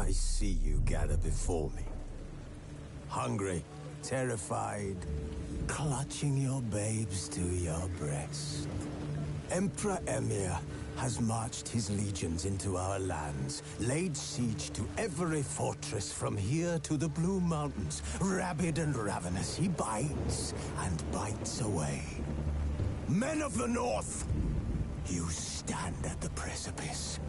I see you gather before me. Hungry, terrified, clutching your babes to your breast. Emperor Emir has marched his legions into our lands, laid siege to every fortress from here to the Blue Mountains. Rabid and ravenous, he bites and bites away. Men of the North, you stand at the precipice.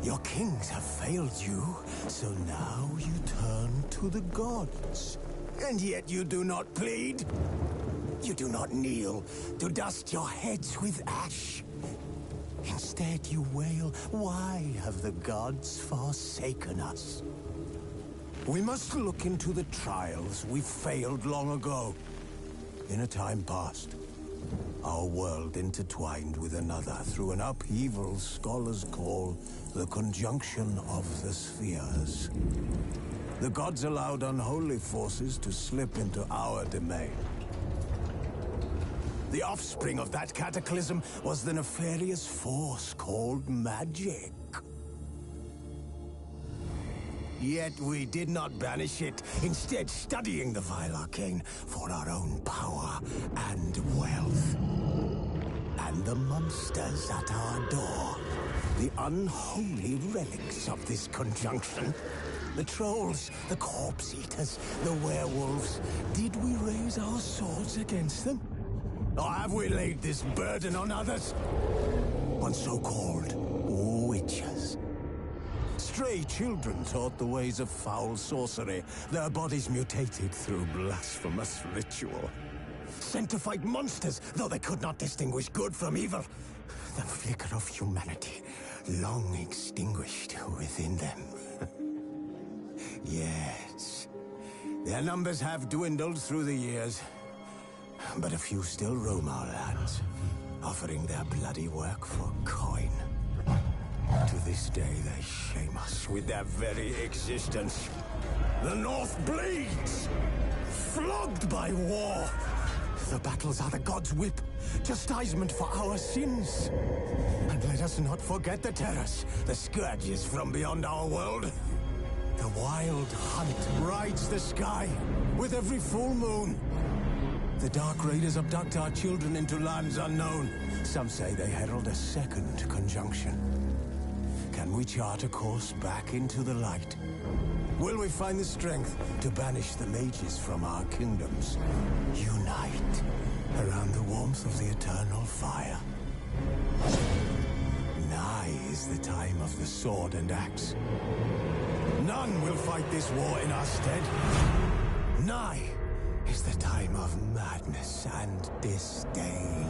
Your kings have failed you, so now you turn to the gods. And yet you do not plead. You do not kneel to dust your heads with ash. Instead you wail, why have the gods forsaken us? We must look into the trials we failed long ago. In a time past, our world intertwined with another through an upheaval scholars call the conjunction of the spheres. The gods allowed unholy forces to slip into our domain. The offspring of that cataclysm was the nefarious force called magic. Yet we did not banish it, instead studying the vile arcane for our own power and wealth. And the monsters at our door, the unholy relics of this conjunction. The trolls, the corpse-eaters, the werewolves. Did we raise our swords against them? Or have we laid this burden on others? On so-called witches. Stray children taught the ways of foul sorcery, their bodies mutated through blasphemous ritual. Sent to fight monsters, though they could not distinguish good from evil. The flicker of humanity, long extinguished within them. Yes, their numbers have dwindled through the years. But a few still roam our lands, offering their bloody work for coin. To this day, they shame us with their very existence. The North bleeds, flogged by war. The battles are the gods' whip, chastisement for our sins. And let us not forget the terrors, the scourges from beyond our world. The wild hunt rides the sky with every full moon. The Dark Raiders abduct our children into lands unknown. Some say they herald a second conjunction. Can we chart a course back into the light? Will we find the strength to banish the mages from our kingdoms? Unite around the warmth of the eternal fire. Nigh is the time of the sword and axe. None will fight this war in our stead. Nigh is the time of madness and disdain.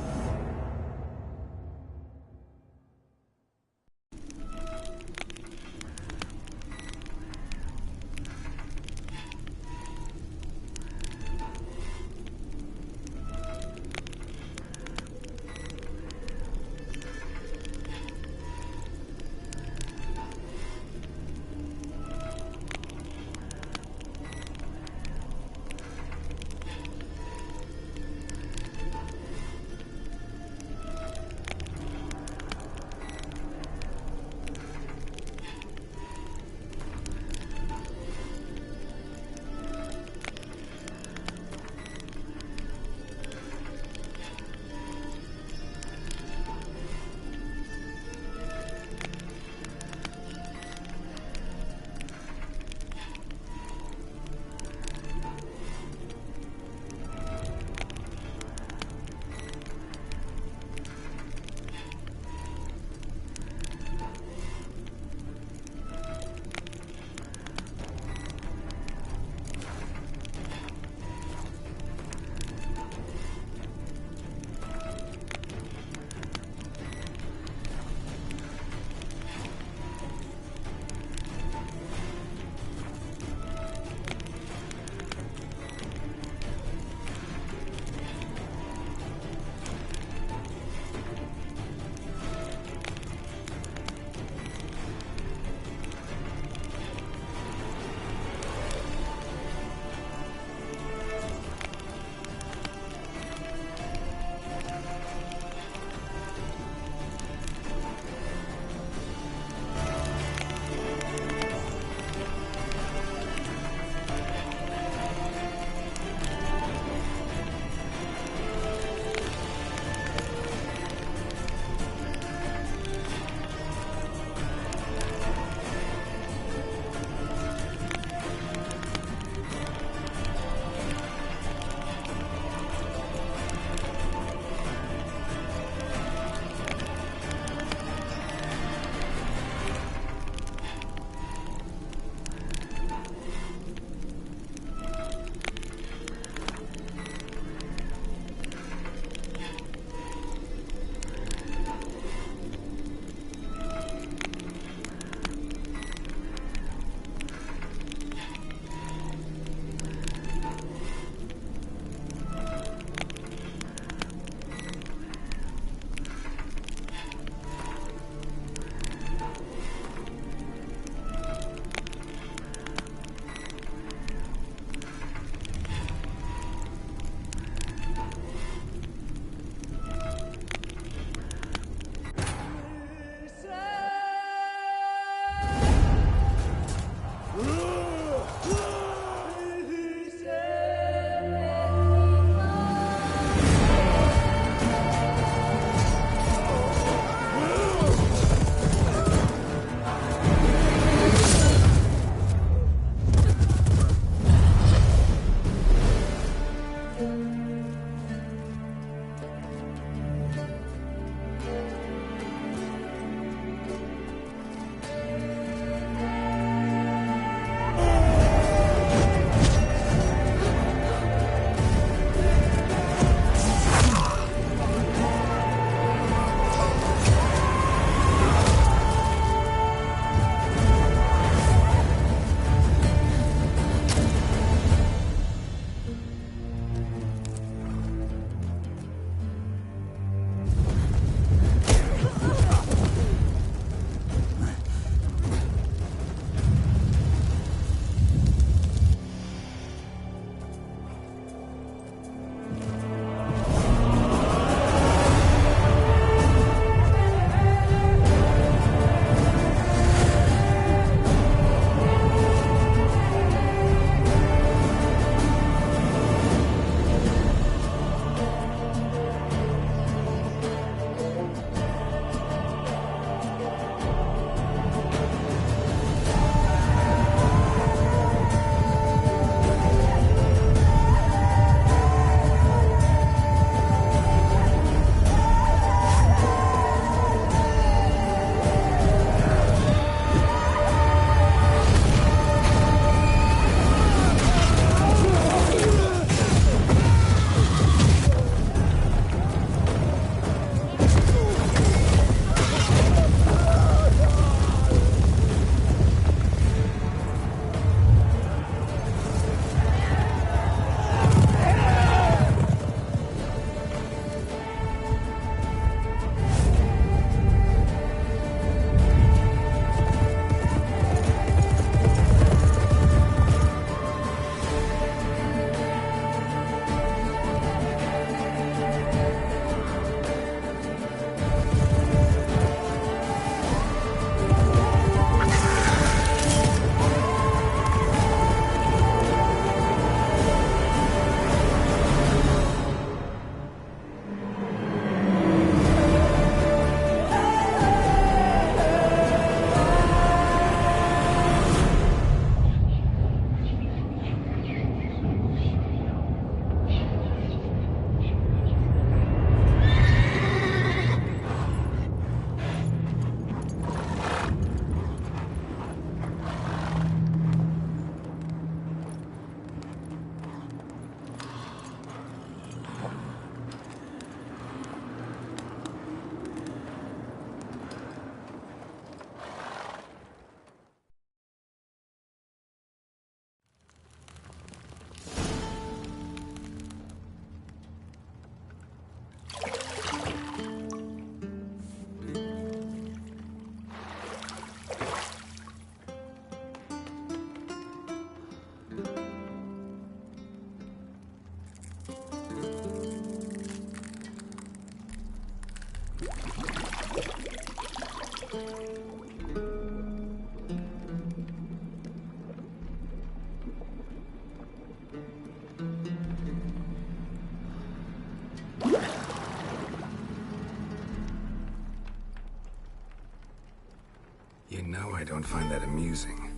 You know I don't find that amusing.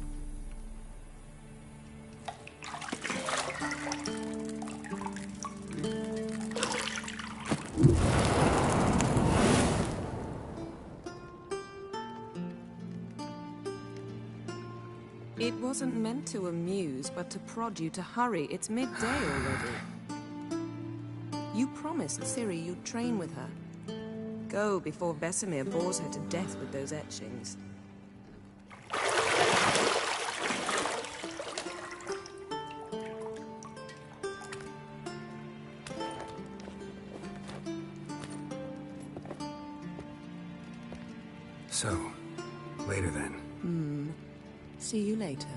It wasn't meant to amuse, but to prod you to hurry. It's midday already. You promised Ciri you'd train with her. Go before Vesemir bores her to death with those etchings. So, later then. See you later.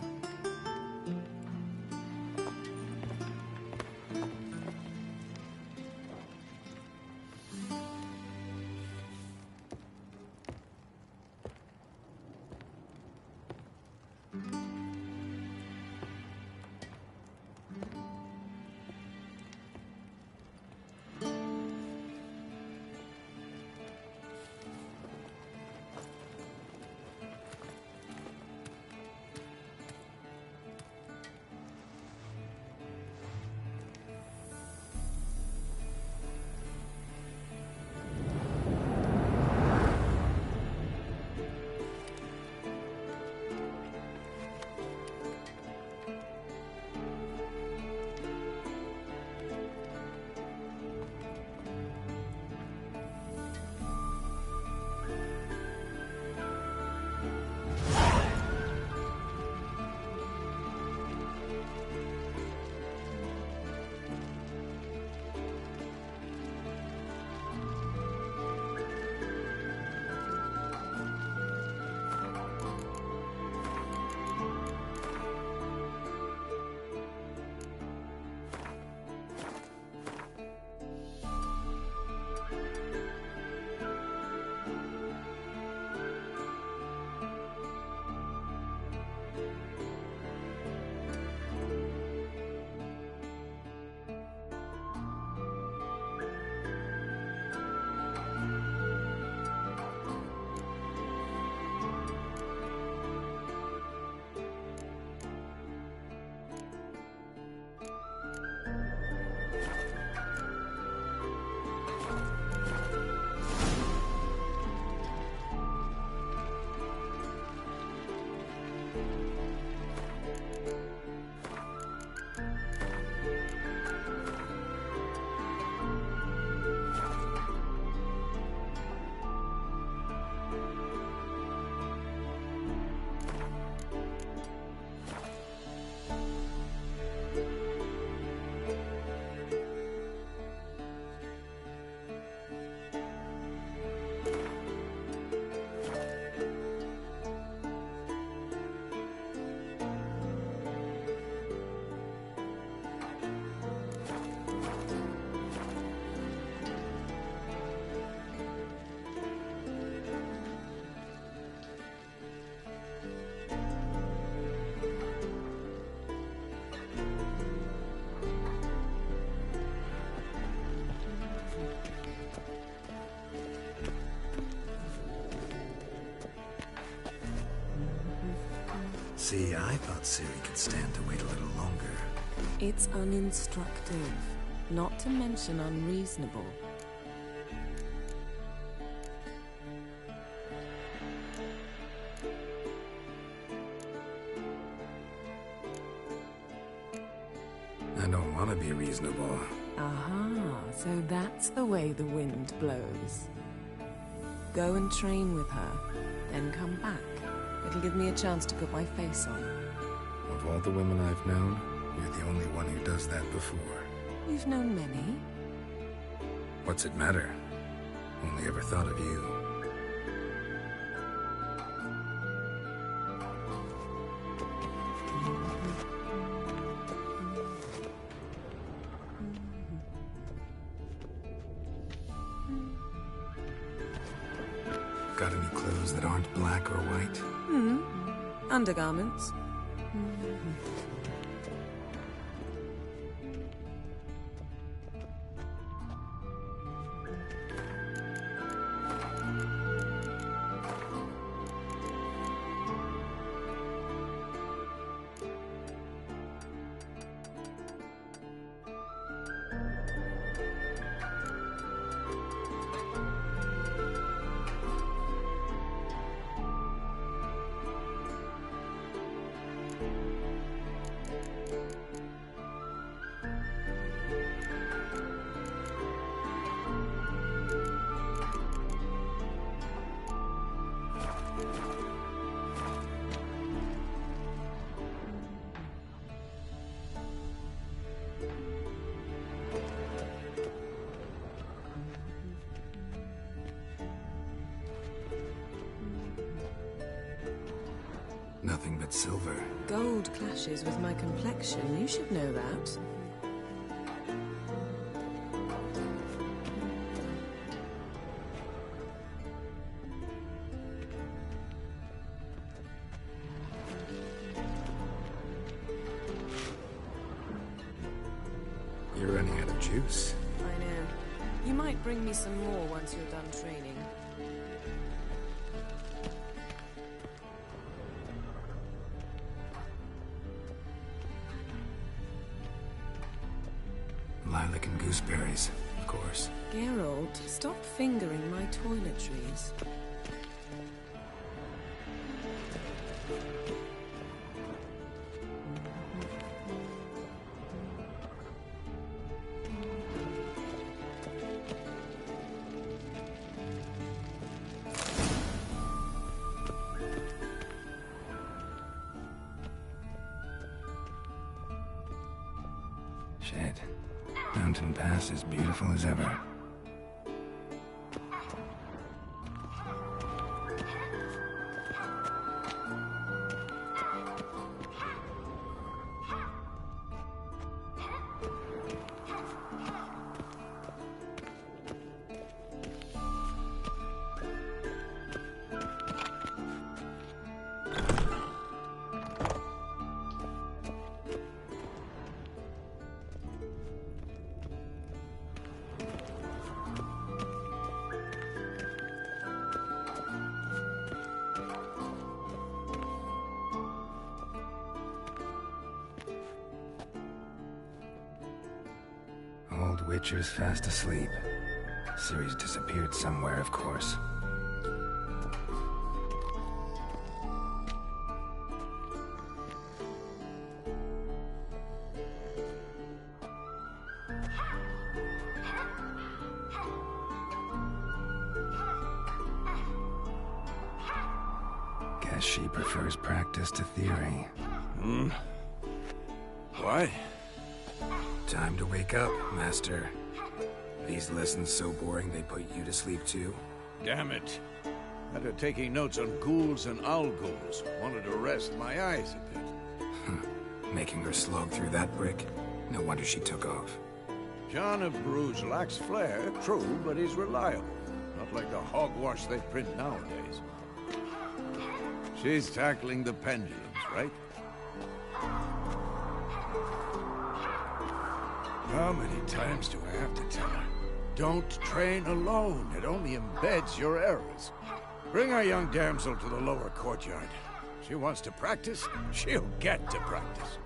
See, I thought Ciri could stand to wait a little longer. It's uninstructive, not to mention unreasonable. I don't want to be reasonable. Aha, so that's the way the wind blows. Go and train with her, then come back. It'll give me a chance to put my face on. Of all the women I've known, you're the only one who does that before. You've known many. What's it matter? Only ever thought of you. Got any clothes that aren't black or white? Undergarments. Nothing but silver. Gold clashes with my complexion. You should know that. You're running out of juice. I know. You might bring me some more once you're done training. Lilac and gooseberries, of course. Geralt, stop fingering my toiletries. Shit. Mountain Pass is beautiful as ever. Old Witcher's fast asleep. Ciri's disappeared somewhere, of course. Guess she prefers practice to theory. Why? Time to wake up, Master. These lessons so boring they put you to sleep too? Damn it. After taking notes on ghouls and owl ghouls, wanted to rest my eyes a bit. Making her slog through that brick? No wonder she took off. John of Bruges lacks flair, true, but he's reliable. Not like the hogwash they print nowadays. She's tackling the pendulums, right? How many times do I have to tell her? Don't train alone. It only embeds your errors. Bring our young damsel to the lower courtyard. She wants to practice, she'll get to practice.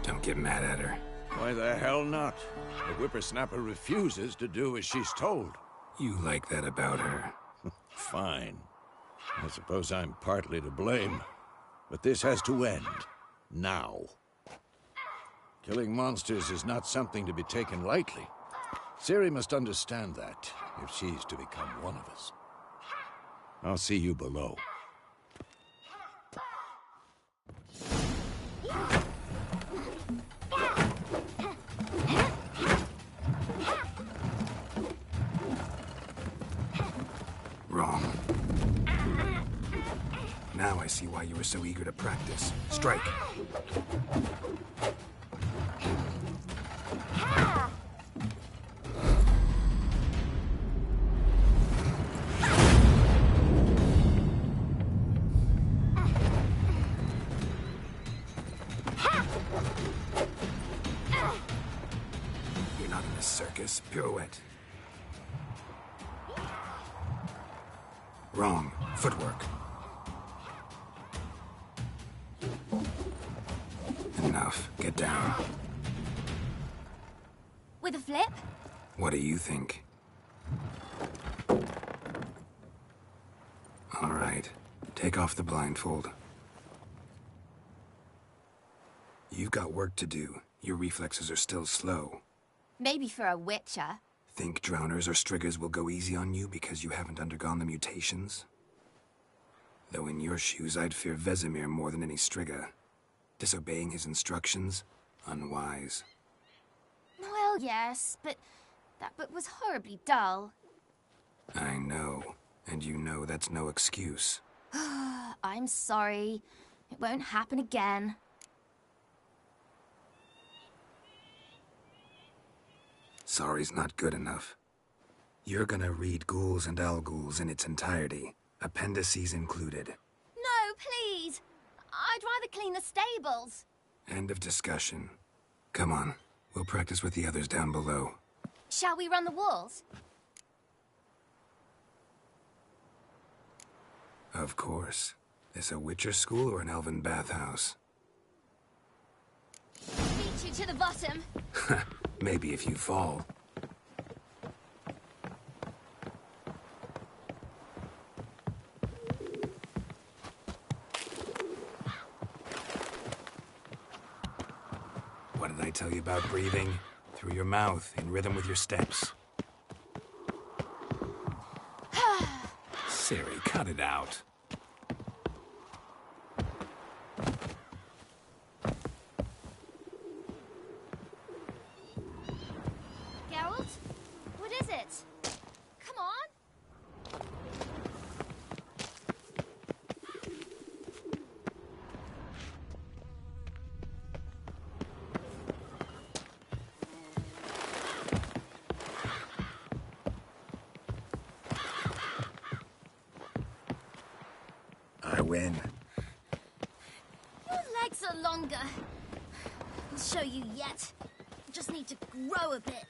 Don't get mad at her. Why the hell not? The whippersnapper refuses to do as she's told. You like that about her. Fine. I suppose I'm partly to blame. But this has to end. Now. Killing monsters is not something to be taken lightly. Ciri must understand that, if she's to become one of us. I'll see you below. Wrong. Now I see why you were so eager to practice. Strike. You're not in a circus. Pirouette. Wrong. Footwork. Enough. Get down. With a flip? What do you think? All right. Take off the blindfold. You've got work to do. Your reflexes are still slow. Maybe for a witcher. Think drowners or striggers will go easy on you because you haven't undergone the mutations? Though in your shoes, I'd fear Vesemir more than any strigger. Disobeying his instructions? Unwise. Well, yes, but that book was horribly dull. I know. And you know that's no excuse. I'm sorry. It won't happen again. Sorry's not good enough. You're gonna read Ghouls and Al-Ghouls in its entirety, appendices included. No, please! I'd rather clean the stables. End of discussion. Come on, we'll practice with the others down below. Shall we run the walls? Of course. This a Witcher school or an elven bathhouse? Beat you to the bottom. Maybe if you fall. What did I tell you about breathing? Through your mouth, in rhythm with your steps. Ciri, cut it out. Geralt? What is it? Come on! I win. Your legs are longer. I'll show you yet. Just need to grow a bit.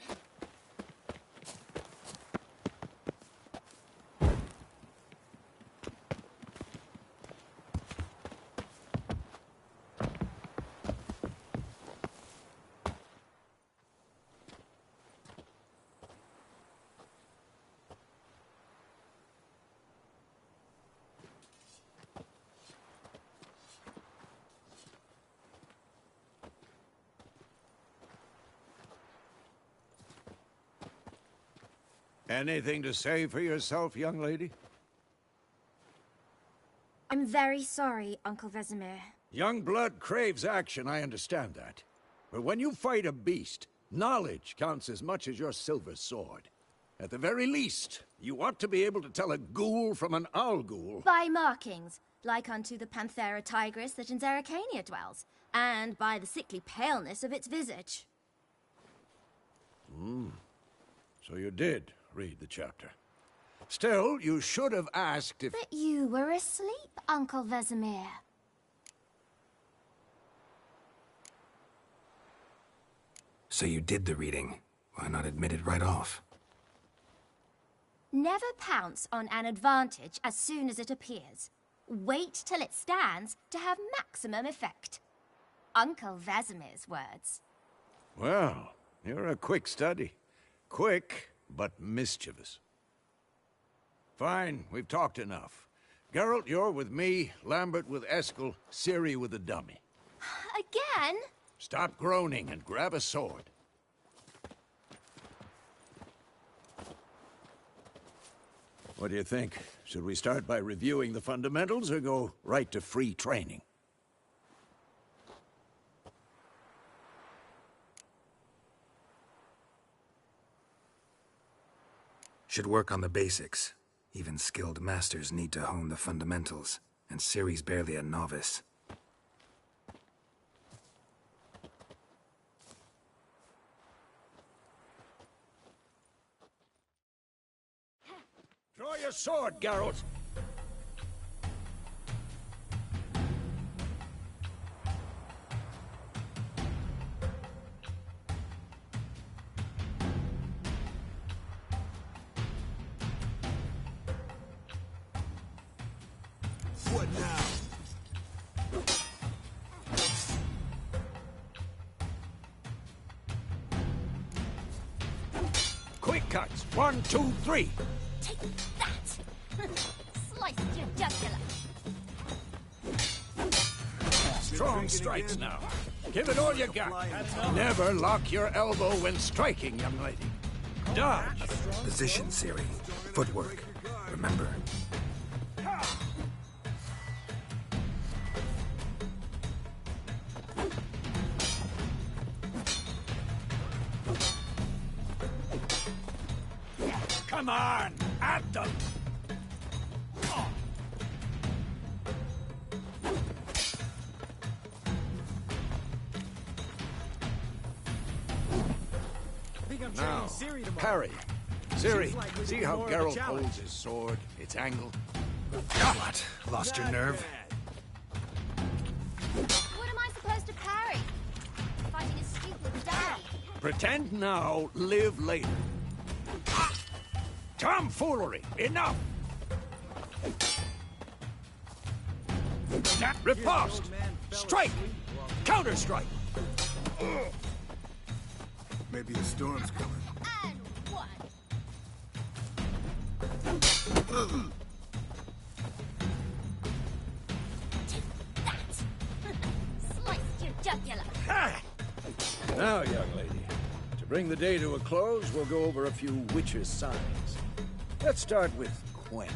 Anything to say for yourself, young lady? I'm very sorry, Uncle Vesemir. Young blood craves action, I understand that. But when you fight a beast, knowledge counts as much as your silver sword. At the very least, you ought to be able to tell a ghoul from an owl-ghoul. By markings, like unto the Panthera tigris that in Zerrikania dwells, and by the sickly paleness of its visage. So you did read the chapter. Still, you should have asked if... But you were asleep, Uncle Vesemir. So you did the reading. Why not admit it right off? Never pounce on an advantage as soon as it appears. Wait till it stands to have maximum effect. Uncle Vesemir's words. Well, you're a quick study. Quick, but mischievous. Fine, we've talked enough. Geralt, you're with me, Lambert with Eskel, Ciri with the dummy. Again? Stop groaning and grab a sword. What do you think? Should we start by reviewing the fundamentals or go right to free training? Should work on the basics. Even skilled masters need to hone the fundamentals, and Ciri's barely a novice. Draw your sword, Geralt! What now? Quick cuts! 1, 2, 3! Take that! Slice your jugular. Strong strikes now. Give it all you got. Never lock your elbow when striking, young lady. Dodge. Position, Ciri. Footwork. Remember. Come on, at them! Now, parry. Ciri, see how Geralt holds his sword, its angle? What? Lost your nerve? What am I supposed to parry? Fighting a stupid daddy. Pretend now, live later. Tomfoolery! Enough! Riposte! Strike! Counter-strike! Maybe a storm's coming. And what? Sliced your jugular. Now, young lady, to bring the day to a close, we'll go over a few Witcher signs. Let's start with Quen.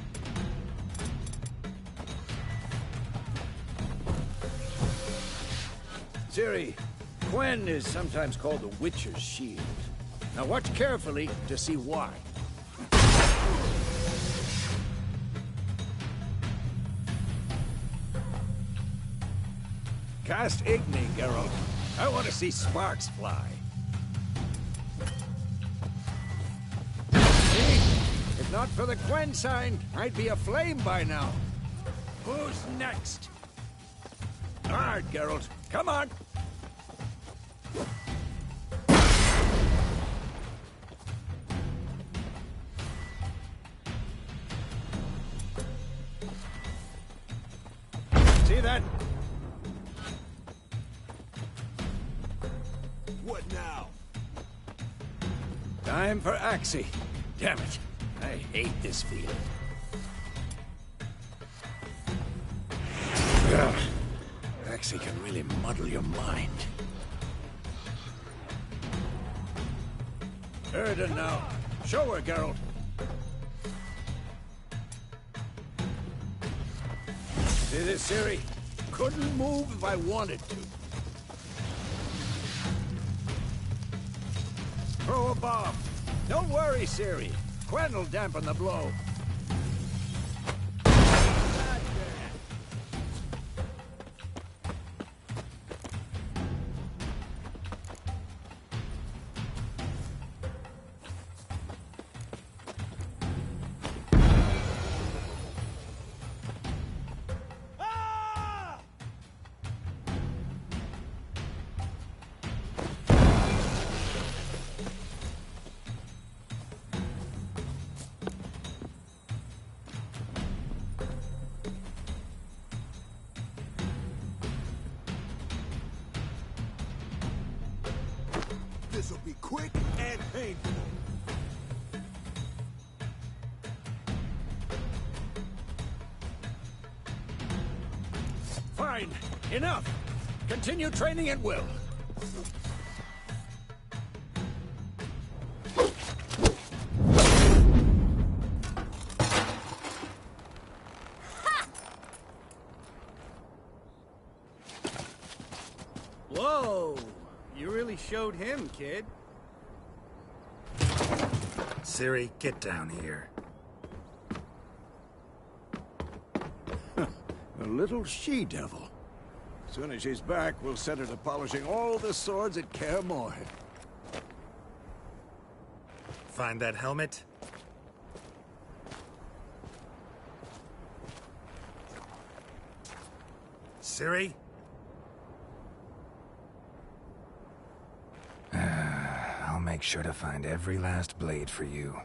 Ciri, Quen is sometimes called the Witcher's shield. Now watch carefully to see why. Cast Igni, Geralt. I want to see sparks fly. See? If not for the Quen sign, I'd be aflame by now. Who's next? Hard, Geralt. Come on! See that? What now? Time for Axie. Damn it. I hate this feeling. Ugh. Axie can really muddle your mind. Erden now. Show her, Geralt. See this, Ciri? Couldn't move if I wanted to. Throw a bomb. Don't worry, Ciri. Quen will dampen the blow. This'll be quick and painful. Fine. Enough. Continue training at will. Whoa! You really showed him, kid. Ciri, get down here. A little she-devil. As soon as she's back, we'll set her to polishing all the swords at Kaer Morhen. Find that helmet? Ciri? I'll make sure to find every last blade for you.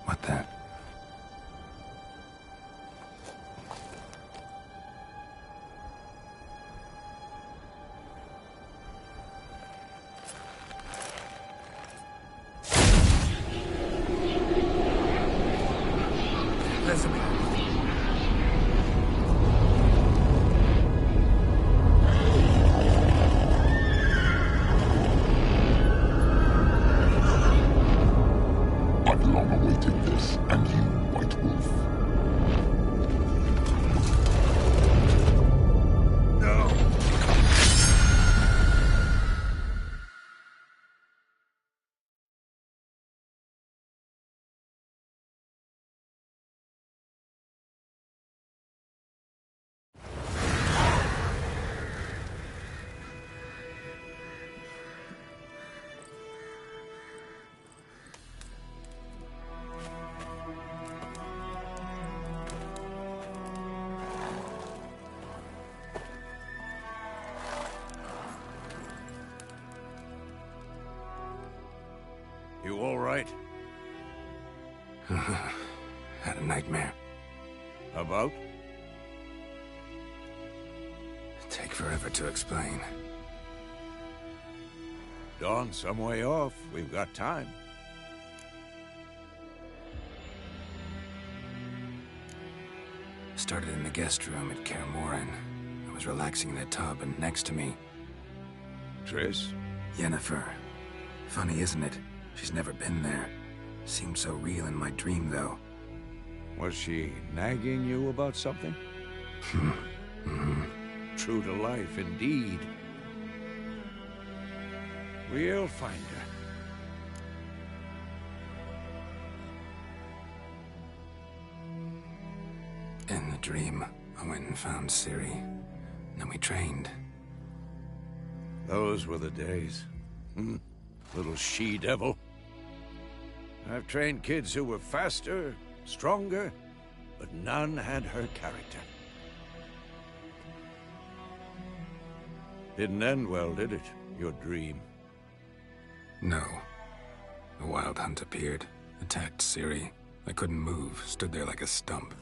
What the? Vesemir. I've long awaited this, and you, White Wolf. No! You all right? Had a nightmare. About? Take forever to explain. Dawn's some way off. We've got time. Started in the guest room at Kaer Morhen. I was relaxing in a tub, and next to me, Triss? Yennefer. Funny, isn't it? She's never been there. Seemed so real in my dream, though. Was she nagging you about something? True to life, indeed. We'll find her. In the dream, I went and found Ciri. Then we trained. Those were the days. Little she-devil. I've trained kids who were faster, stronger, but none had her character. Didn't end well, did it? Your dream? No. A wild hunt appeared, attacked Ciri. I couldn't move, stood there like a stump.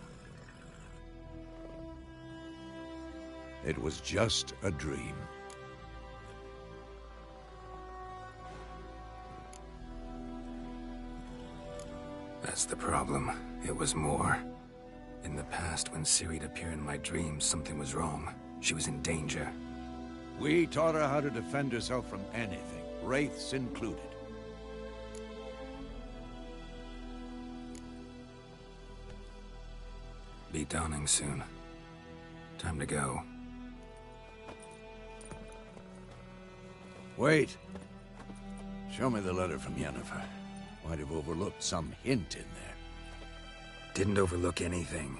It was just a dream. That's the problem. It was more. In the past, when Ciri'd appear in my dreams, something was wrong. She was in danger. We taught her how to defend herself from anything, wraiths included. Be dawning soon. Time to go. Wait. Show me the letter from Yennefer. Might have overlooked some hint in there. Didn't overlook anything.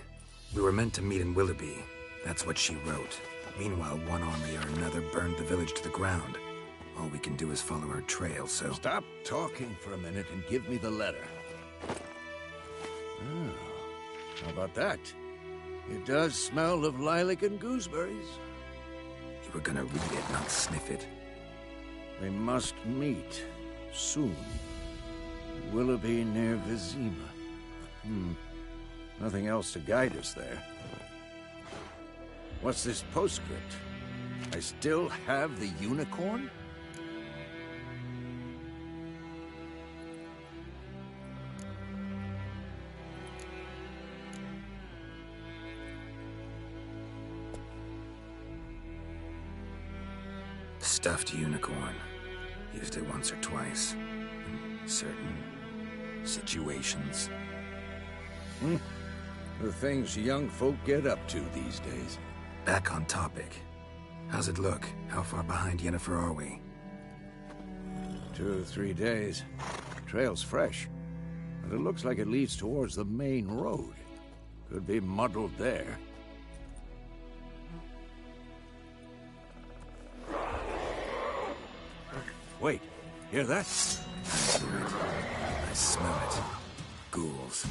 We were meant to meet in Willoughby. That's what she wrote. Meanwhile, one army or another burned the village to the ground. All we can do is follow her trail, so... Stop talking for a minute and give me the letter. Oh, how about that? It does smell of lilac and gooseberries. You were gonna read it, not sniff it. We must meet soon. Willoughby near Vizima. Nothing else to guide us there. What's this postscript? I still have the unicorn? Stuffed unicorn. Used it once or twice. In certain situations. The things young folk get up to these days. Back on topic. How's it look? How far behind Yennefer are we? 2 or 3 days. Trail's fresh. And it looks like it leads towards the main road. Could be muddled there. Wait, hear that? I hear it. I smell it. Ghouls.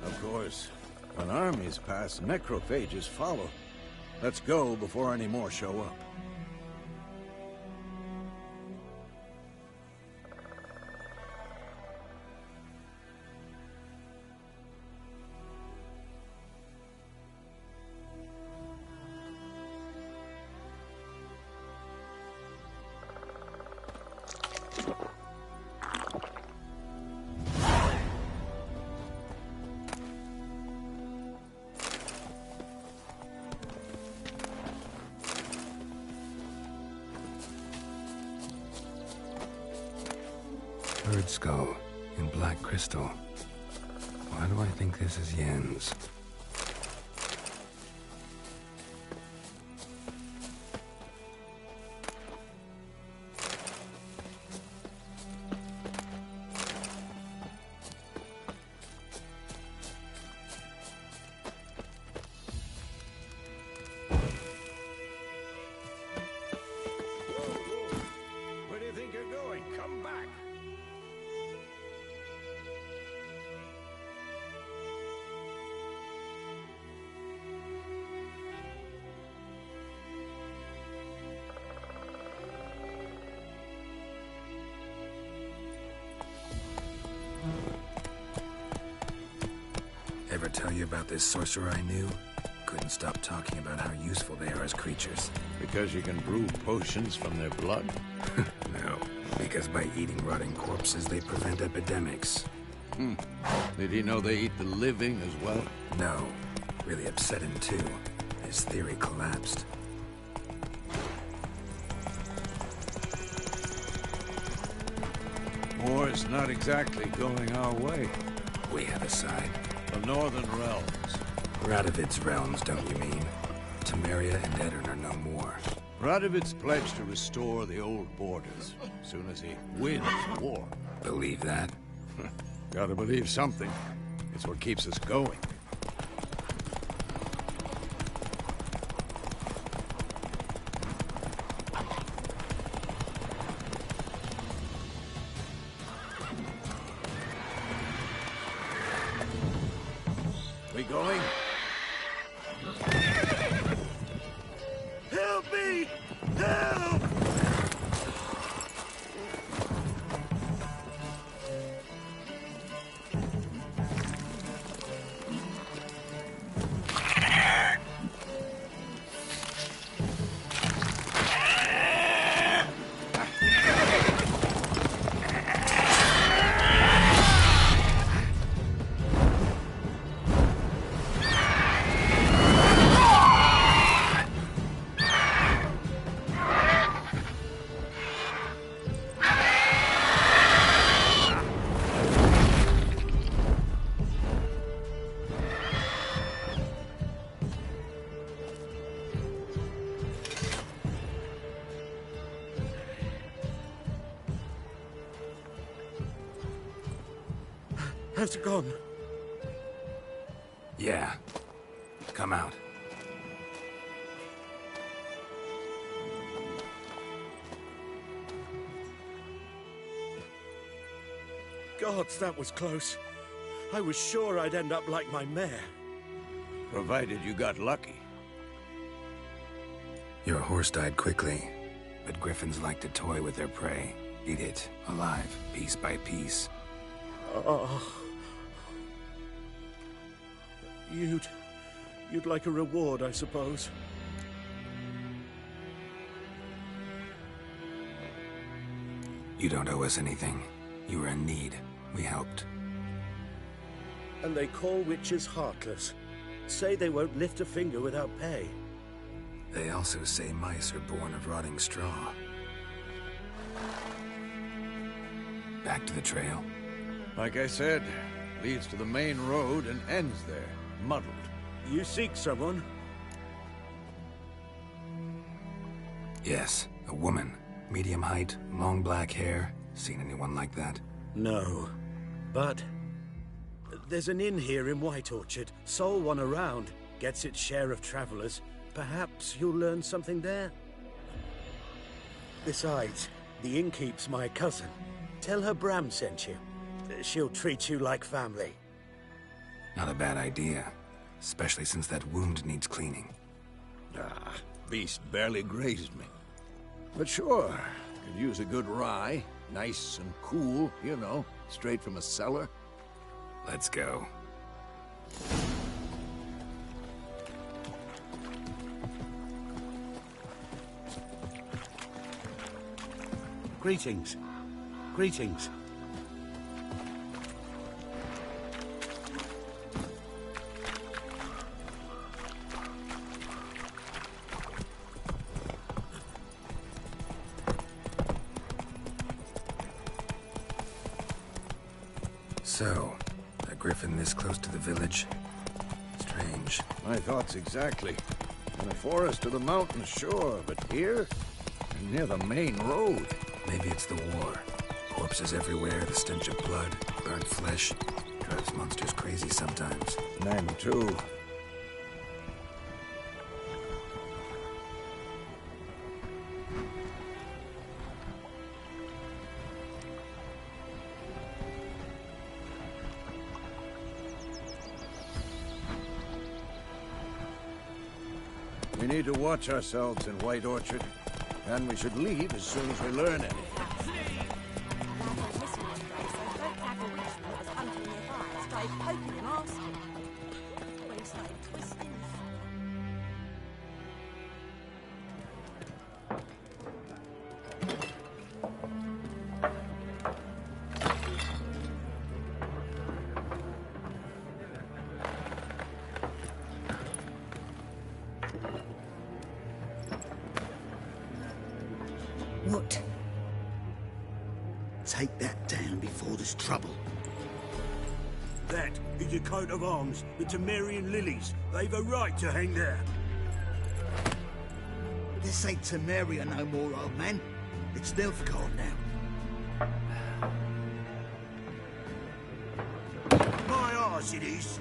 Of course, when armies pass, necrophages follow. Let's go before any more show up. Bird skull in black crystal. Why do I think this is Yen's? Where do you think you're going? Come back! Ever tell you about this sorcerer I knew? Couldn't stop talking about how useful they are as creatures. Because you can brew potions from their blood? No, because by eating rotting corpses, they prevent epidemics. Did he know they eat the living as well? No, really upset him too. His theory collapsed. War's not exactly going our way. We have a side. The Northern Realms. Radovid's realms, don't you mean? Temeria and Edirn are no more. Radovid's pledged to restore the old borders as soon as he wins the war. Believe that? Gotta believe something. It's what keeps us going. We going? Help me! Help! Has it gone? Yeah. Come out. Gods, that was close. I was sure I'd end up like my mare. Provided you got lucky. Your horse died quickly. But griffins like to toy with their prey. Eat it, alive, piece by piece. Oh. You'd like a reward, I suppose. You don't owe us anything. You were in need. We helped. And they call witches heartless. Say they won't lift a finger without pay. They also say mice are born of rotting straw. Back to the trail. Like I said, leads to the main road and ends there, muddled. You seek someone? Yes, a woman. Medium height, long black hair. Seen anyone like that? No. But there's an inn here in White Orchard. Sole one around. Gets its share of travelers. Perhaps you'll learn something there. Besides, the innkeep's my cousin. Tell her Bram sent you. She'll treat you like family. Not a bad idea. Especially since that wound needs cleaning. Ah, beast barely grazed me. But sure, could use a good rye. Nice and cool, you know, straight from a cellar. Let's go. Greetings. Greetings. So, a griffin this close to the village? Strange. My thoughts exactly. In a forest or the mountains, sure, but here? Near the main road. Maybe it's the war. Corpses everywhere, the stench of blood, burnt flesh. Drives monsters crazy sometimes. Men, too. We need to watch ourselves in White Orchard, and we should leave as soon as we learn anything. What? Take that down before there's trouble. That is a coat of arms, the Temerian lilies. They've a right to hang there. This ain't Temeria no more, old man. It's Nilfgaard now. My arse it is.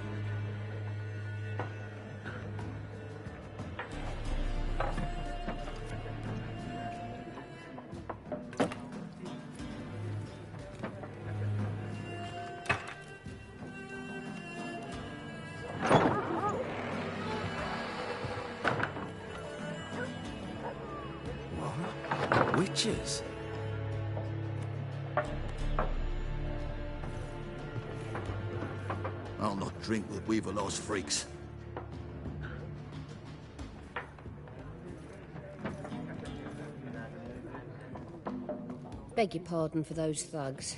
Witches? I'll not drink with Weaverlaw's freaks. Beg your pardon for those thugs.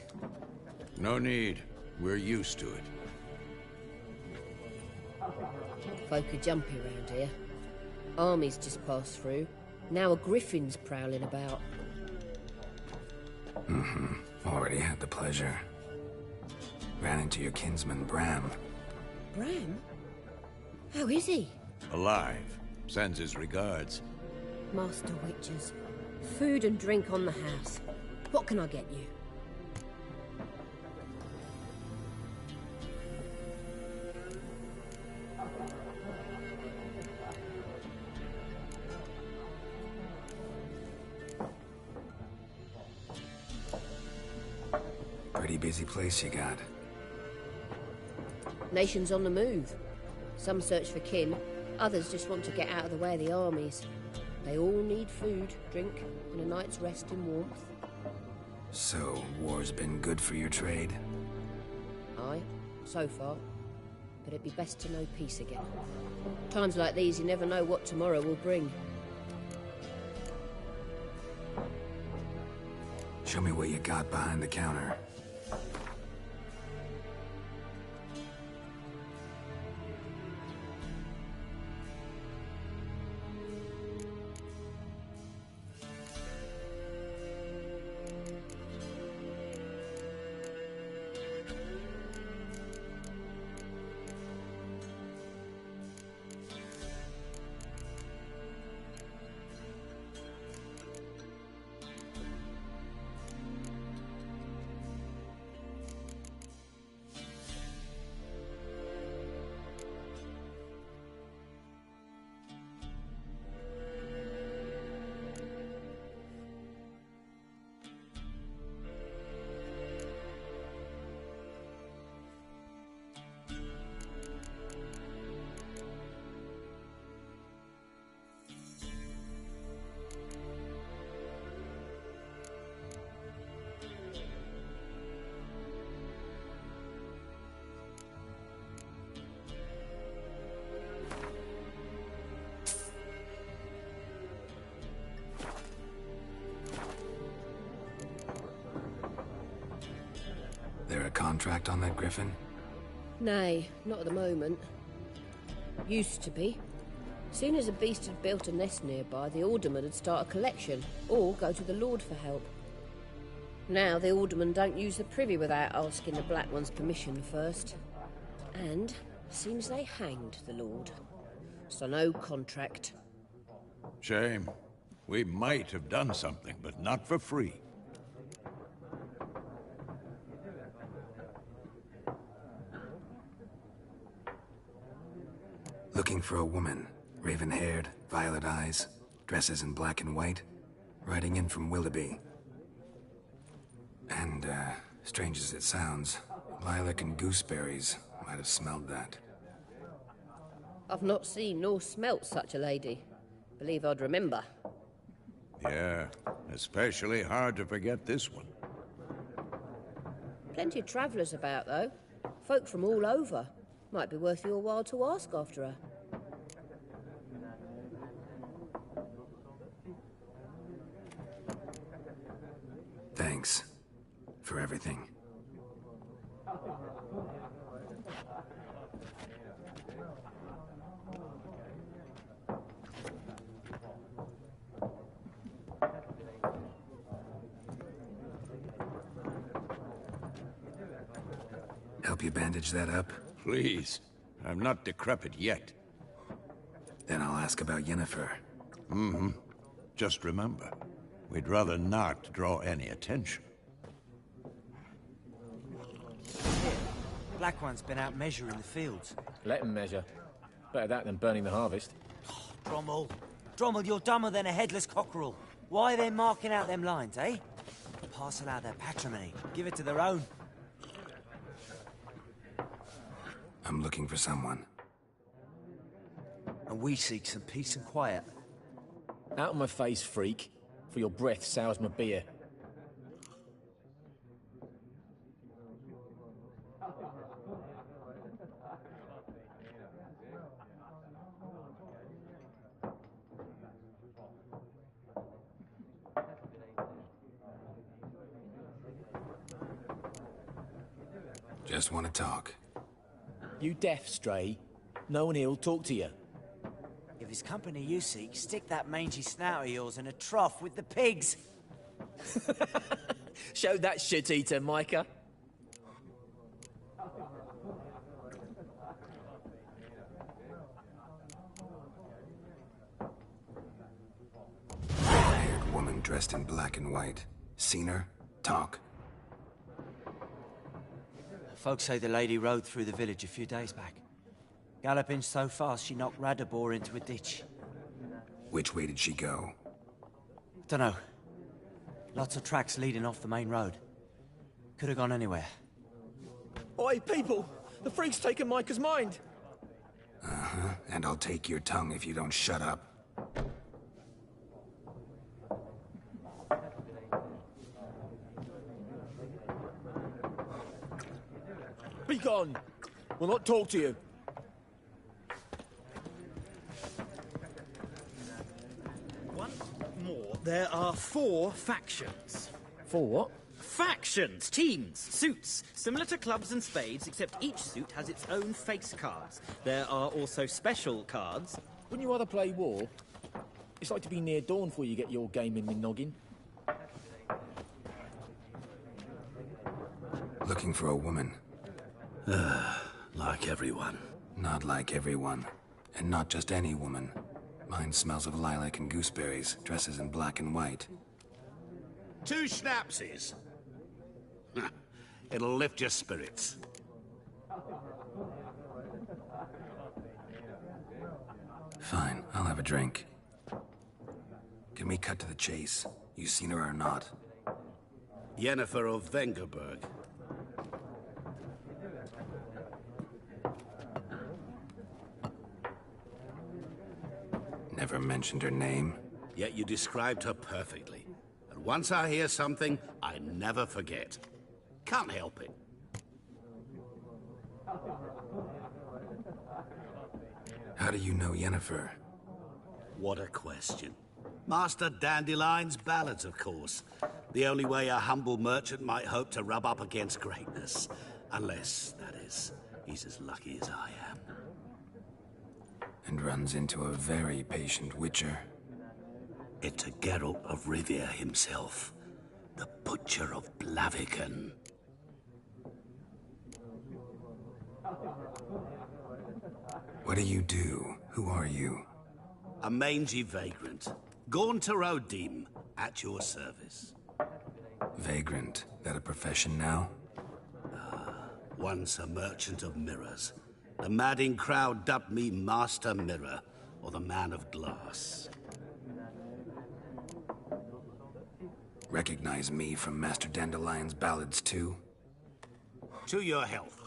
No need. We're used to it. Folk are jumpy around here. Armies just passed through. Now a griffin's prowling about. Already had the pleasure. Ran into your kinsman, Bram. Bram? How is he? Alive. Sends his regards. Master Witchers. Food and drink on the house. What can I get you? Pretty busy place you got. Nations on the move. Some search for kin, others just want to get out of the way of the armies. They all need food, drink, and a night's rest in warmth. So, war's been good for your trade? Aye, so far. But it'd be best to know peace again. Times like these, you never know what tomorrow will bring. Show me what you got behind the counter. There a contract on that griffin? Nay, not at the moment. Used to be. Soon as a beast had built a nest nearby, the alderman would start a collection, or go to the Lord for help. Now the aldermen don't use the privy without asking the Black One's permission first. And seems they hanged the Lord. So no contract. Shame. We might have done something, but not for free. Looking for a woman. Raven-haired, violet eyes, dresses in black and white. Riding in from Willoughby. And, strange as it sounds, lilac and gooseberries might have smelled that. I've not seen nor smelt such a lady. Believe I'd remember. Yeah, especially hard to forget this one. Plenty of travellers about, though. Folk from all over. Might be worth your while to ask after her. Thanks. For everything. Help you bandage that up? Please. I'm not decrepit yet. Then I'll ask about Yennefer. Mm-hmm. Just remember, we'd rather not draw any attention. Black One's been out measuring the fields. Let him measure. Better that than burning the harvest. Oh, Drommel. Drommel, you're dumber than a headless cockerel. Why are they marking out them lines, eh? Parcel out their patrimony. Give it to their own. I'm looking for someone. And we seek some peace and quiet. Out of my face, freak. For your breath sours my beer. Just want to talk. You deaf, Stray? No one here'll talk to you. If it's company you seek, stick that mangy snout of yours in a trough with the pigs. Show that shit-eater, Micah. Haired woman dressed in black and white. Seen her? Talk. Folks say the lady rode through the village a few days back. Galloping so fast she knocked Radabor into a ditch. Which way did she go? Dunno. Lots of tracks leading off the main road. Could have gone anywhere. Oi, people! The freak's taken Micah's mind! Uh-huh, and I'll take your tongue if you don't shut up. Be gone! We'll not talk to you. Once more, there are 4 factions. 4 what? Factions, teams, suits, similar to clubs and spades, except each suit has its own face cards. There are also special cards. Wouldn't you rather play war? It's like to be near dawn before you get your game in the noggin. Looking for a woman. Like everyone. Not like everyone. And not just any woman. Mine smells of lilac and gooseberries, dresses in black and white. 2 schnapsies. It'll lift your spirits. Fine, I'll have a drink. Can we cut to the chase? You seen her or not? Yennefer of Vengerberg. Never mentioned her name. Yet you described her perfectly. And once I hear something, I never forget. Can't help it. How do you know Yennefer? What a question. Master Dandelion's ballads, of course. The only way a humble merchant might hope to rub up against greatness. Unless, that is, he's as lucky as I am. And runs into a very patient witcher. It's a Geralt of Rivia himself. The Butcher of Blaviken. What do you do? Who are you? A mangy vagrant. Gone to Rodim, at your service. Vagrant. That a profession now? Once a merchant of mirrors. The madding crowd dubbed me Master Mirror, or the Man of Glass. Recognize me from Master Dandelion's ballads too? To your health.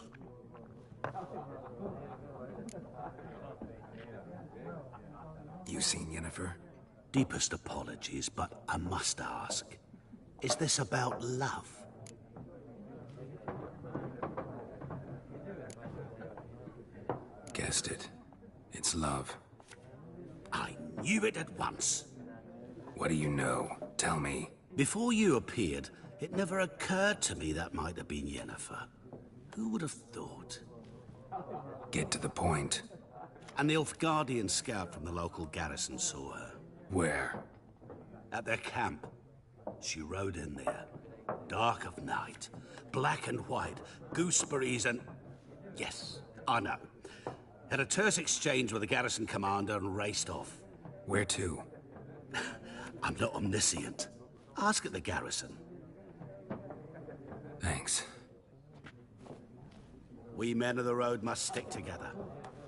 You seen Yennefer? Deepest apologies, but I must ask. Is this about love? Guessed it. It's love. I knew it at once. What do you know? Tell me. Before you appeared, it never occurred to me that might have been Yennefer. Who would have thought? Get to the point. An Nilfgaardian scout from the local garrison saw her. Where? At their camp. She rode in there. Dark of night. Black and white. Gooseberries and... Yes, I know. Had a terse exchange with the garrison commander and raced off. Where to? I'm not omniscient. Ask at the garrison. Thanks. We men of the road must stick together.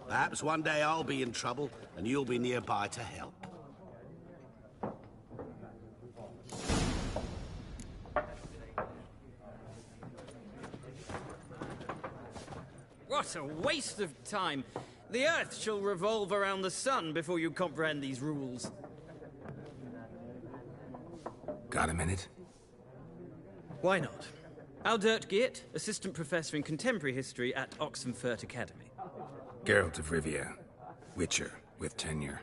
Perhaps one day I'll be in trouble, and you'll be nearby to help. What a waste of time. The Earth shall revolve around the sun before you comprehend these rules. Got a minute? Why not? Aldert Geert, Assistant Professor in Contemporary History at Oxenfurt Academy. Geralt of Rivia. Witcher, with tenure.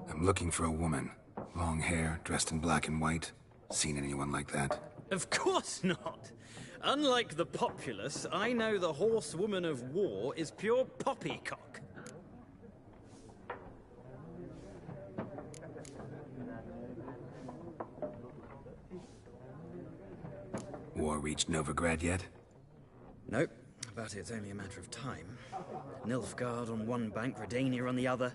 I'm looking for a woman. Long hair, dressed in black and white. Seen anyone like that? Of course not. Unlike the populace, I know the horsewoman of war is pure poppycock. War reached Novigrad yet? Nope, but it's only a matter of time. Nilfgaard on one bank, Redania on the other,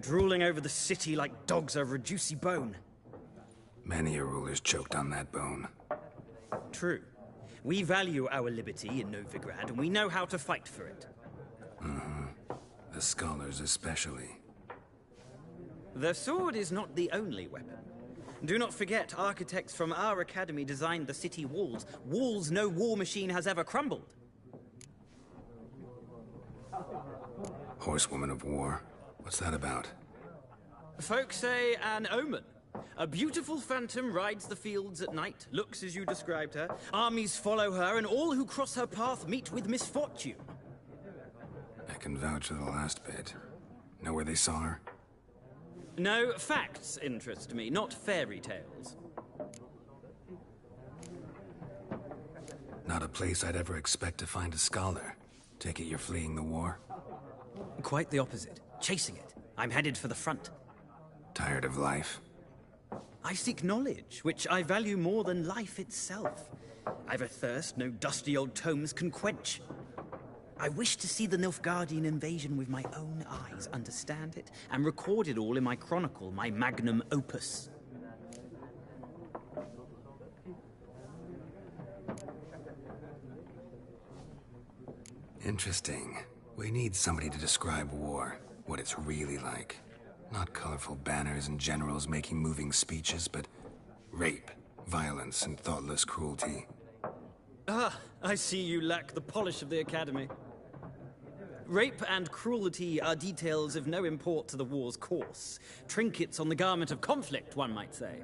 drooling over the city like dogs over a juicy bone. Many a ruler's choked on that bone. True. We value our liberty in Novigrad, and we know how to fight for it. The scholars especially. The sword is not the only weapon. Do not forget, architects from our academy designed the city walls. Walls no war machine has ever crumbled. Horsewoman of war. What's that about? Folk say an omen. A beautiful phantom rides the fields at night, looks as you described her. Armies follow her, and all who cross her path meet with misfortune. I can vouch for the last bit. Know where they saw her? No, facts interest me, not fairy tales. Not a place I'd ever expect to find a scholar. Take it you're fleeing the war? Quite the opposite. Chasing it. I'm headed for the front. Tired of life? I seek knowledge, which I value more than life itself. I've a thirst no dusty old tomes can quench. I wish to see the Nilfgaardian invasion with my own eyes, understand it, and record it all in my chronicle, my magnum opus. Interesting. We need somebody to describe war, what it's really like. Not colorful banners and generals making moving speeches, but rape, violence, and thoughtless cruelty. Ah, I see you lack the polish of the Academy. Rape and cruelty are details of no import to the war's course. Trinkets on the garment of conflict, one might say.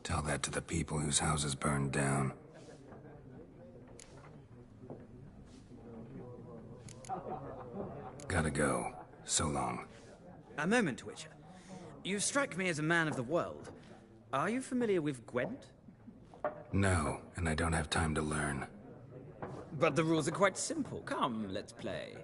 Tell that to the people whose houses burned down. Gotta go. So long. A moment, Witcher. You strike me as a man of the world. Are you familiar with Gwent? No, and I don't have time to learn. But the rules are quite simple. Come, let's play.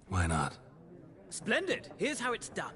Why not? Splendid! Here's how it's done.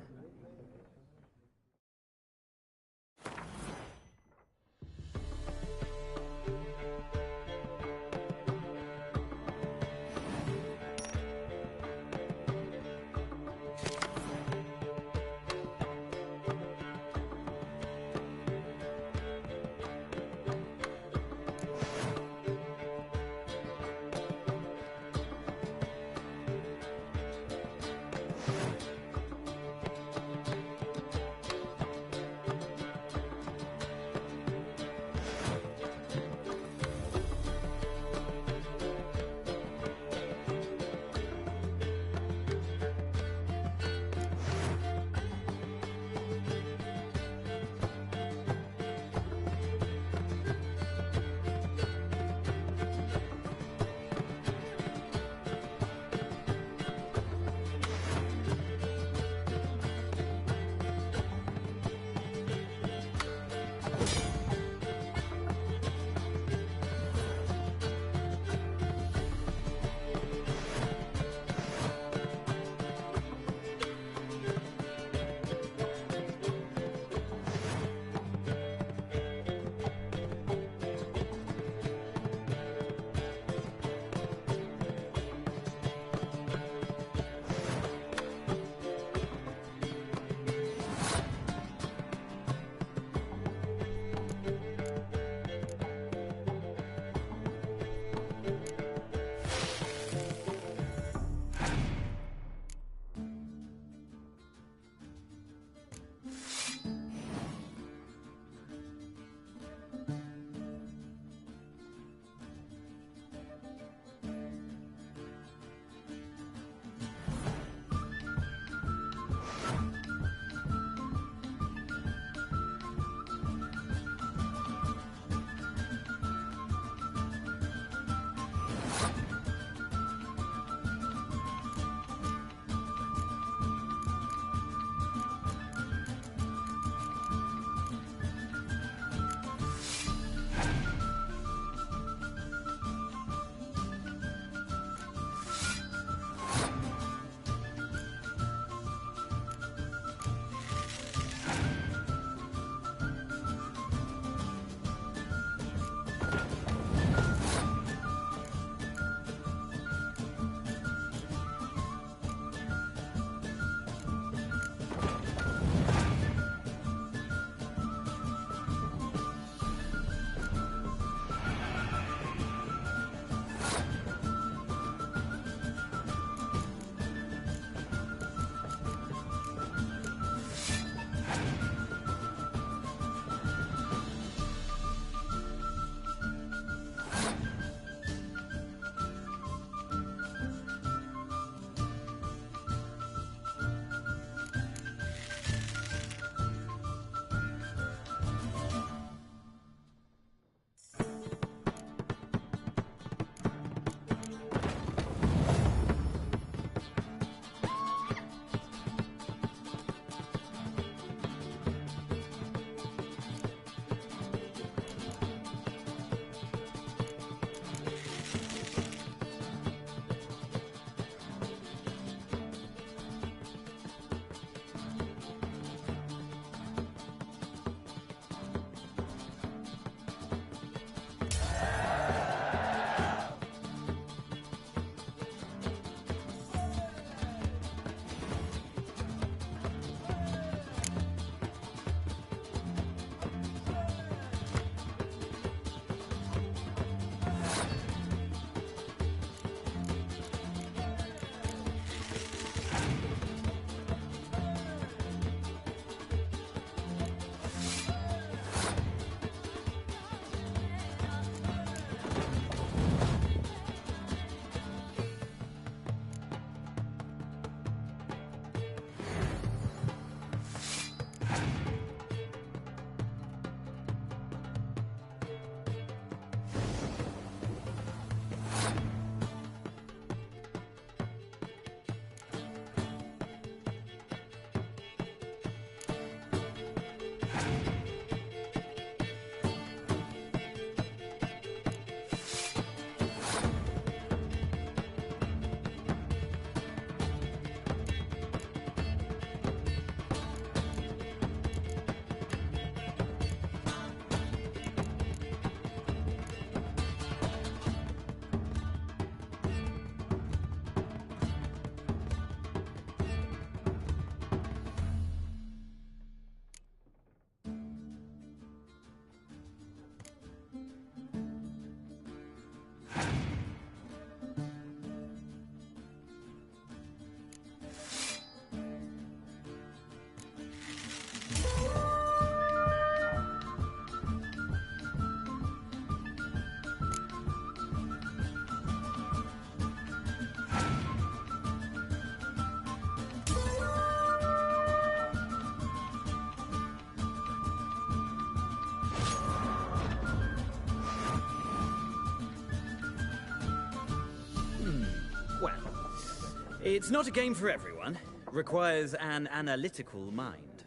It's not a game for everyone. Requires an analytical mind.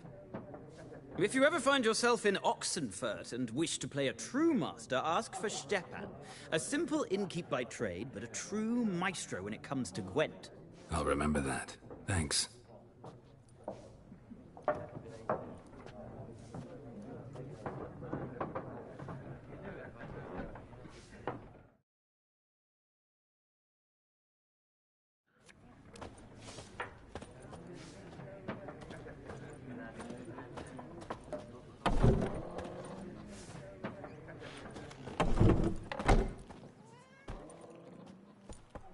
If you ever find yourself in Oxenfurt and wish to play a true master, ask for Stepan. A simple innkeep by trade, but a true maestro when it comes to Gwent. I'll remember that. Thanks.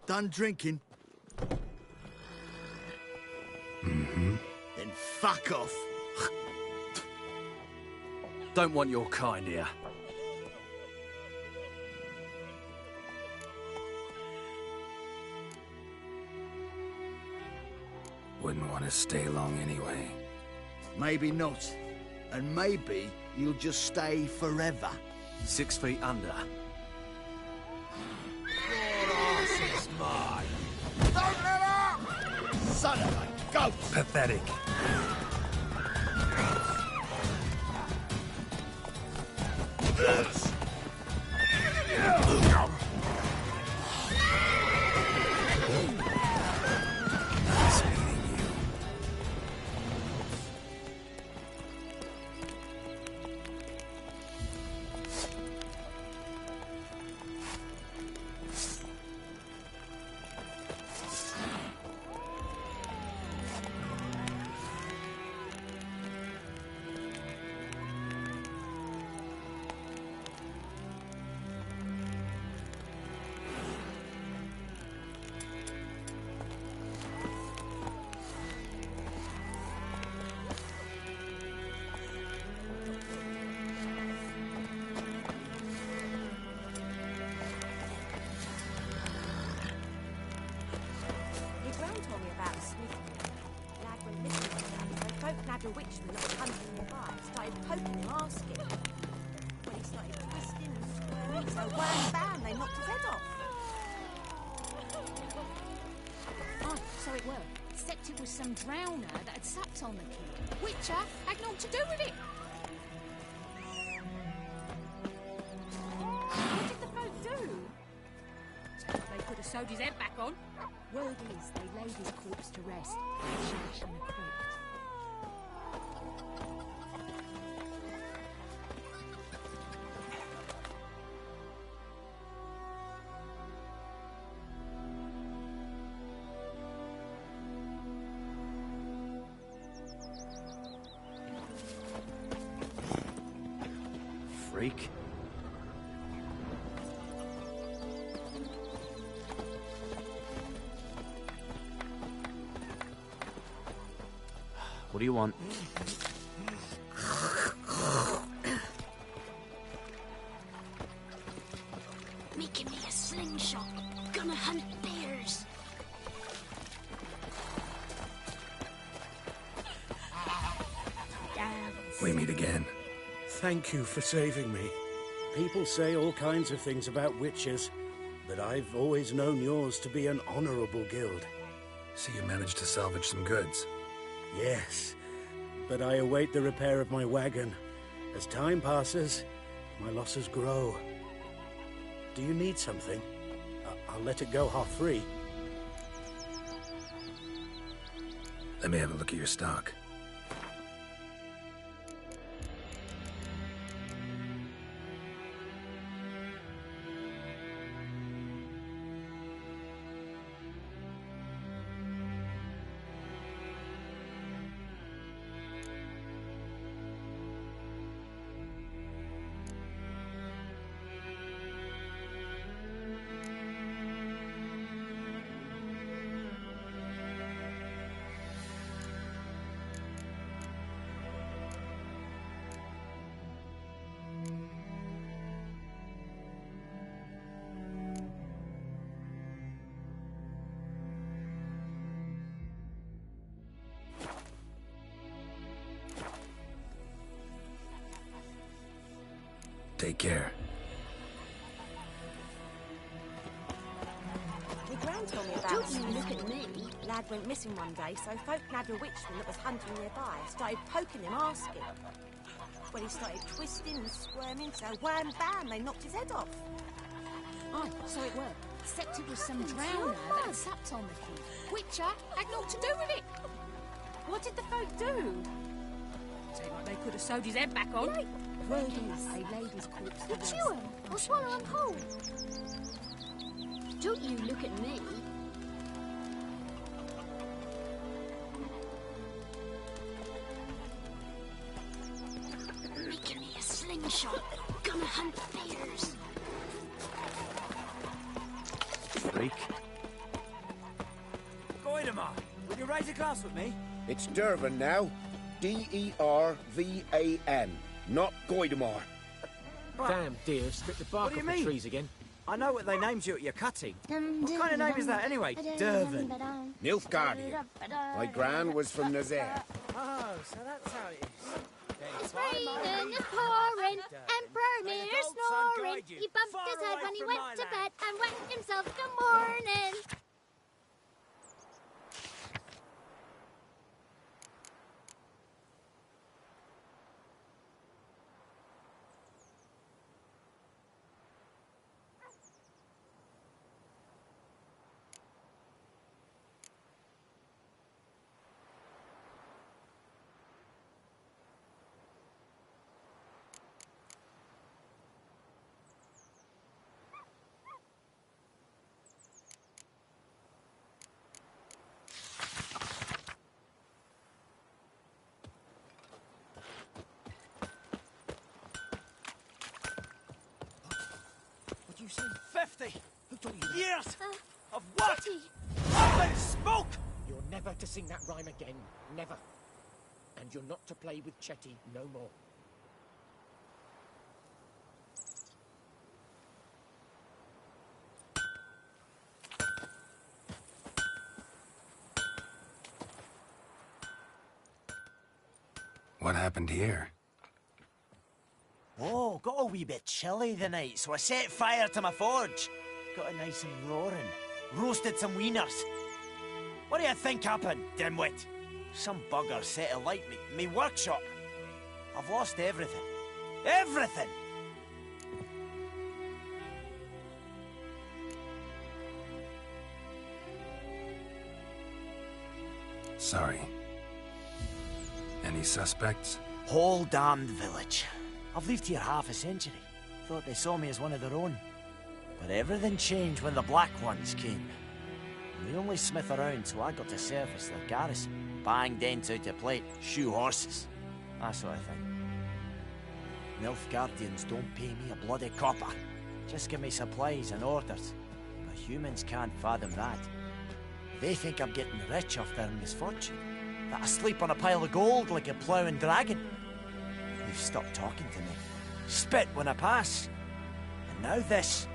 Done drinking? Mm-hmm. Then fuck off. Don't want your kind here. Wouldn't want to stay long anyway. Maybe not. And maybe you'll just stay forever. 6 feet under. It's mine. Don't let up! Son of a goat! Pathetic. Nice meeting you. The witchman that was hunting nearby started poking him, asking. When he started twisting and squirming, so wham bam, they knocked his head off. Oh, so it were. Except it was some drowner that had sapped on the kid. Witcher had naught to do with it. What did the folk do? They could have sewed his head back on. Word is they laid his corpse to rest. Shash in a creek. Freak. What do you want? Making me a slingshot. Gonna hunt bears. We meet again. Thank you for saving me. People say all kinds of things about witches, but I've always known yours to be an honorable guild. So you managed to salvage some goods? Yes, but I await the repair of my wagon. As time passes, my losses grow. Do you need something? I'll let it go half-free. Let me have a look at your stock. Take care. We ground Gran told me about. Don't you look at me. Lad went missing one day, so folk nabbed a witchman that was hunting nearby. Started poking him, asking. When he started twisting and squirming, so wham bam, they knocked his head off. Aye, so it were. Except it was some drowner that had supped on the kid. Witcher had naught to do with it. What did the folk do? Seemed like they could have sewed his head back on. Right. Word is, they laid his corpse to You rest. chew him or swallow him whole. Don't you look at me. Making me a slingshot. Gonna hunt bears. Freak. Goidemar, will you raise a glass with me? It's Dervan now. D-E-R-V-A-N. Not Goidemar. Damn deer, stripped the bark What do off you the mean? trees again. I know what they named you at your cutting. What kind of name is that anyway? Dervan. Nilfgaardian. My gran was from Nazaire. Oh, so that's how it is. It's raining, it's pouring, Emperor Lear snoring. He bumped his head when he went to bed and whacked himself good morning. You say 50 years of what? Chetty. Up in smoke! You're never to sing that rhyme again. Never. And you're not to play with Chetty no more. What happened here? Oh, got a wee bit chilly the night, so I set fire to my forge. Got it nice and roaring. Roasted some wieners. What do you think happened, dimwit? Some bugger set alight me workshop. I've lost everything. Everything! Sorry. Any suspects? Whole damned village. I've lived here half a century. Thought they saw me as one of their own. But everything changed when the Black Ones came. And the only smith around, so I got to service their garrison. Bang dents out of plate, shoe horses. That sort of thing. Nilfgaardians don't pay me a bloody copper. Just give me supplies and orders. But humans can't fathom that. They think I'm getting rich off their misfortune. That I sleep on a pile of gold like a ploughing dragon. They've stopped talking to me. Spit when I pass. And now this.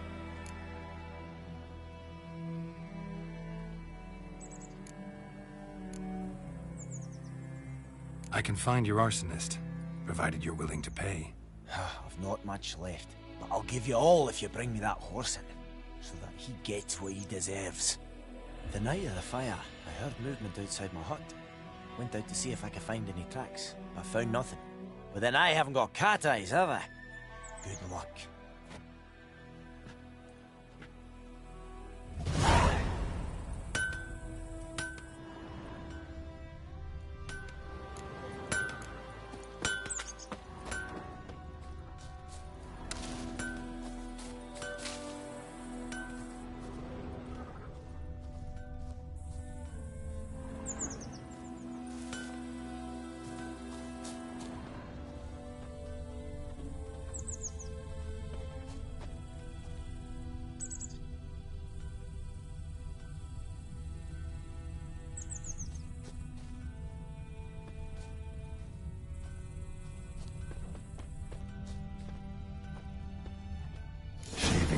I can find your arsonist, provided you're willing to pay. I've not much left, but I'll give you all if you bring me that horse in, so that he gets what he deserves. The night of the fire, I heard movement outside my hut. Went out to see if I could find any tracks, but found nothing. But then I haven't got cat eyes, have I? Good luck.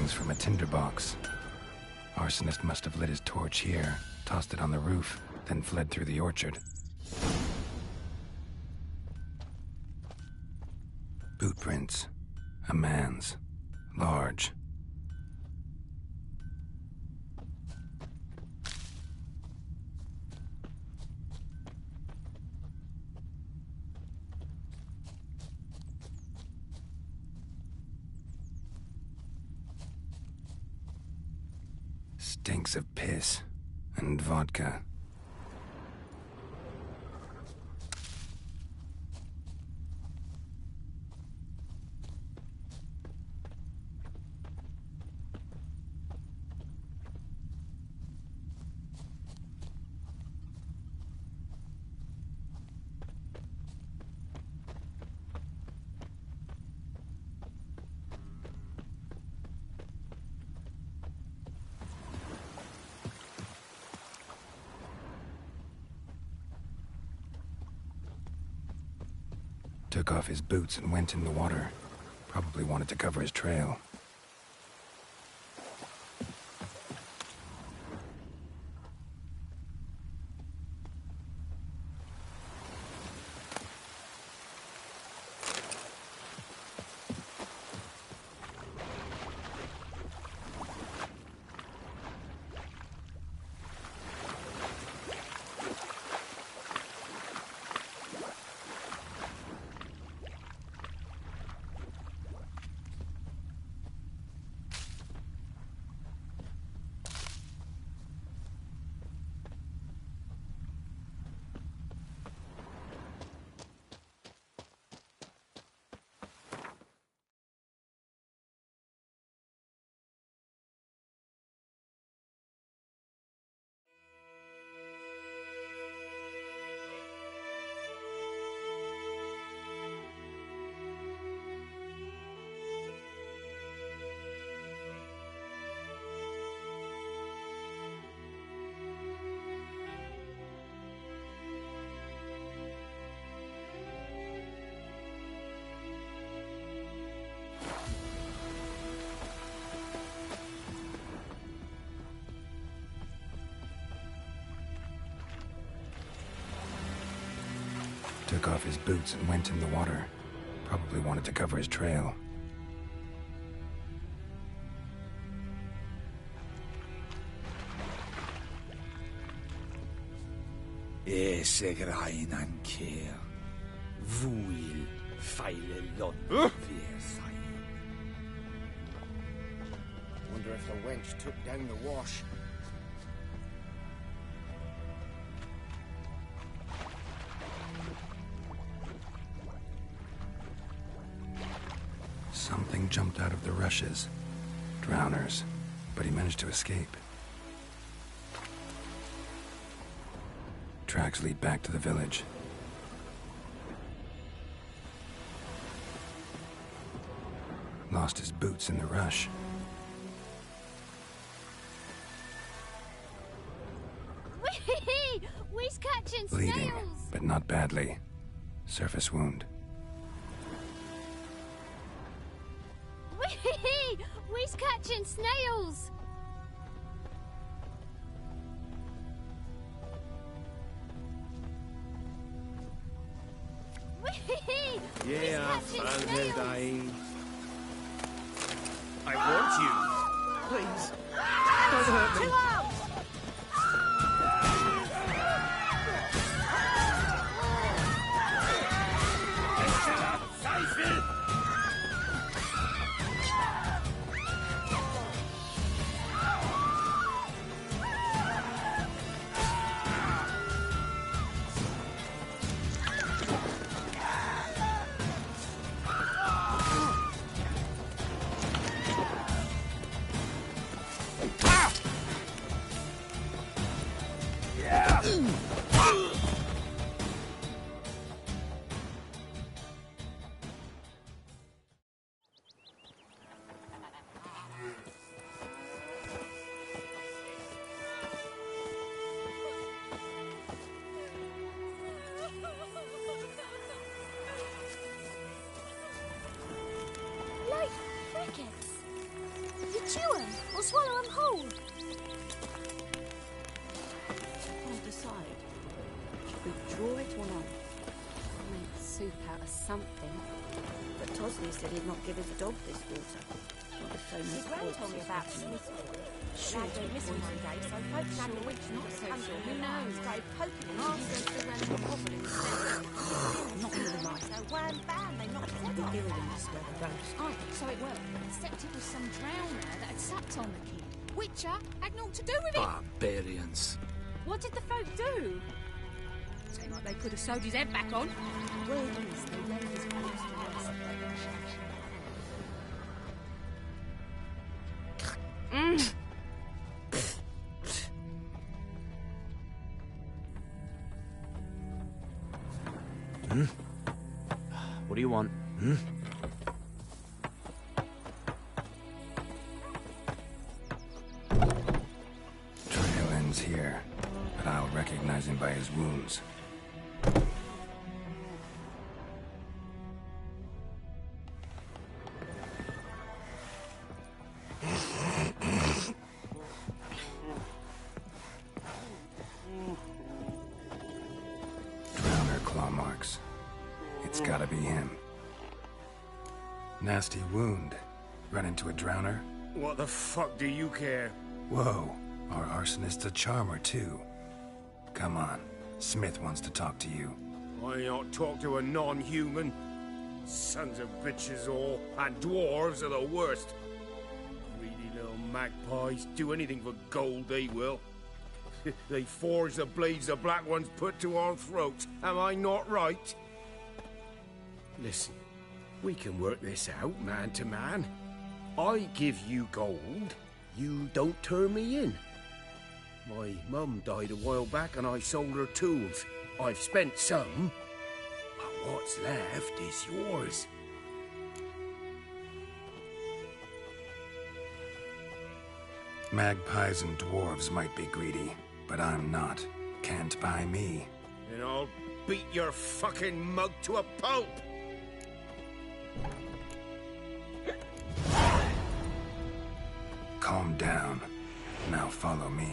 From a tinderbox. Arsonist must have lit his torch here, tossed it on the roof, then fled through the orchard. Boot prints. A man's. Large. Stinks of piss and vodka. Took off his boots and went in the water. Probably wanted to cover his trail. Took off his boots and went in the water. Probably wanted to cover his trail. Esegrain an keir. Vuil feile lon vir sein. Wonder if the wench took down the wash. Something jumped out of the rushes. Drowners. But he managed to escape. Tracks lead back to the village. Lost his boots in the rush. We's catching Bleeding, snails! but not badly. Surface wound. We's catching snails! Yeah, Valentine. I want you. Please, don't hurt me. Too out! Like crickets. You chew 'em or swallow 'em whole. I'll decide. Should we draw it or not? I'll make soup out of something. But Tosley said he'd not give his dog this water. Not if so many Gran told me about Smith. Sure, Dad went missing one day, so folks had the witch not so sure. Who knows? Started poking him. Not really right. So wham bam, they knocked his head off. Ill in this weather, don't. Aye, so it worked. Except it was some drowner that had supped on the kid. Witcher had naught to do with it. Barbarians. What did the folk do? Seemed like they could have sewed his head back on. Word is they laid his corpse to rest. What do you want? Trail ends here, but I'll recognize him by his wounds. Drowner claw marks. It's gotta be him. Nasty wound. Run into a drowner? What the fuck do you care? Whoa, our arsonist's a charmer too. Come on, Smith wants to talk to you. Why not talk to a non-human? Sons of bitches all, and dwarves are the worst. Greedy little magpies, do anything for gold they will. They forge the blades the black ones put to our throats, am I not right? Listen, we can work this out man to man. I give you gold, you don't turn me in. My mum died a while back and I sold her tools. I've spent some, but what's left is yours. Magpies and dwarves might be greedy, but I'm not. Can't buy me. And I'll beat your fucking mug to a pulp! Calm down. Now follow me.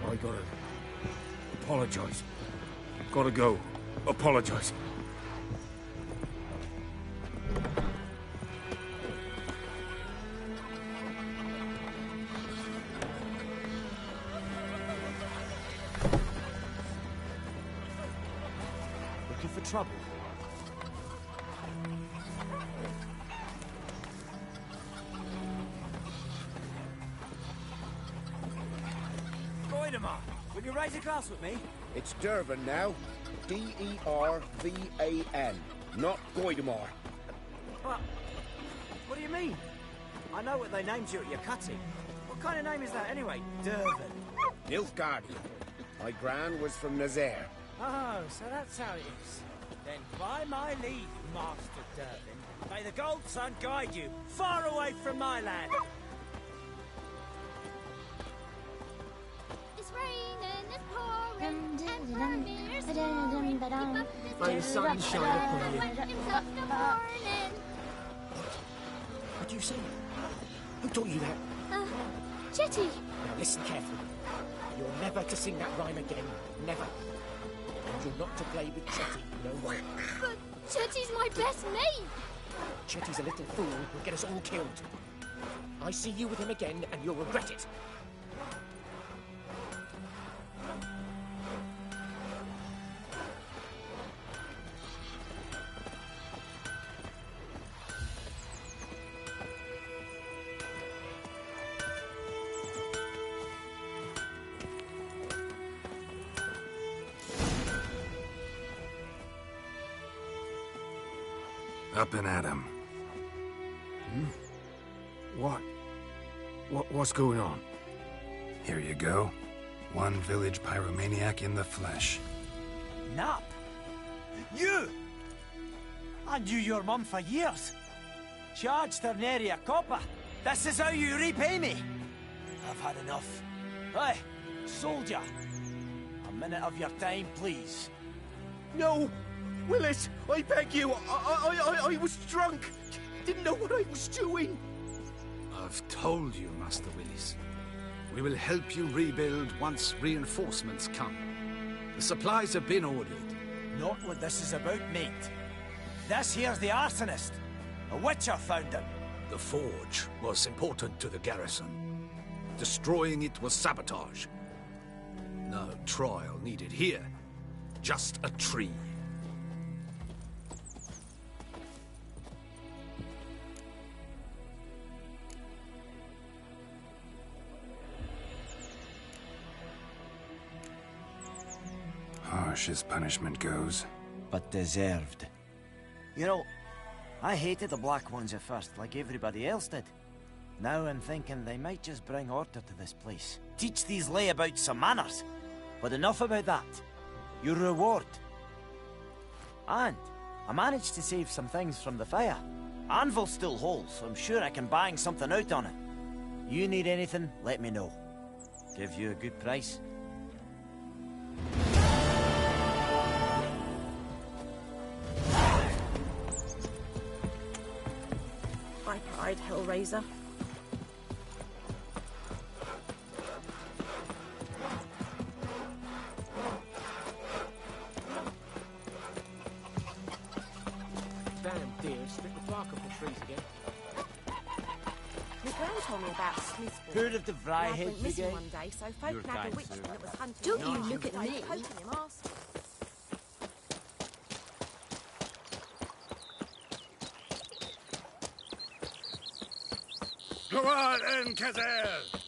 I gotta apologize. Gotta go. Apologize. Looking for trouble? Goidemar, will you raise a glass with me? It's Dervan now. D-E-R-V-A-N. Not Goidemar. What do you mean? I know what they named you at your cutting. What kind of name is that anyway? Dervan. Nilfgaardian. My gran was from Nazaire. Oh, so that's how it is. Then by my leave, Master Dervan, may the Gold Sun guide you far away from my land. It's raining, it's pouring, and Vermeer's May the sun shine upon you. What do you say? Who taught you that? Chetty! Now listen carefully. You're never to sing that rhyme again. Never. And you're not to play with Chetty no more. But Chetty's my best mate! Chetty's a little fool who'll get us all killed. I see you with him again and you'll regret it. Up and at him. What's going on? Here you go. One village pyromaniac in the flesh. Nap? You! I knew your mum for years. Charged her nary a copper. This is how you repay me. I've had enough. Hey, soldier. A minute of your time, please. No! Willis, I beg you, I was drunk. Didn't know what I was doing. I've told you, Master Willis. We will help you rebuild once reinforcements come. The supplies have been ordered. Not what this is about, mate. This here's the arsonist. A witcher found him. The forge was important to the garrison. Destroying it was sabotage. No trial needed here. Just a tree. Harsh as punishment goes. But deserved. You know, I hated the Black Ones at first, like everybody else did. Now I'm thinking they might just bring order to this place. Teach these layabouts some manners. But enough about that. Your reward. And I managed to save some things from the fire. Anvil's still whole, so I'm sure I can bang something out on it. You need anything, let me know. Give you a good price. My pride, Hellraiser. Damn deer, strip the bark off the trees again. My girl told me about Smithville. Heard of the Vryhead Lad went missing Brigade? one day, so You're folk nabbed kind, a witchman sir. that was hunting. Don't him. you look at They me. poking him arse. Go on, Encazel!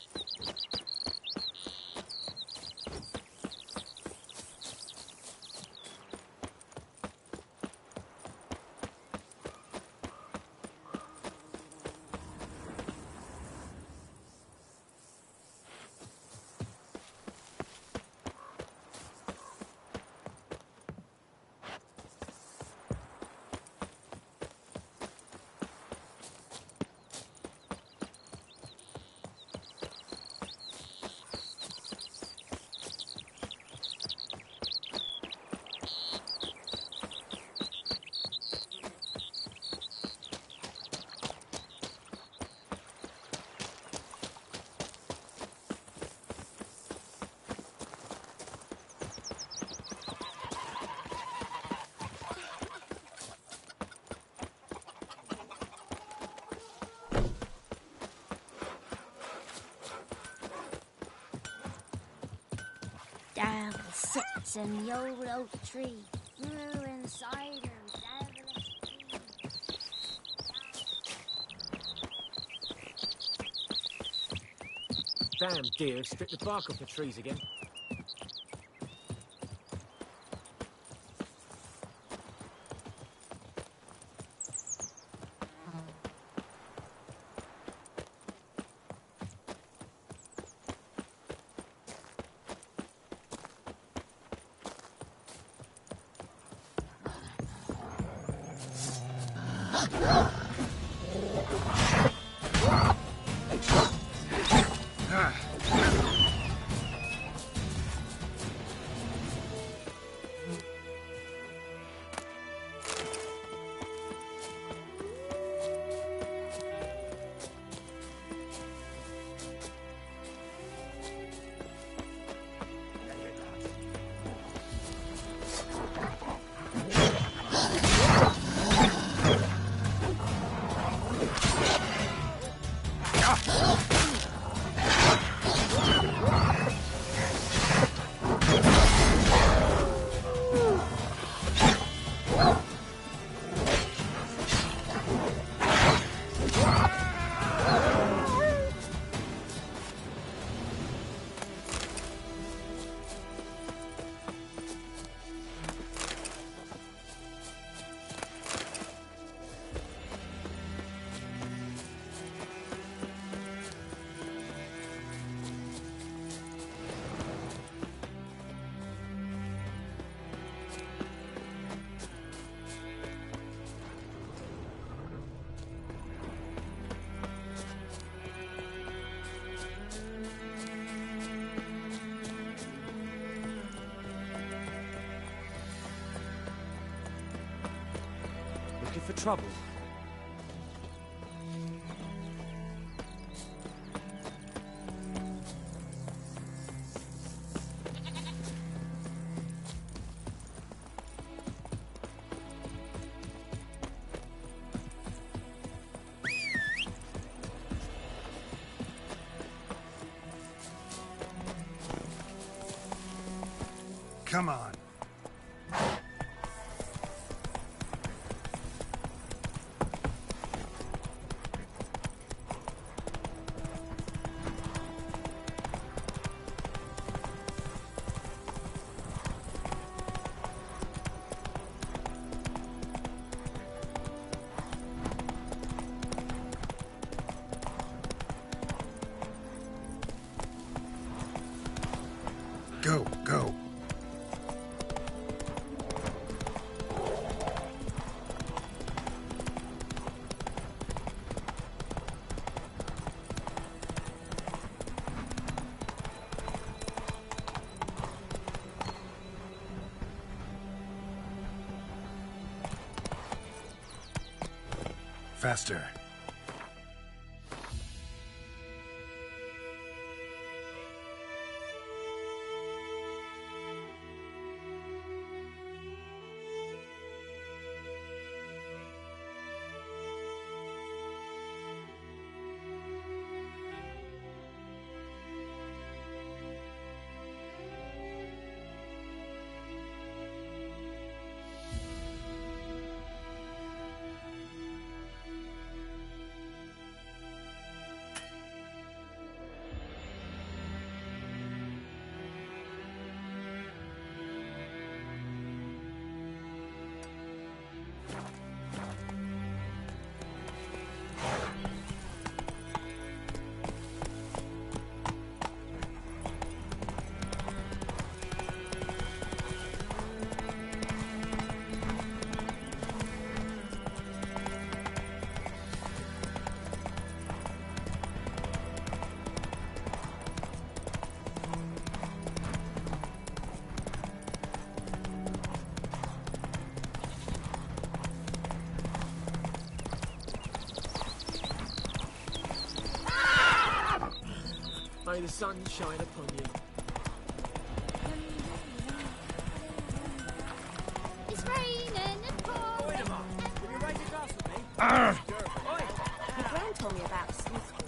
Down sits in the old oak tree, brewing cider, devilish tea. Damn deer, strip the bark off the trees again. Looking for trouble? Come on. Go, go. Faster. May the sun shine upon you. It's raining and pouring. Will you raise a glass with me? Your grand told me about a smith school.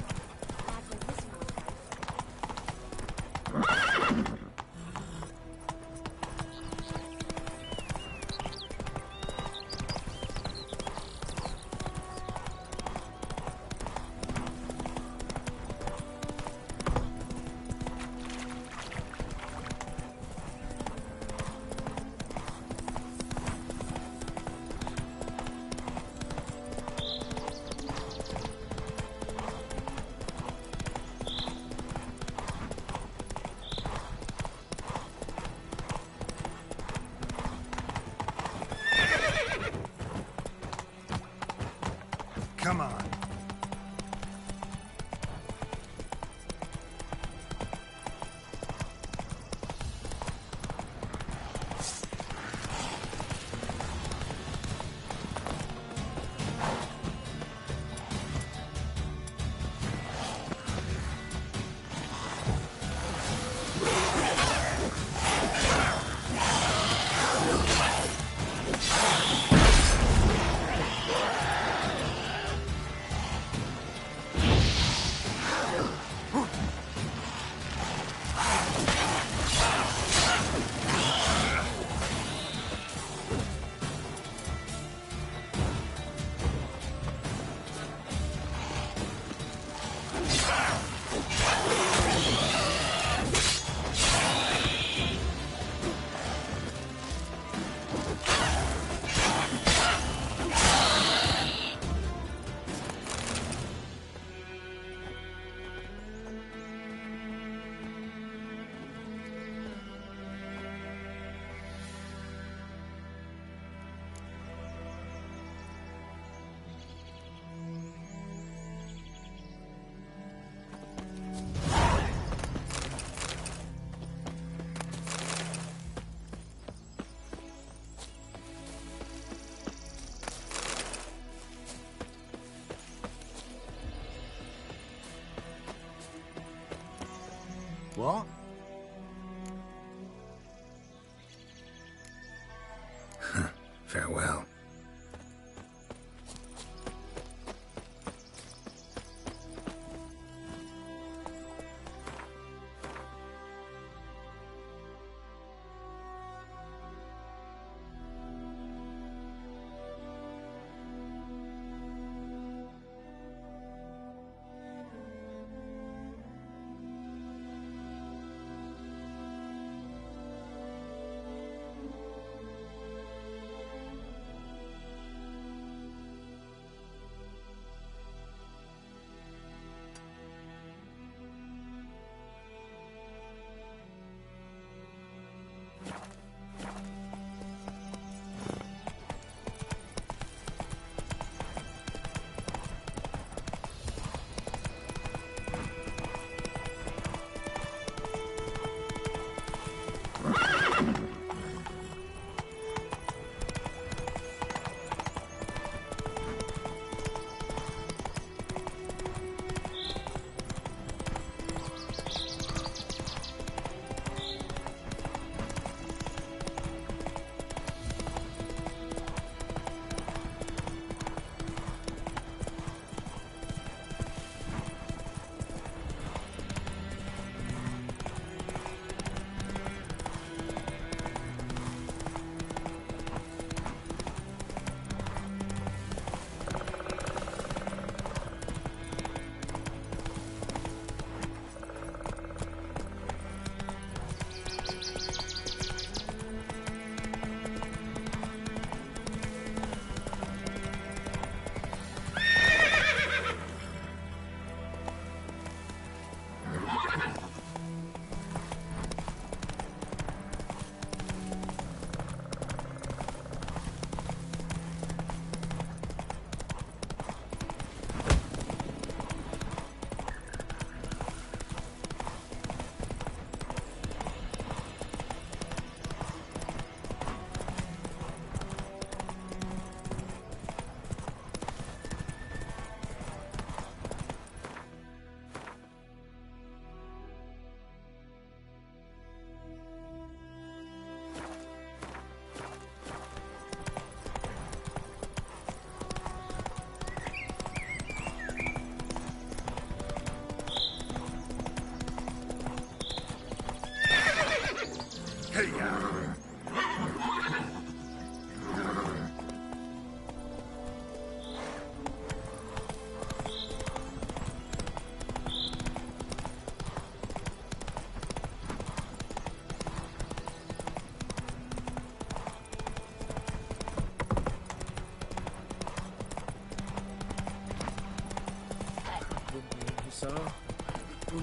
Come on. What? Farewell.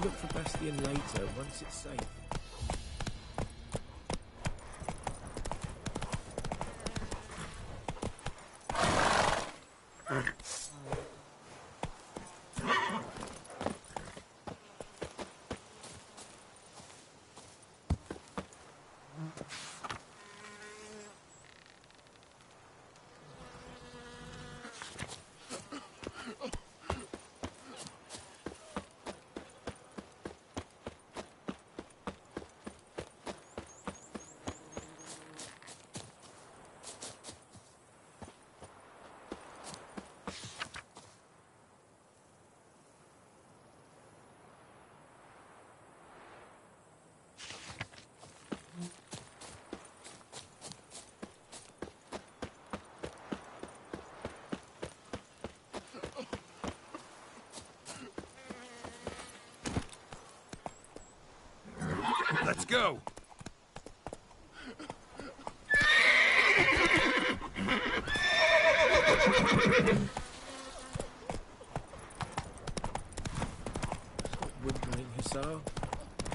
look for Bastion later, once it's safe. Let's go! Wood grain hussar.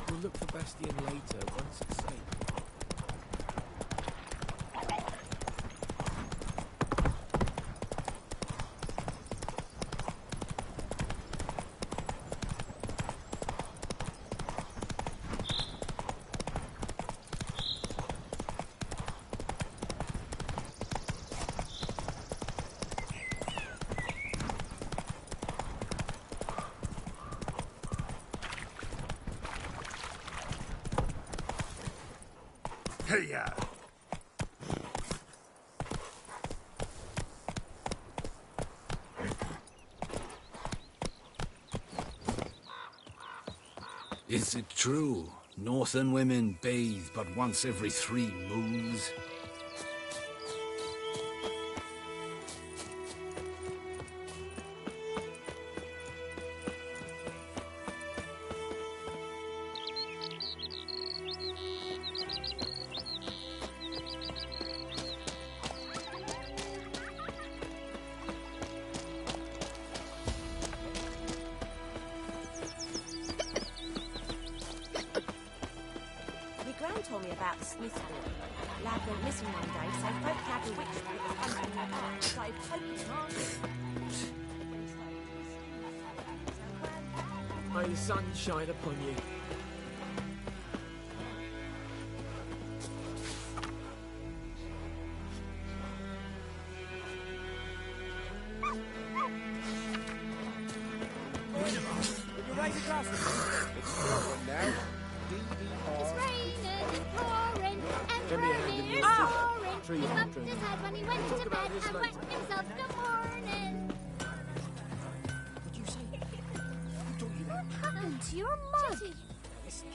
We'll look for Bastion later, once it's safe. Hey-ya! Is it true? Northern women bathe but once every 3 moons? Told me about the Smith boy. Lad went missing one day, so folk had the witch with the front in their back, started poking hard. May the sun shine upon you. Would you raise a glass with me? It's one now. It's raining, pouring, and Give me a hand in raining, this. pouring. Tree He down, bumped tree his down. head when he went Talk to about bed this and later. wet himself till morning. What'd you say? What happened to your mug? Listen.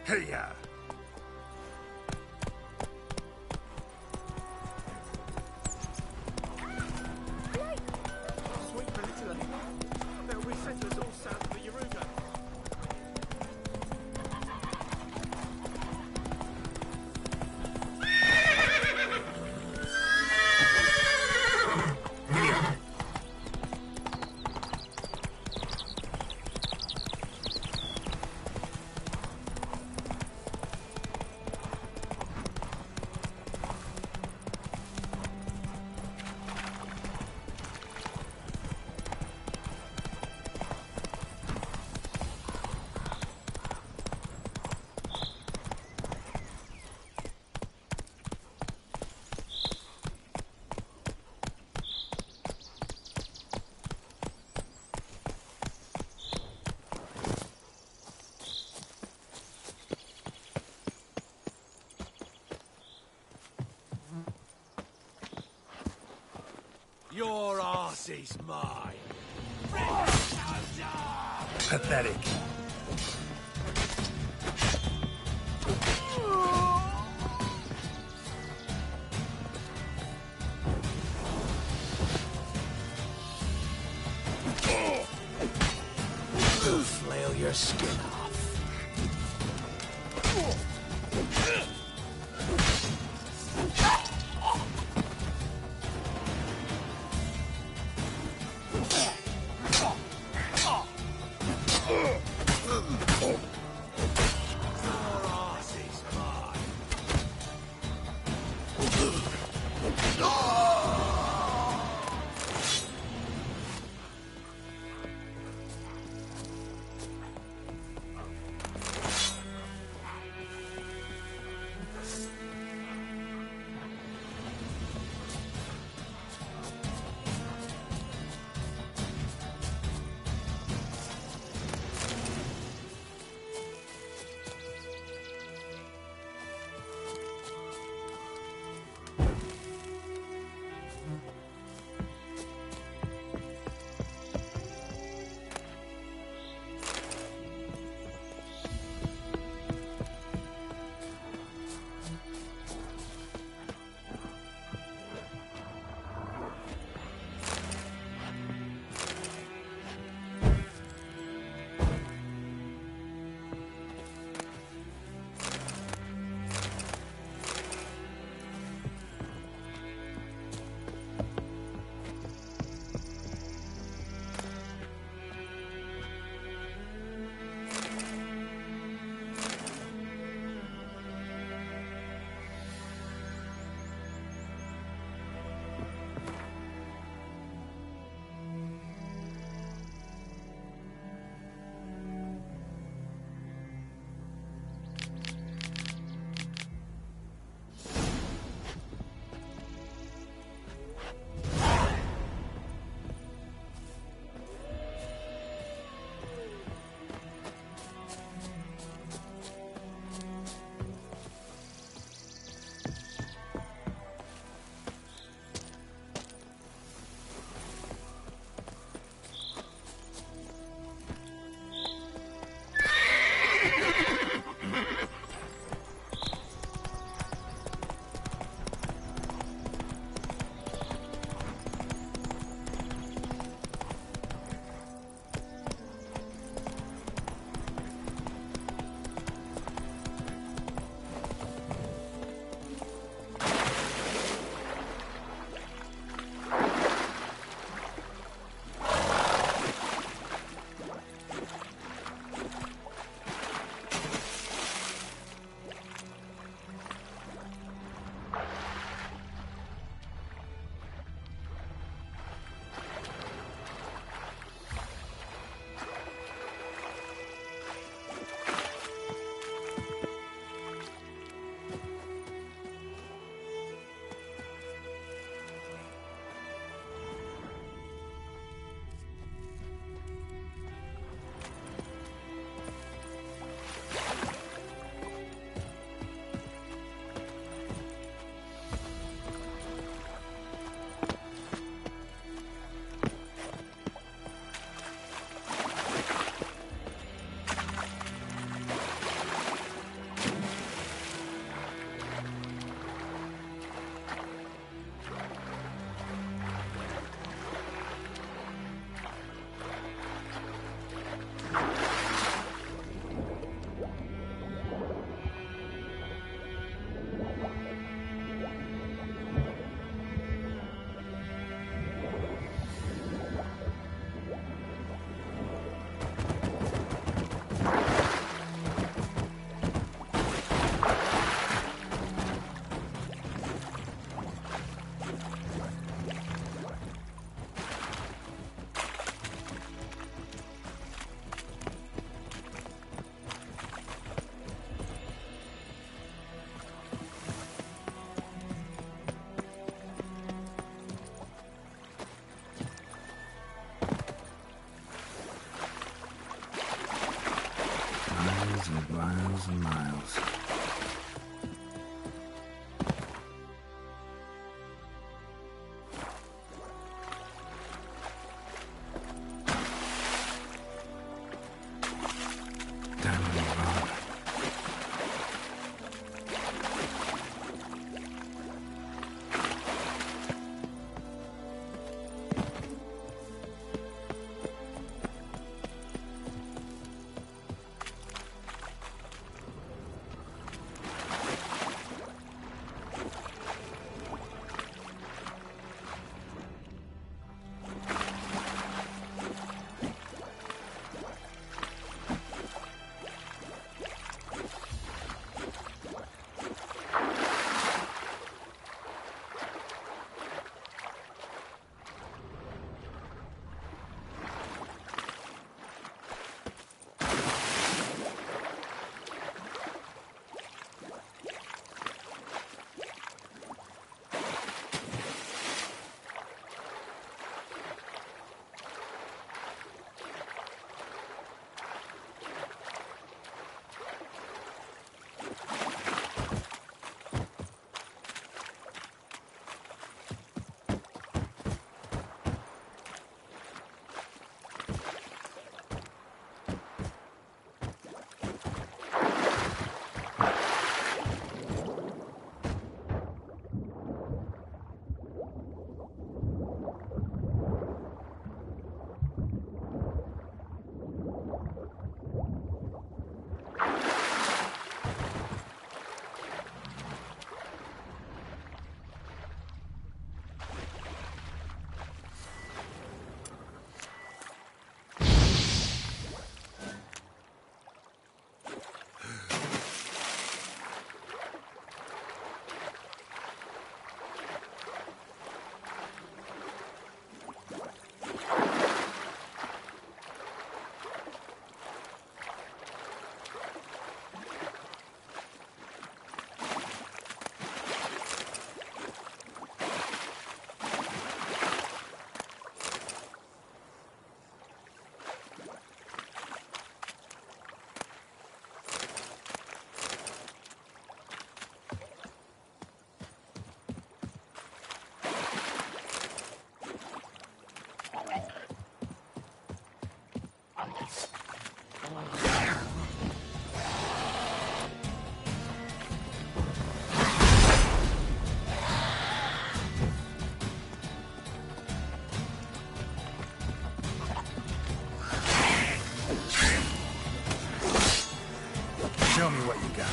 Hey-ya! Sweet peninsula. There will be settlers all south of the Yaruga. Your arse is mine. Pathetic. We'll flail your skin off. Miles and miles. Show me what you got.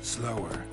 Slower.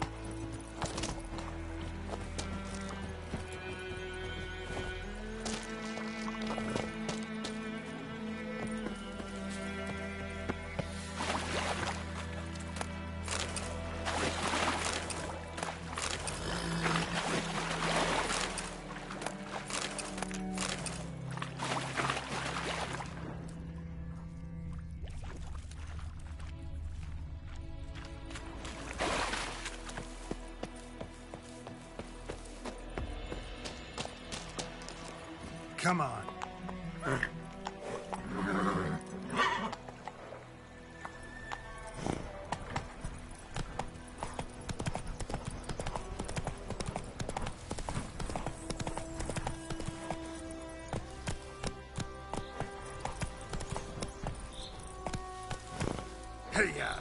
Come on. Hey-ya!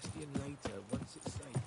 bastion later, once it's safe.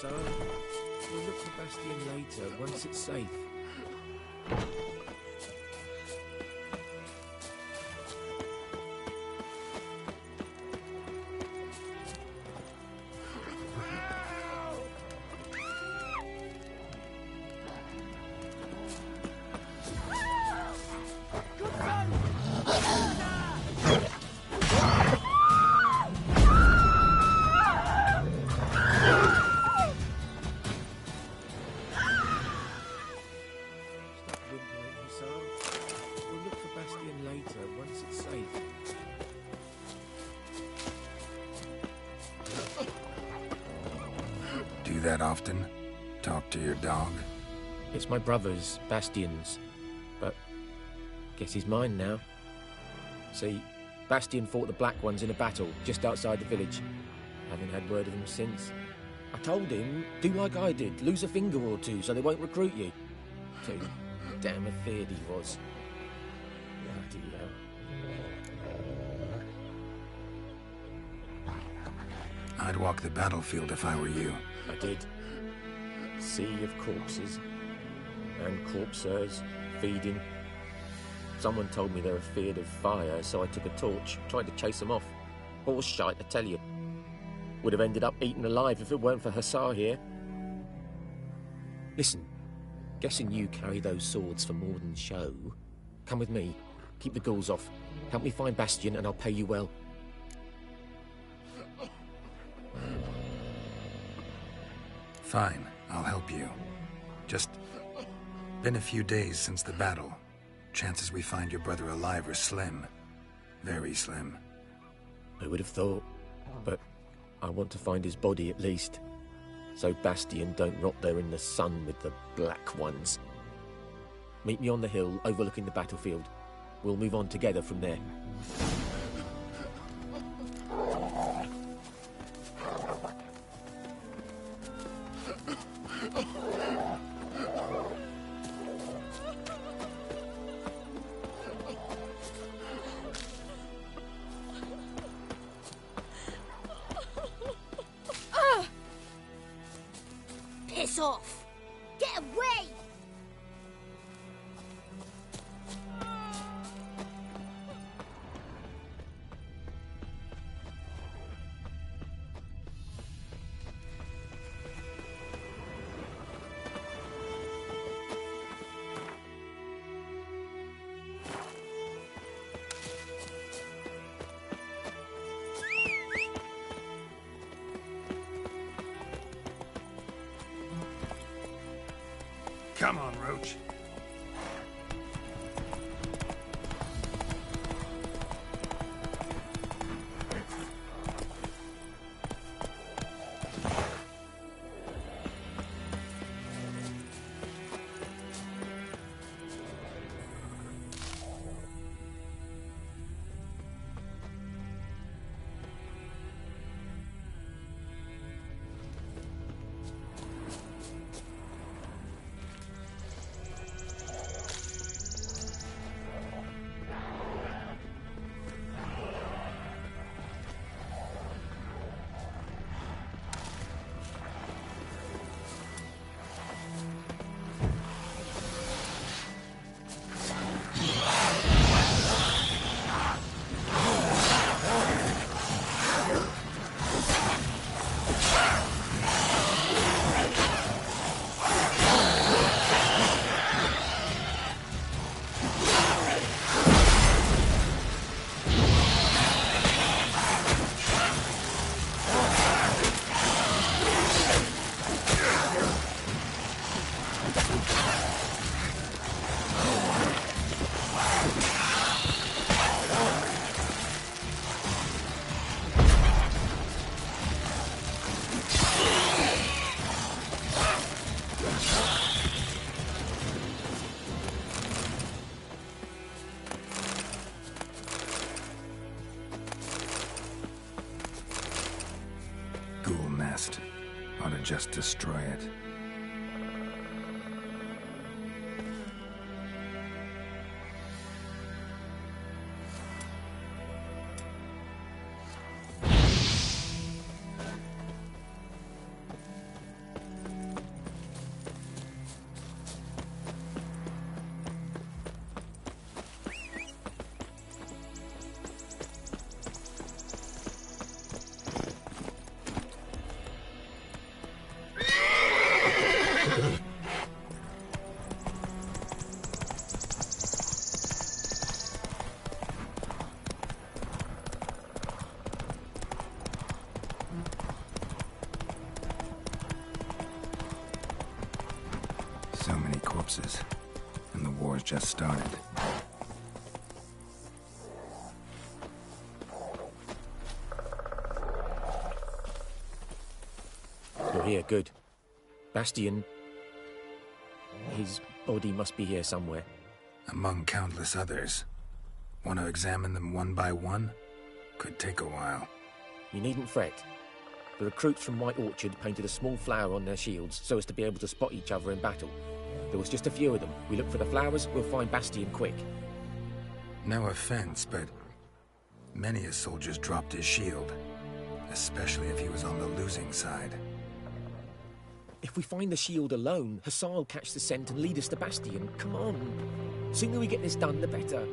So, we'll look for Bastion later, once it's safe. Do that often? Talk to your dog? It's my brother's, Bastion's, but guess he's mine now. See, Bastion fought the Black Ones in a battle just outside the village. Haven't had word of him since. I told him, do like I did, lose a finger or two so they won't recruit you. Too damn afeard he was. Bloody hell. I'd walk the battlefield if I were you. I did. Sea of corpses. And corpsers, feeding. Someone told me they were feared of fire, so I took a torch, tried to chase them off. Horse shite, I tell you. Would have ended up eaten alive if it weren't for Hussar here. Listen, guessing you carry those swords for more than show. Come with me, keep the ghouls off, help me find Bastion and I'll pay you well. Fine, I'll help you. Just been a few days since the battle. Chances we find your brother alive are slim. Very slim. I would have thought, but I want to find his body at least. So Bastion don't rot there in the sun with the Black Ones. Meet me on the hill overlooking the battlefield. We'll move on together from there. Piss off! Get away! Come on, Roach. just destroy it. So many corpses, and the war's just started. You're here, good. Bastion... his body must be here somewhere. Among countless others. Want to examine them one by one? Could take a while. You needn't fret. The recruits from White Orchard painted a small flower on their shields so as to be able to spot each other in battle. There was just a few of them. We look for the flowers, we'll find Bastion quick. No offense, but many a soldier's dropped his shield. Especially if he was on the losing side. If we find the shield alone, Hussar will catch the scent and lead us to Bastion. Come on. Sooner we get this done, the better.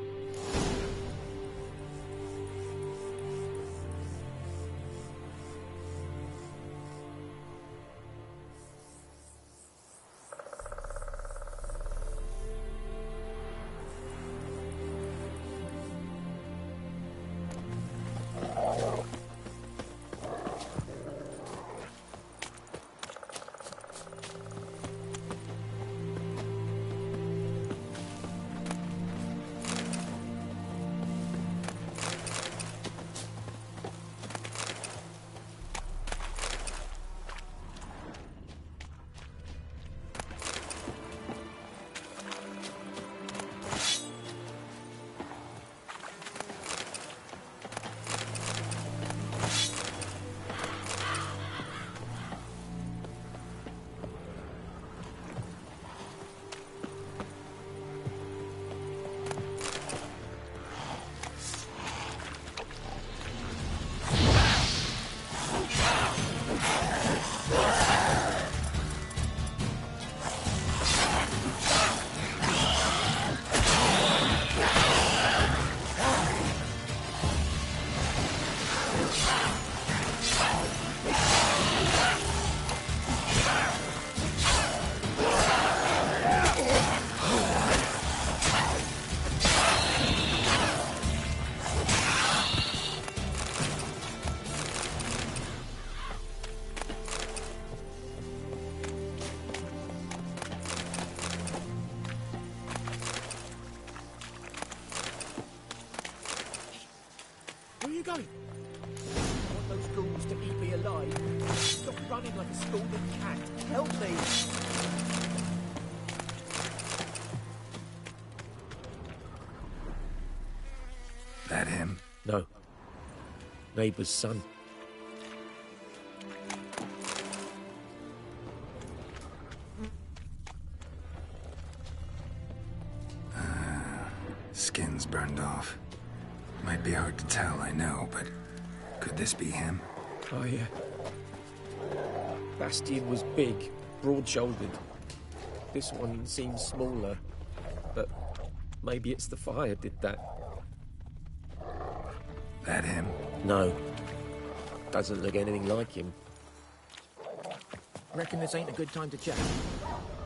going? I want those ghouls to eat me alive. Stop running like a scalded cat. Help me! That him? No. Neighbor's son. Skin's burned off. Might be hard to tell, I know, but could this be him? Oh, yeah. Bastion was big, broad-shouldered. This one seems smaller, but maybe it's the fire did that. That him? No. Doesn't look anything like him. Reckon this ain't a good time to chat.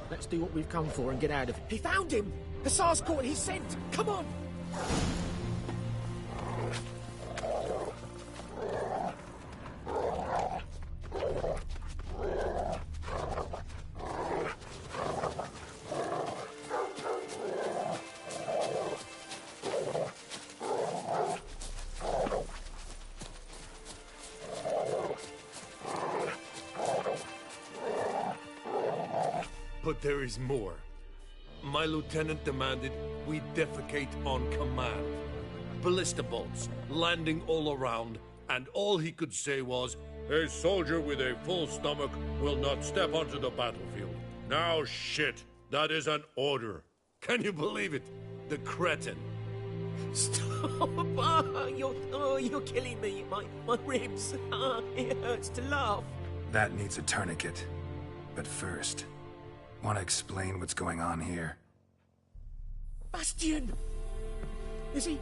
Let's do what we've come for and get out of here. He found him! Hussar's caught his scent! Come on! But there is more. My lieutenant demanded we defecate on command. Ballista bolts landing all around, and all he could say was, A soldier with a full stomach will not step onto the battlefield. Now shit, that is an order. Can you believe it? The cretin. Stop! You're killing me. My ribs. It hurts to laugh. That needs a tourniquet. But first, want to explain what's going on here? Bastion! Is he...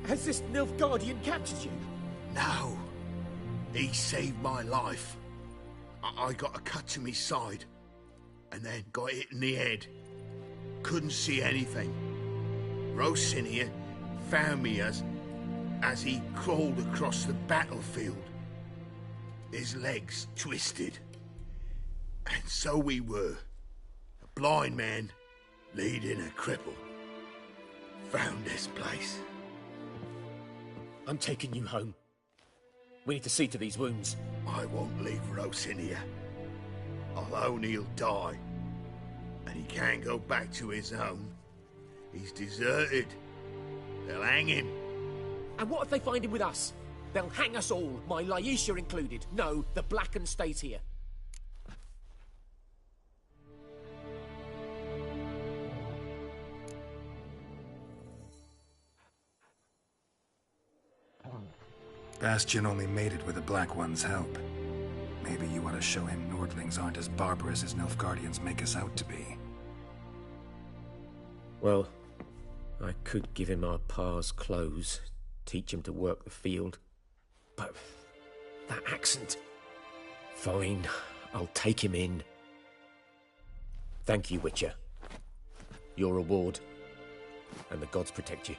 Has this Nilfgaardian captured you? No. He saved my life. I got a cut to my side, and then got hit in the head. Couldn't see anything. Rosinia found me as he crawled across the battlefield. His legs twisted. And so we were. A blind man leading a cripple. Found this place. I'm taking you home. We need to see to these wounds. I won't leave Rosinia. Alone he'll die. And he can't go back to his home. He's deserted. They'll hang him. And what if they find him with us? They'll hang us all, my Laisha included. No, the Blackened stays here. Bastion only made it with the Black One's help. Maybe you want to show him Nordlings aren't as barbarous as Nilfgaardians make us out to be. Well, I could give him our pa's clothes, teach him to work the field. But that accent... Fine, I'll take him in. Thank you, Witcher. Your reward, and the gods protect you.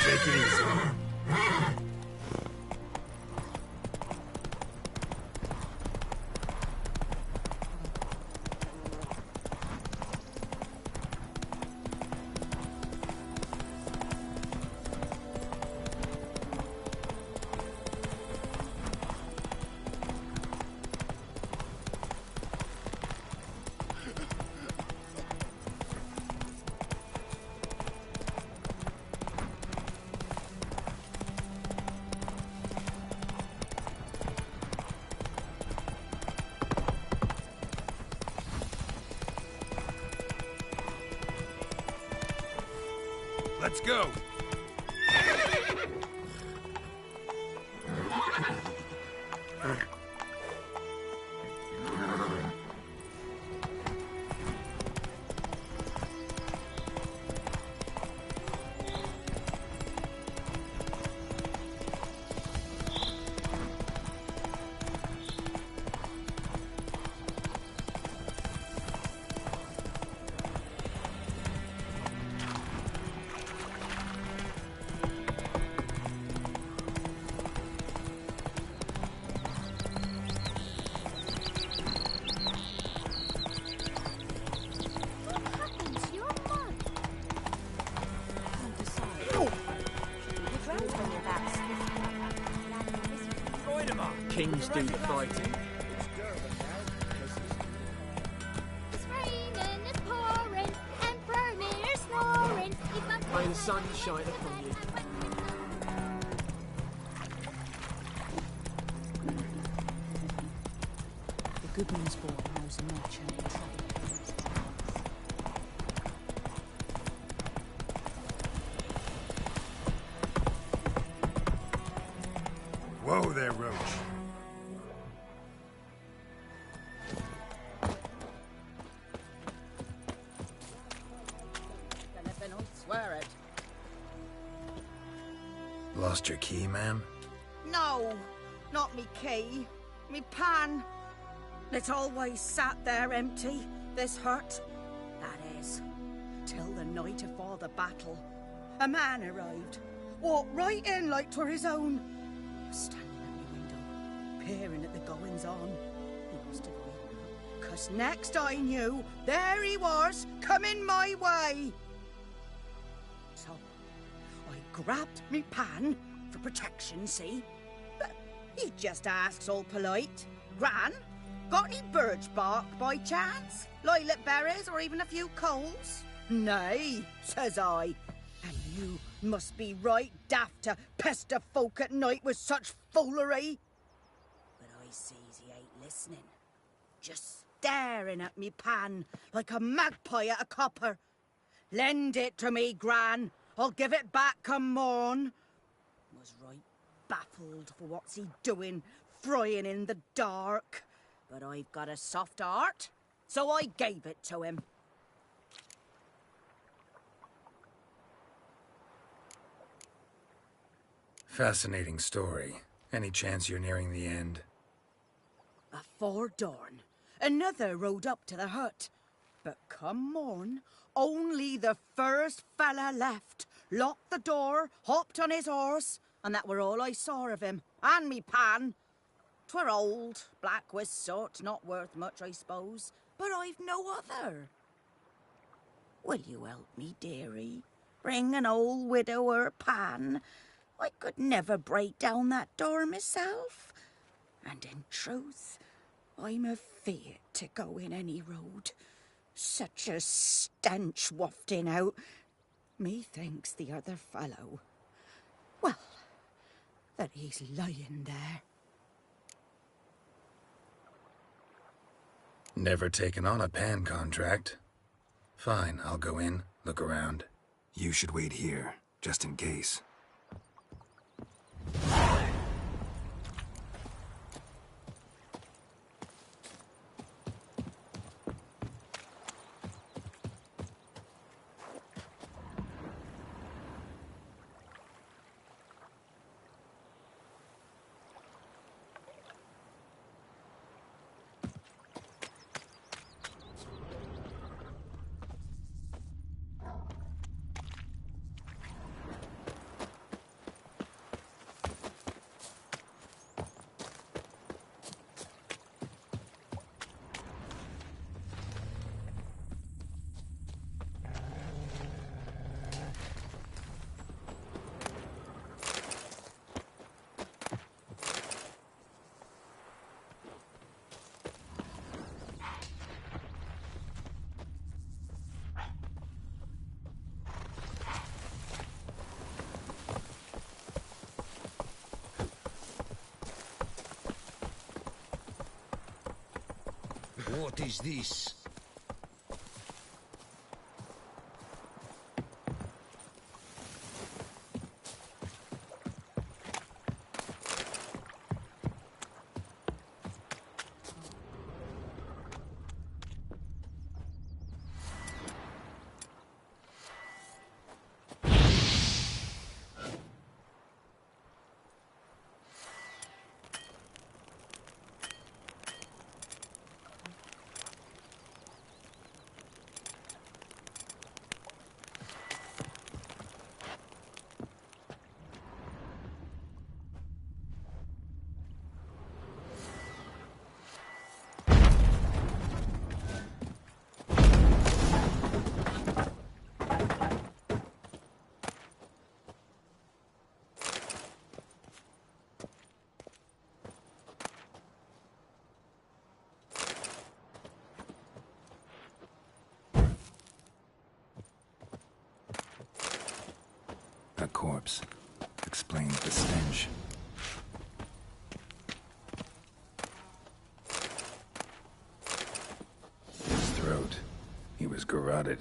Take it easy. Let's go! boys do the fighting. It's raining, it's pouring, Emperor Mir snoring. May the sun shine upon you. The Goodman's boy knows a merchant trade. Whoa there, Roach. Anything, I'll swear it. Lost your key, ma'am? No, not me key. Me pan. It's always sat there empty, this hut. That is, till the night afore the battle. A man arrived, walked right in like 'twere his own. Was standing at me window, peering at the goings-on. He must have been, 'cause next I knew, there he was, coming my way. So, I grabbed me pan, for protection, see? But he just asks all polite, Gran, got any birch bark by chance? Lilac berries or even a few coals? Nay, says I. And you must be right daft to pester folk at night with such foolery. But I sees he ain't listening. Just staring at me pan like a magpie at a copper. Lend it to me, Gran. I'll give it back come morn. Was right baffled for what's he doing, frying in the dark. But I've got a soft heart, so I gave it to him. Fascinating story. Any chance you're nearing the end? Afore dawn, another rode up to the hut. But come morn, only the first fella left, locked the door, hopped on his horse, and that were all I saw of him, and me pan. 'Twere old, black with soot, not worth much, I suppose, but I've no other. Will you help me, dearie? Bring an old widower pan. I could never break down that door myself. And in truth, I'm afeard to go in any road. Such a stench wafting out. Methinks the other fellow, well, that he's lying there. Never taken on a pan contract. Fine, I'll go in, look around. You should wait here, just in case. What is this? A corpse. Explains the stench. His throat. He was garroted.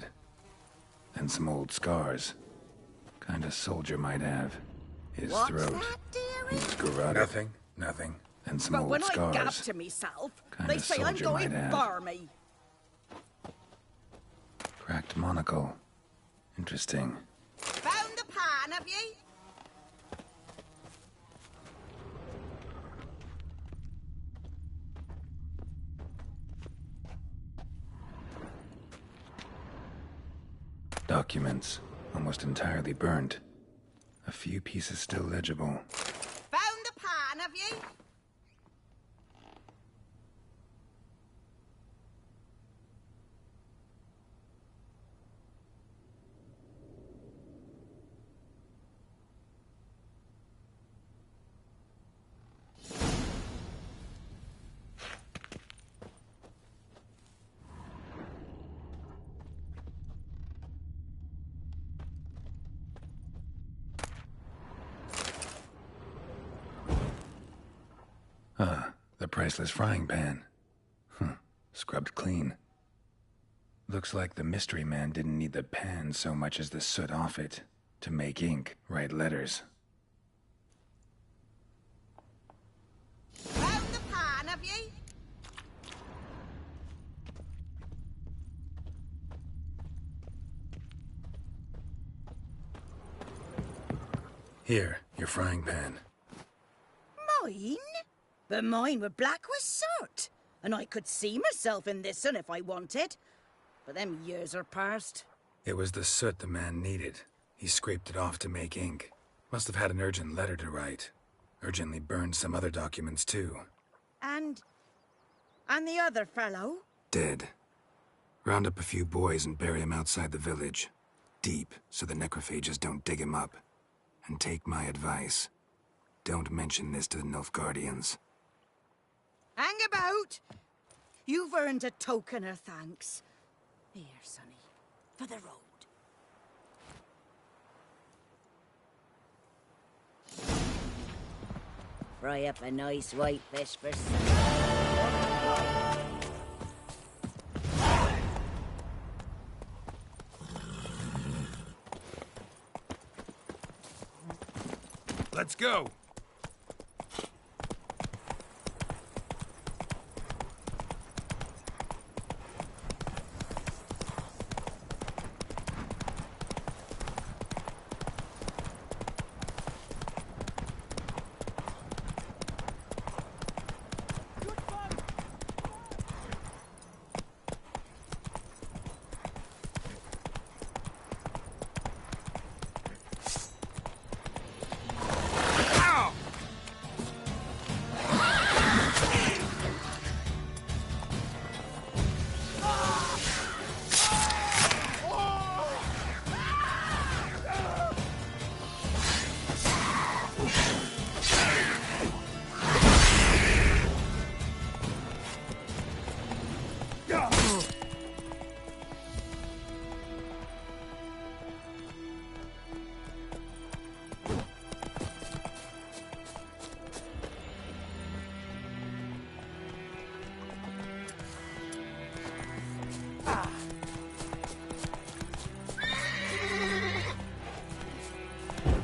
And some old scars. Kind of soldier might have. His What's throat. that, He was garroted. Nothing. And some But old when scars. I gab to myself, Kinda they say I'm soldier going might have. barmy. Cracked monocle. Interesting. Found the pan, have ye? Documents. Almost entirely burnt. A few pieces still legible. Found the pan, have ye? The priceless frying pan. Scrubbed clean. Looks like the mystery man didn't need the pan so much as the soot off it to make ink, write letters. Found the pan, have ye? Here, your frying pan. Mine? But mine were black with soot. And I could see myself in this one if I wanted. But them years are past. It was the soot the man needed. He scraped it off to make ink. Must have had an urgent letter to write. Urgently burned some other documents too. And the other fellow? Dead. Round up a few boys and bury him outside the village. Deep, so the necrophages don't dig him up. And take my advice. Don't mention this to the Nilfgaardians. Hang about. You've earned a token of thanks. Here, sonny, for the road. Fry up a nice white fish for Let's go!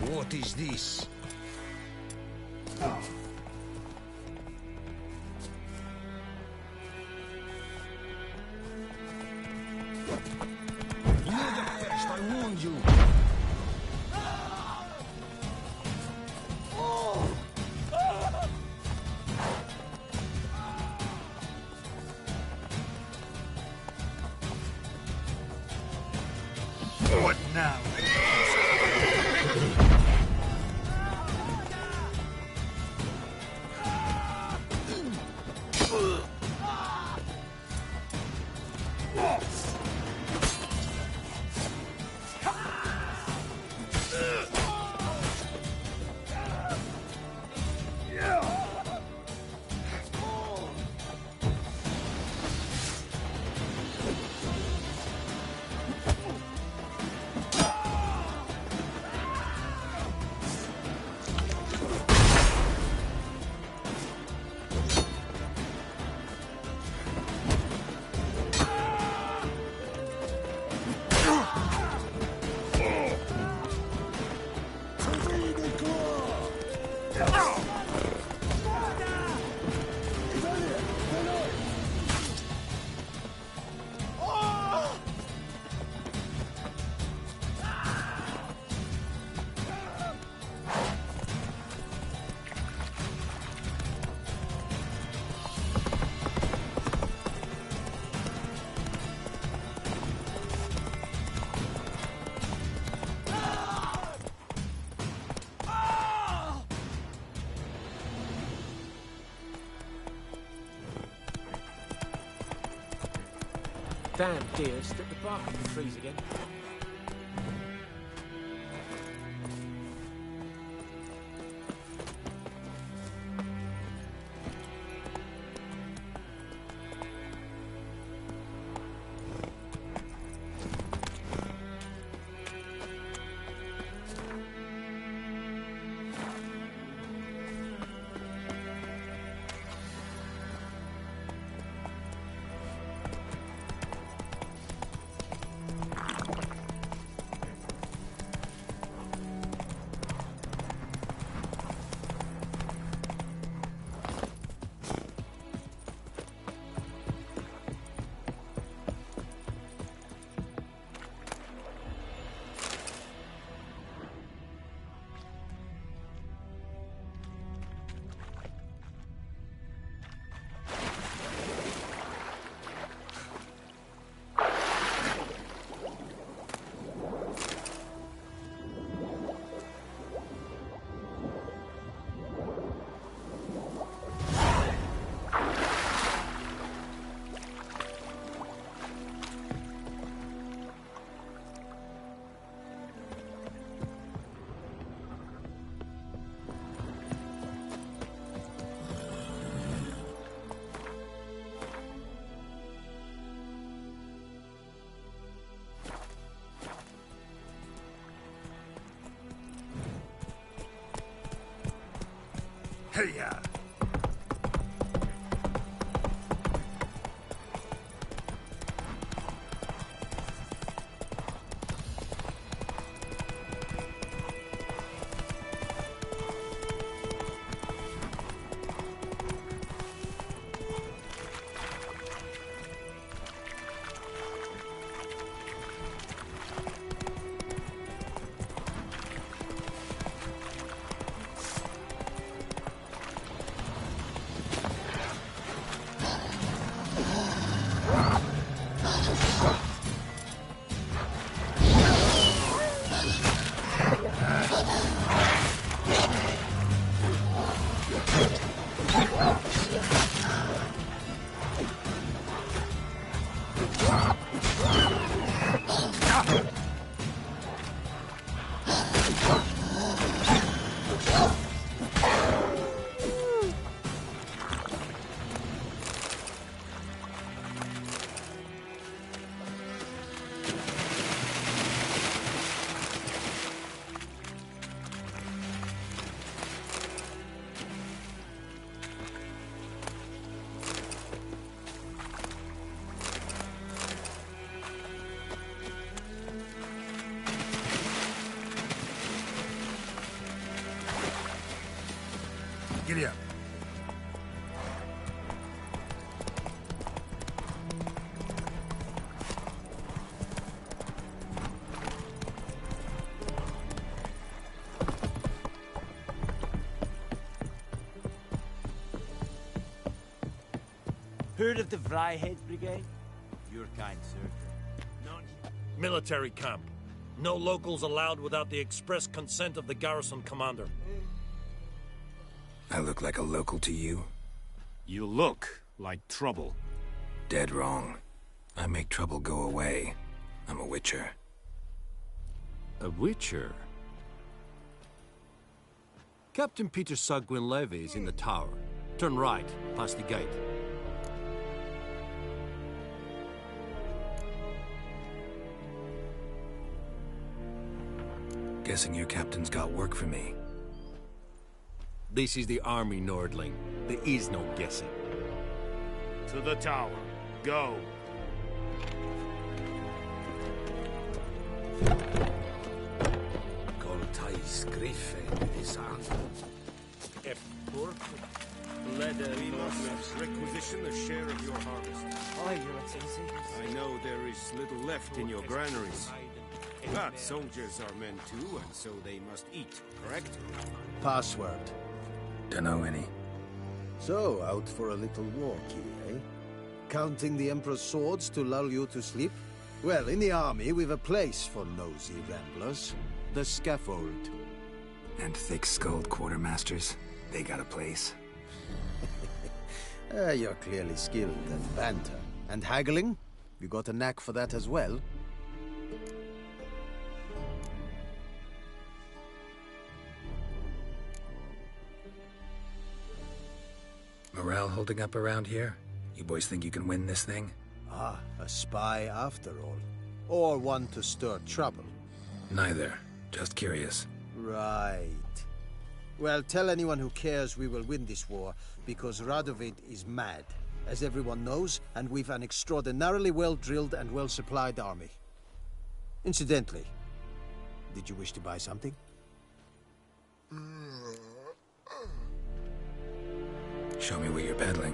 What is this? You know the first, I warned you. What now? Damn deer, stripped the bark off the trees again. Hey-ya! Giddy up. Heard of the Vryhead Brigade? Your kind, sir. Military camp. No locals allowed without the express consent of the garrison commander. I look like a local to you? You look like trouble. Dead wrong. I make trouble go away. I'm a witcher. A witcher? Captain Peter Sagwin Levy is in the tower. Turn right, past the gate. Guessing your captain's got work for me. This is the army, Nordling. There is no guessing. To the tower. Go. Coltais Griffin is hand. If poor we must requisition a share of your harvest. Aye, Your Excellency. I know there is little left in your granaries. But soldiers are men too, and so they must eat, correct? Password. Dunno any. So, out for a little walkie, eh? Counting the Emperor's swords to lull you to sleep? Well, in the army, we've a place for nosy ramblers. The scaffold. And thick-skulled quartermasters. They got a place. You're clearly skilled at banter. And haggling? You got a knack for that as well? Morale holding up around here? You boys think you can win this thing? Ah, a spy after all. Or one to stir trouble. Neither. Just curious. Right. Well, tell anyone who cares we will win this war, because Radovid is mad, as everyone knows, and we've an extraordinarily well-drilled and well-supplied army. Incidentally, did you wish to buy something? Show me where you're peddling.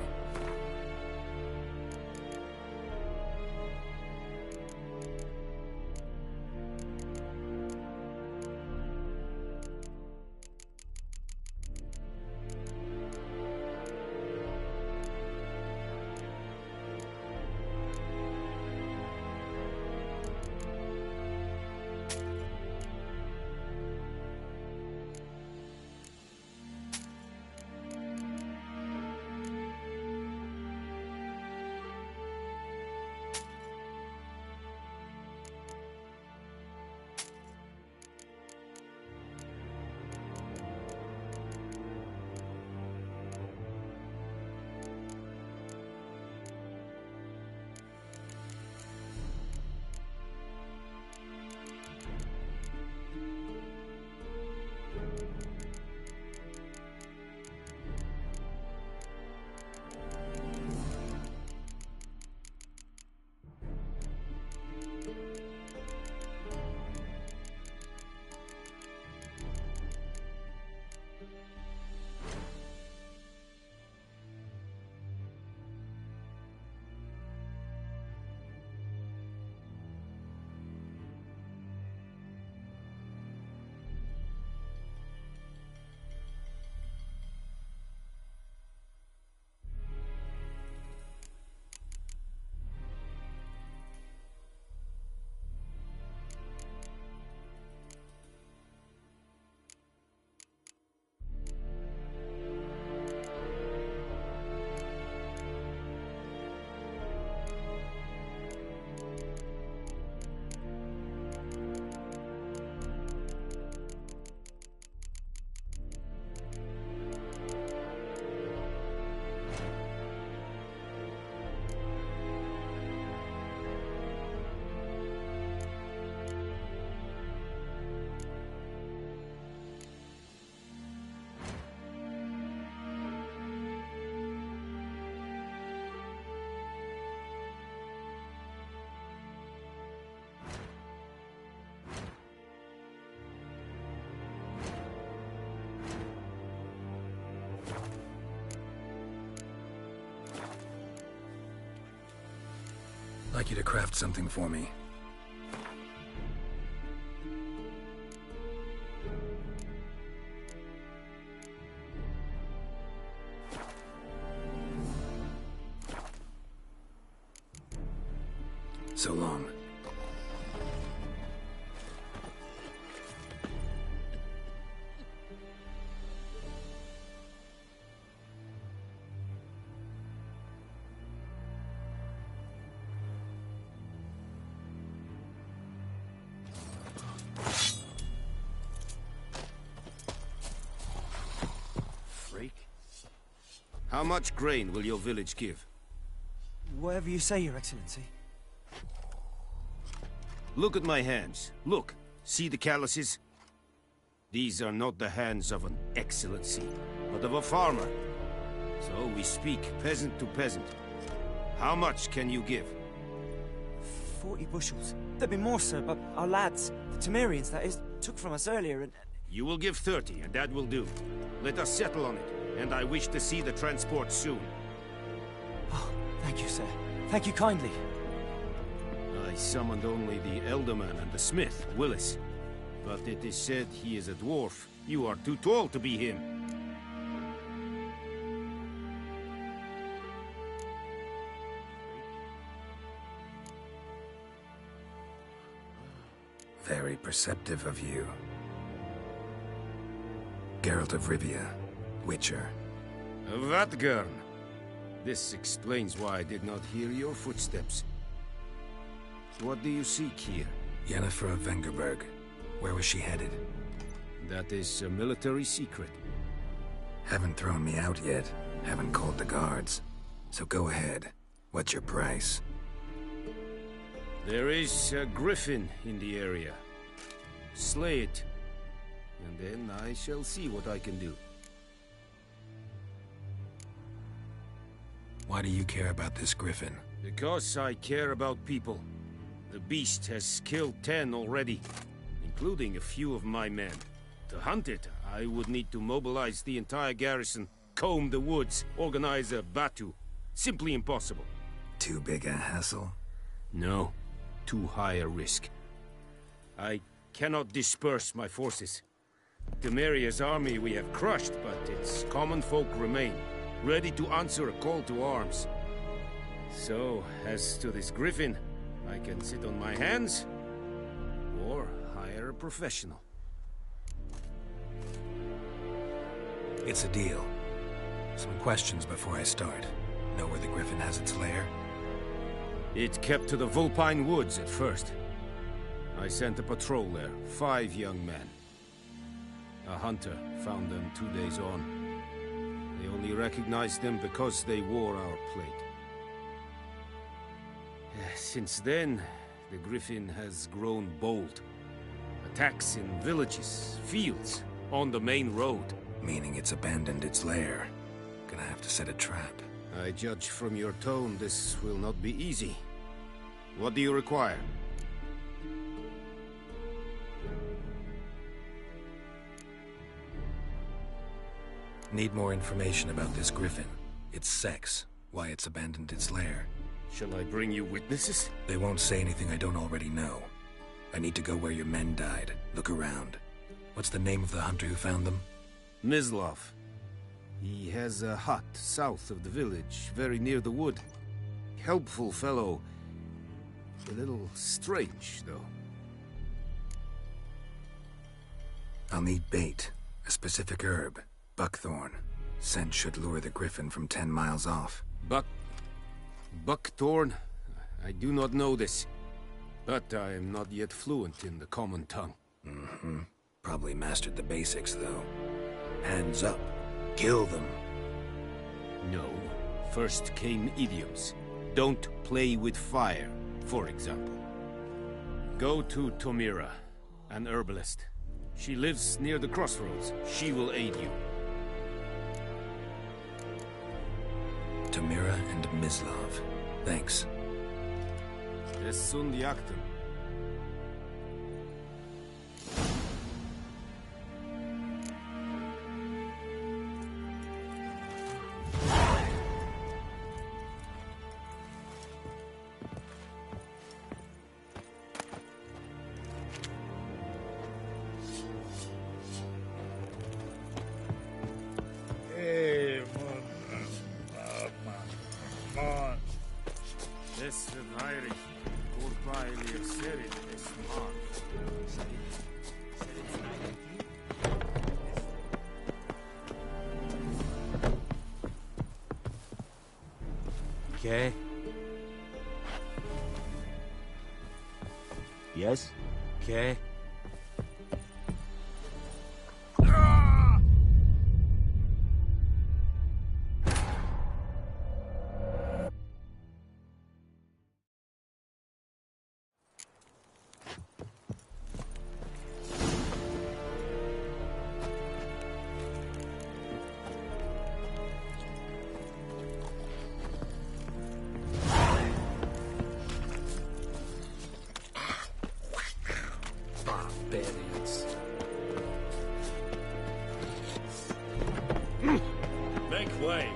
I'd like you to craft something for me. So long. How much grain will your village give? Whatever you say, Your Excellency. Look at my hands. Look. See the calluses? These are not the hands of an excellency, but of a farmer. So we speak peasant to peasant. How much can you give? 40 bushels. There'd be more, sir, but our lads, the Temerians, that is, took from us earlier and... You will give 30, and that will do. Let us settle on it, and I wish to see the transport soon. Oh, thank you, sir. Thank you kindly. I summoned only the Elderman and the smith, Willis. But it is said he is a dwarf. You are too tall to be him. Very perceptive of you. Geralt of Rivia, Witcher. Vatgern! This explains why I did not hear your footsteps. What do you seek here? Yennefer of Vengerberg. Where was she headed? That is a military secret. Haven't thrown me out yet. Haven't called the guards. So go ahead. What's your price? There is a griffin in the area. Slay it, and then I shall see what I can do. Why do you care about this griffin? Because I care about people. The beast has killed 10 already, including a few of my men. To hunt it, I would need to mobilize the entire garrison, comb the woods, organize a batu. Simply impossible. Too big a hassle? No, too high a risk. I cannot disperse my forces. Temeria's army we have crushed, but its common folk remain, ready to answer a call to arms. So, as to this griffin, I can sit on my hands, or hire a professional. It's a deal. Some questions before I start. Know where the griffin has its lair? It kept to the Vulpine Woods at first. I sent a patrol there, 5 young men. A hunter found them 2 days on. They only recognized them because they wore our plate. Since then, the griffin has grown bold. Attacks in villages, fields, on the main road. Meaning it's abandoned its lair. Gonna have to set a trap. I judge from your tone this will not be easy. What do you require? Need more information about this griffin. Its sex, why it's abandoned its lair. Shall I bring you witnesses? They won't say anything I don't already know. I need to go where your men died. Look around. What's the name of the hunter who found them? Mislav. He has a hut south of the village, very near the wood. Helpful fellow. A little strange, though. I'll need bait. A specific herb. Buckthorn. Scent should lure the griffin from 10 miles off. Buckthorn? I do not know this. But I am not yet fluent in the common tongue. Mm-hmm. Probably mastered the basics, though. Hands up. Kill them. No. First came idioms. Don't play with fire, for example. Go to Tomira, an herbalist. She lives near the crossroads. She will aid you. Tomira and Mislav. Thanks. Es sunt jactem. Okay. Yes? Okay. Make way.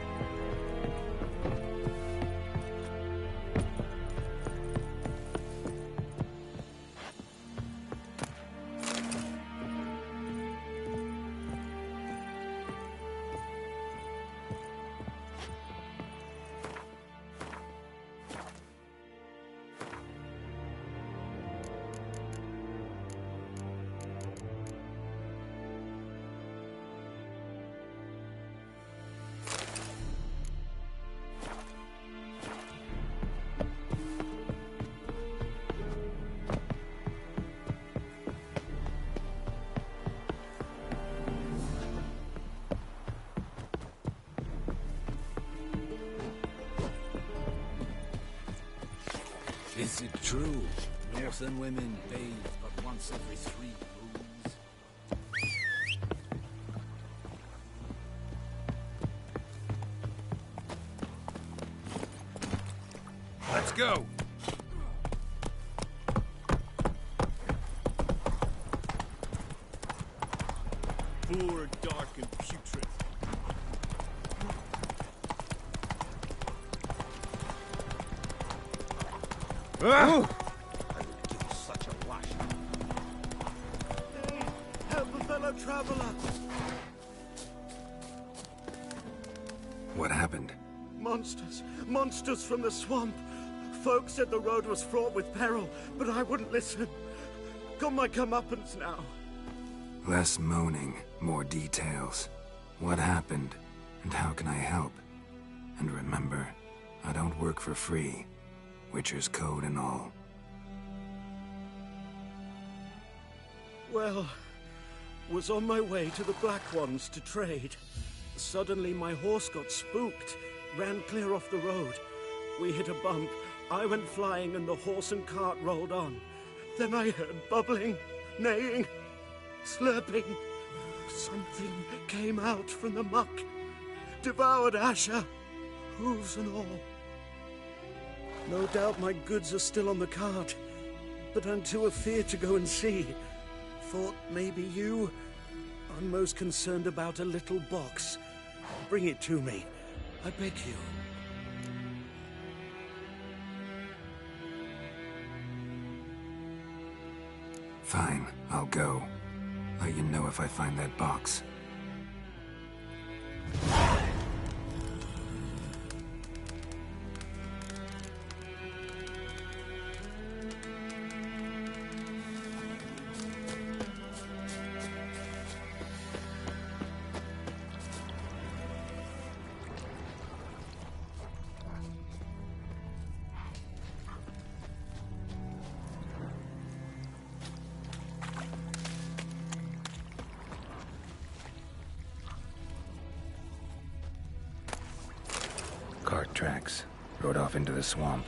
true. Northern women bathe but once every 3 moons. Let's go! Poor, dark, and putrid. Ah! Such a lash. Hey, help a fellow traveler. What happened? Monsters. Monsters from the swamp. Folk said the road was fraught with peril, but I wouldn't listen. Got my comeuppance now. Less moaning, more details. What happened, and how can I help? And remember, I don't work for free. Witcher's code and all. Well, was on my way to the Black Ones to trade. Suddenly my horse got spooked, ran clear off the road. We hit a bump, I went flying and the horse and cart rolled on. Then I heard bubbling, neighing, slurping. Something came out from the muck, devoured Asher, hooves and all. No doubt my goods are still on the cart, but I'm too afeard to go and see. Thought maybe you... I'm most concerned about a little box. Bring it to me. I beg you. Fine, I'll go. Let you know if I find that box. Cart tracks. Rode off into the swamp.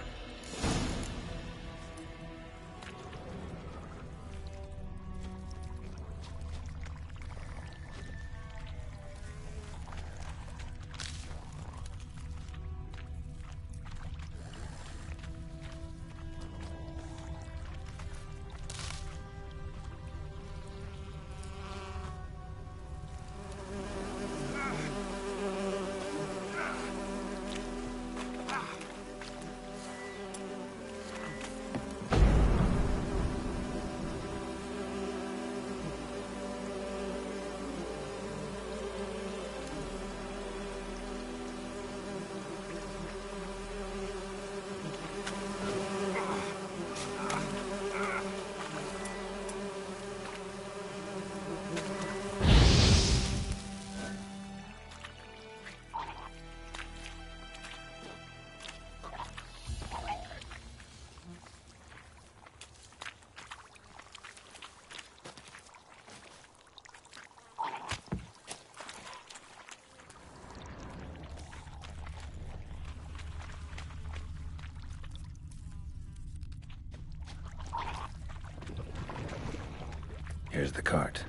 Here's the cart.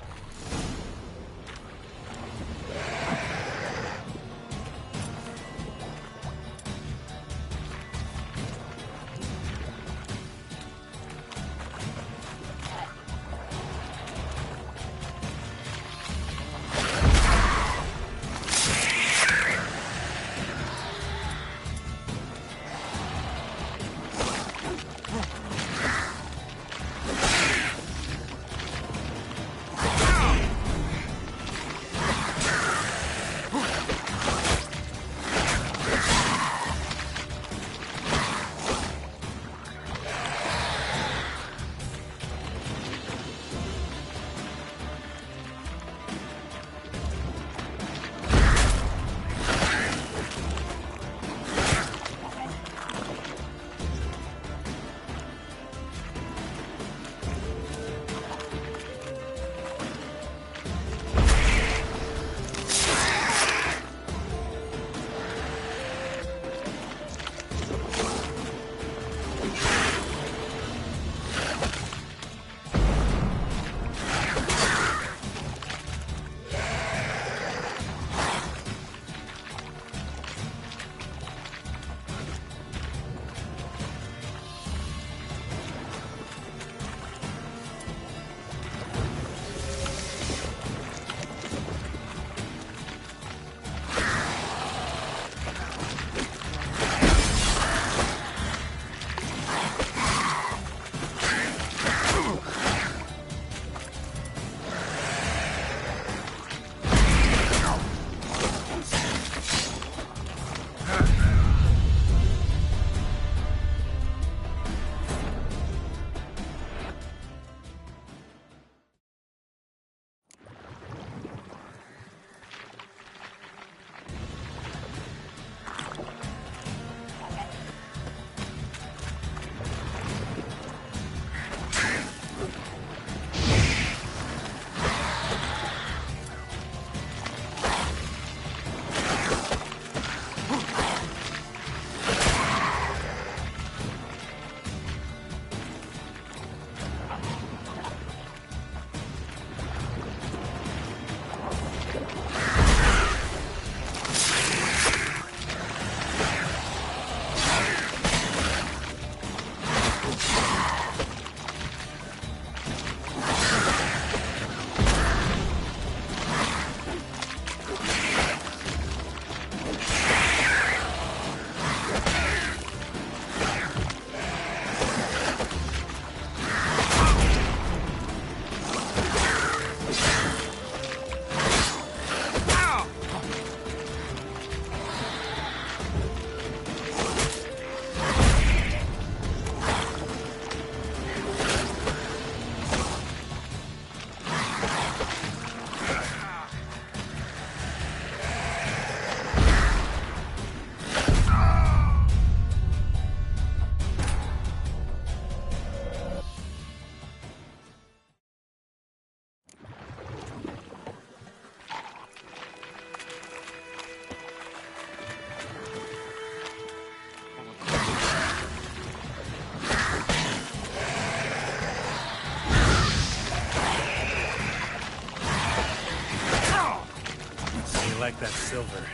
like that silver.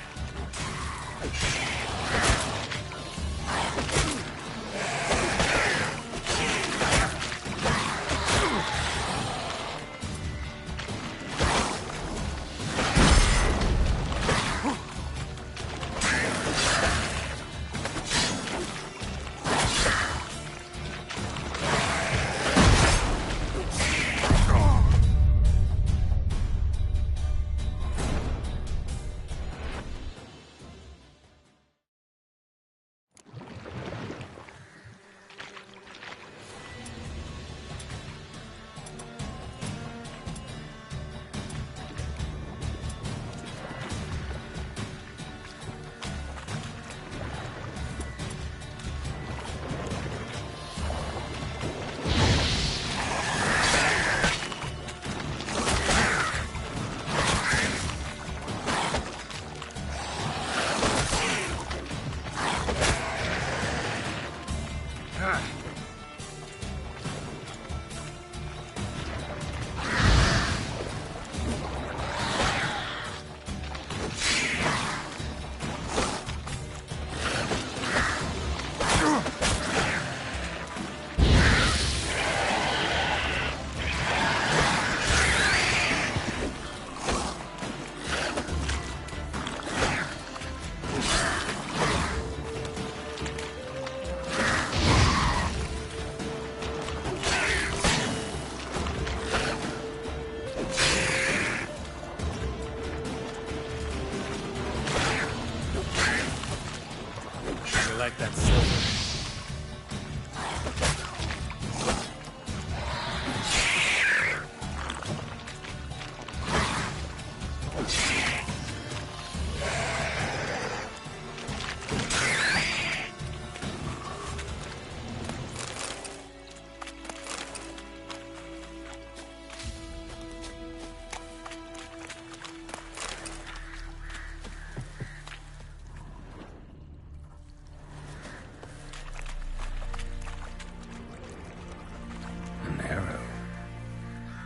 Like that silver.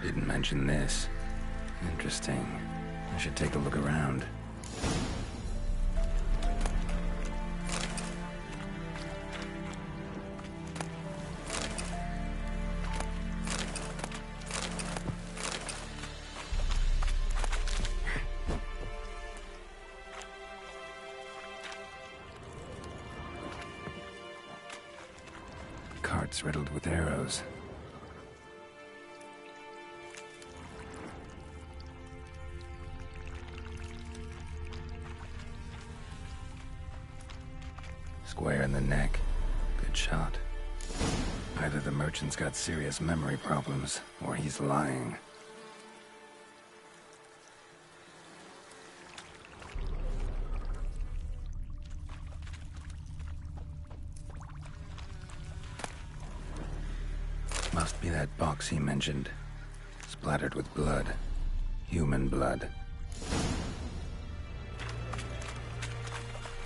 Didn't mention this. Interesting. I should take a look around. Carts riddled with arrows. Square in the neck. Good shot. Either the merchant's got serious memory problems, or he's lying. Must be that box he mentioned. Splattered with blood. Human blood.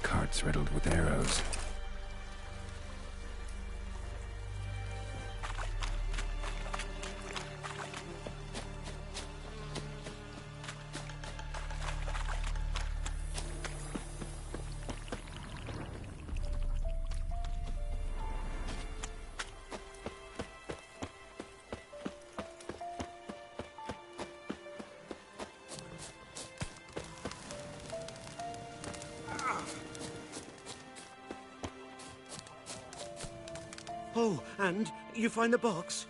Carts riddled with arrows. Oh, and you find the box?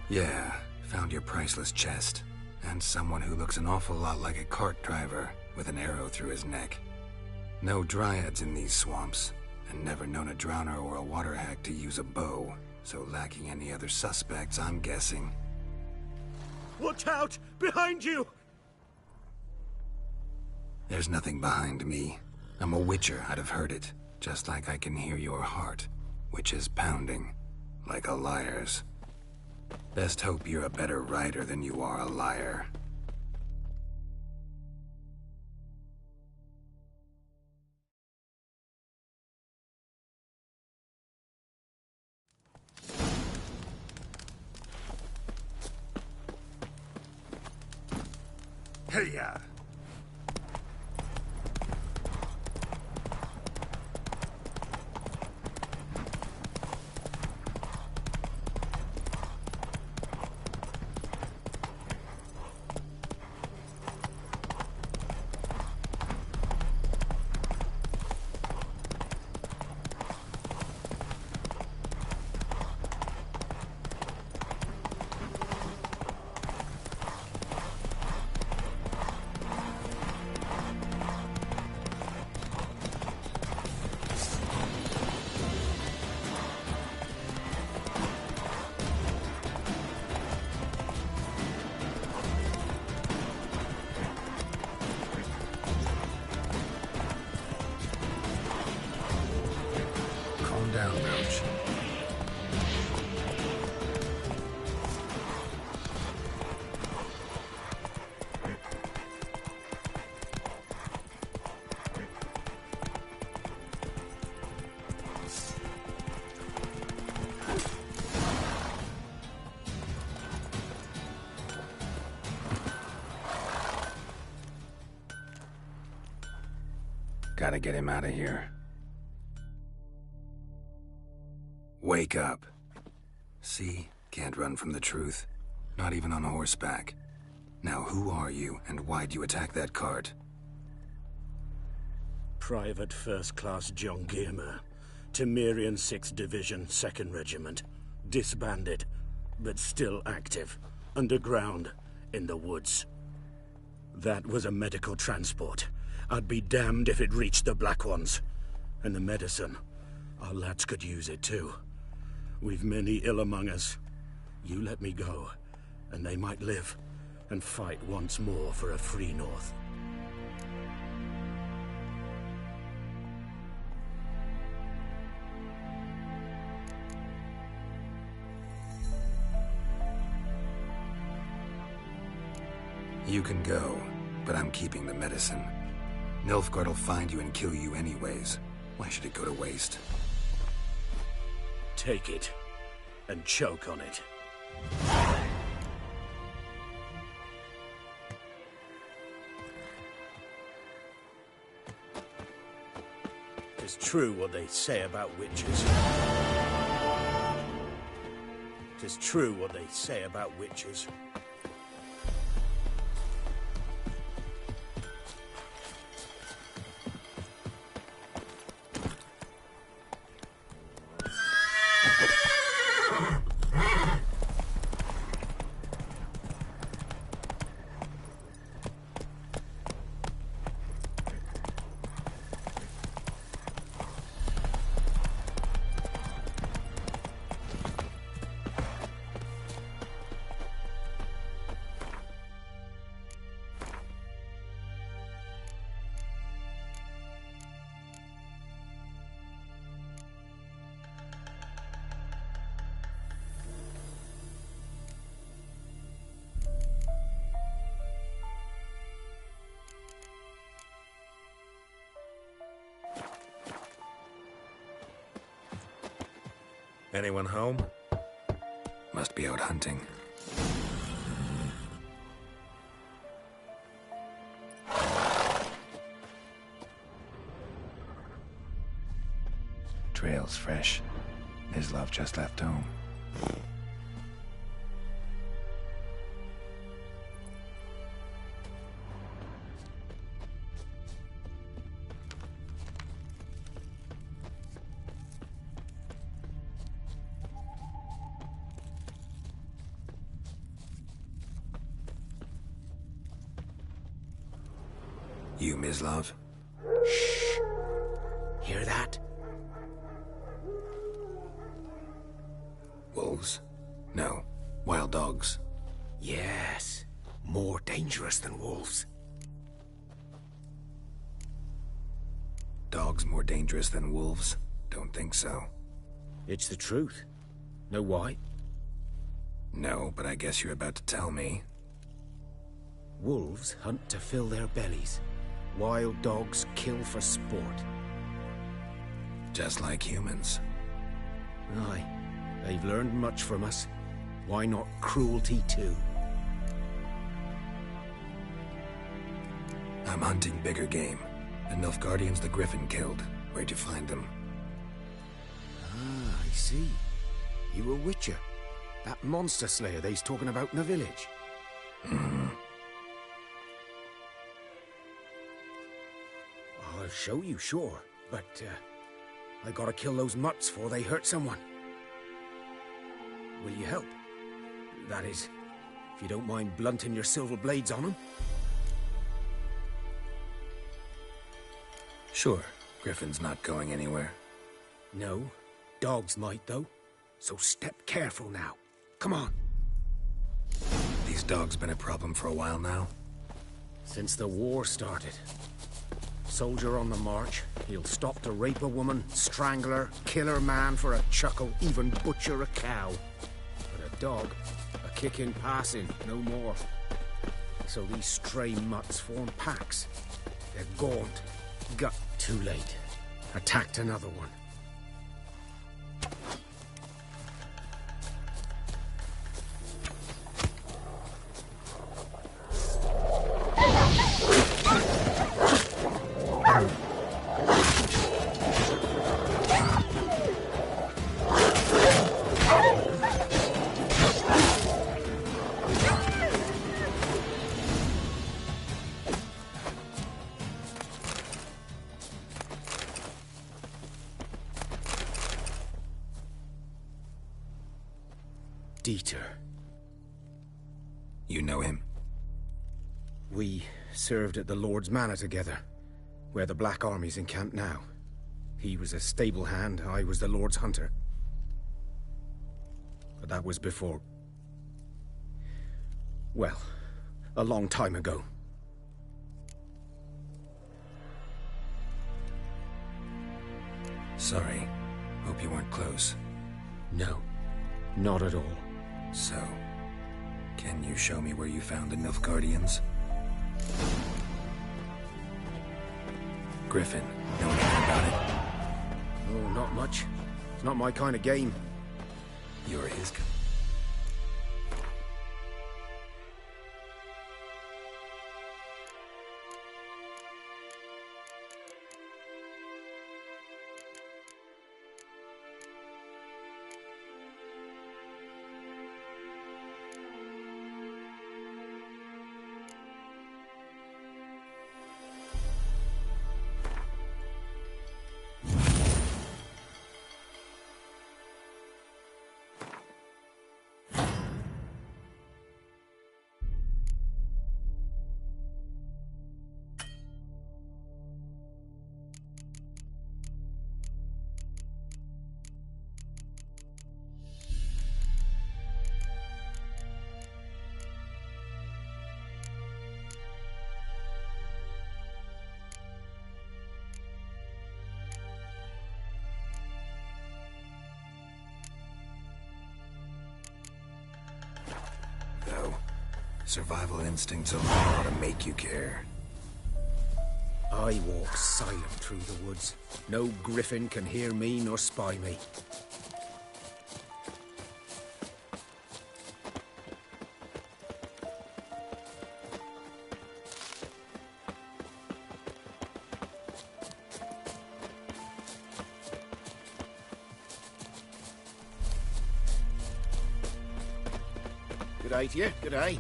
Yeah, found your priceless chest. And someone who looks an awful lot like a cart driver, with an arrow through his neck. No dryads in these swamps, and never known a drowner or a water hack to use a bow. So lacking any other suspects, I'm guessing. Watch out! Behind you! There's nothing behind me. I'm a witcher, I'd have heard it. Just like I can hear your heart, which is pounding, like a liar's. Best hope you're a better rider than you are a liar. Hiya! Down, Roach. Gotta get him out of here. Wake up. See? Can't run from the truth. Not even on horseback. Now who are you, and why'd you attack that cart? Private First Class John Giermer, Temerian 6th Division, 2nd Regiment. Disbanded, but still active. Underground, in the woods. That was a medical transport. I'd be damned if it reached the Black Ones. And the medicine. Our lads could use it too. We've many ill among us. You let me go, and they might live, and fight once more for a free North. You can go, but I'm keeping the medicine. Nilfgaard will find you and kill you anyways. Why should it go to waste? Take it, and choke on it. It's true what they say about witches. It's true what they say about witches. Anyone home? Must be out hunting. Trail's fresh. Mislav just left home. You, Mislav? Shh. Hear that? Wolves? No. Wild dogs. Yes. More dangerous than wolves. Dogs more dangerous than wolves? Don't think so. It's the truth. Know why? No, but I guess you're about to tell me. Wolves hunt to fill their bellies. Wild dogs kill for sport. Just like humans. Aye. They've learned much from us. Why not cruelty too? I'm hunting bigger game. The Nilfgaardians the Griffin killed. Where'd you find them? Ah, I see. You a Witcher. That monster slayer they's talking about in the village. I'll show you, sure. But, I gotta kill those mutts before they hurt someone. Will you help? That is, if you don't mind blunting your silver blades on them. Sure. Griffin's not going anywhere. No. Dogs might, though. So step careful now. Come on. These dogs been a problem for a while now? Since the war started. Soldier on the march, he'll stop to rape a woman, strangle her, kill her man for a chuckle, even butcher a cow. But a dog, a kick in passing, no more. So these stray mutts form packs. They're gaunt. Gut too late. Attacked another one. Dieter. You know him? We served at the Lord's Manor together, where the Black Army's encamped now. He was a stable hand, I was the Lord's hunter. But that was before... well, a long time ago. Sorry. Hope you weren't close. No, not at all. So, can you show me where you found the Nilfgaardians? Griffin, know anything about it? Oh, not much. It's not my kind of game. You're his... Survival instincts only ought to make you care. I walk silent through the woods. No griffin can hear me nor spy me. Good day to you, good day.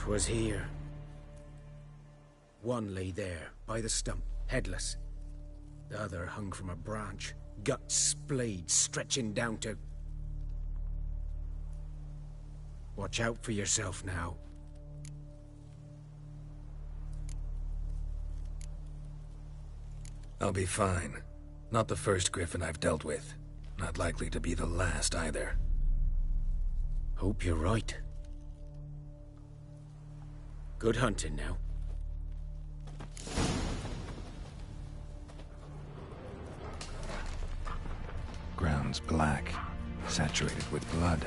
'Twas here. One lay there, by the stump, headless. The other hung from a branch, guts splayed, stretching down to... Watch out for yourself now. I'll be fine. Not the first griffin I've dealt with. Not likely to be the last either. Hope you're right. Good hunting now. Ground's black, saturated with blood.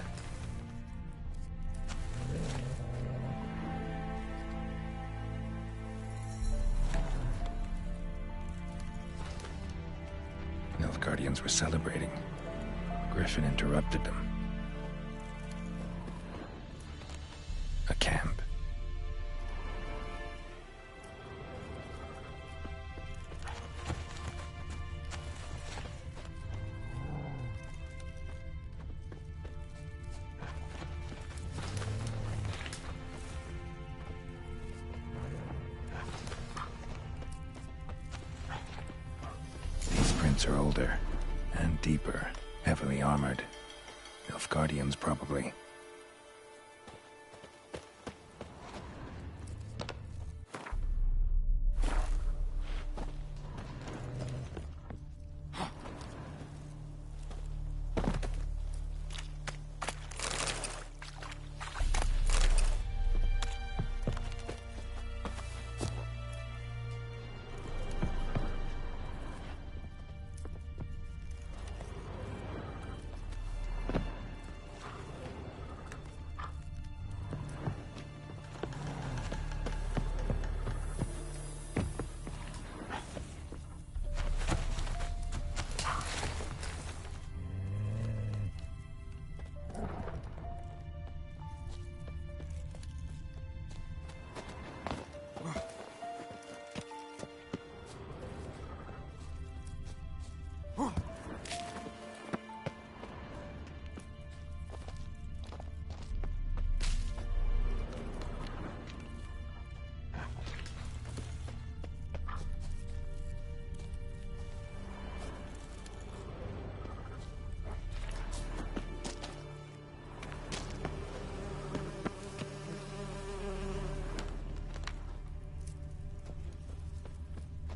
celebrating. Griffin interrupted them. A camp. These prints are older and deeper, heavily armored. Nilfgaardians, probably.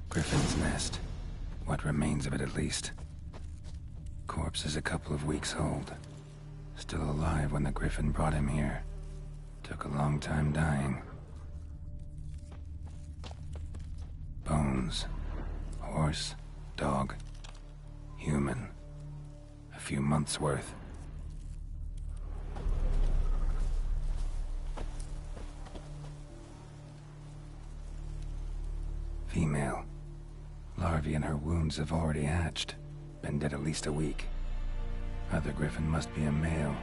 Griffin's nest. What remains of it, at least. Corpse is a couple of weeks old. Still alive when the Griffin brought him here. Took a long time dying. Bones. Horse. Dog. Human. A few months' worth. Female. Larvae in her wounds have already hatched. Been dead at least a week. Other Griffin must be a male.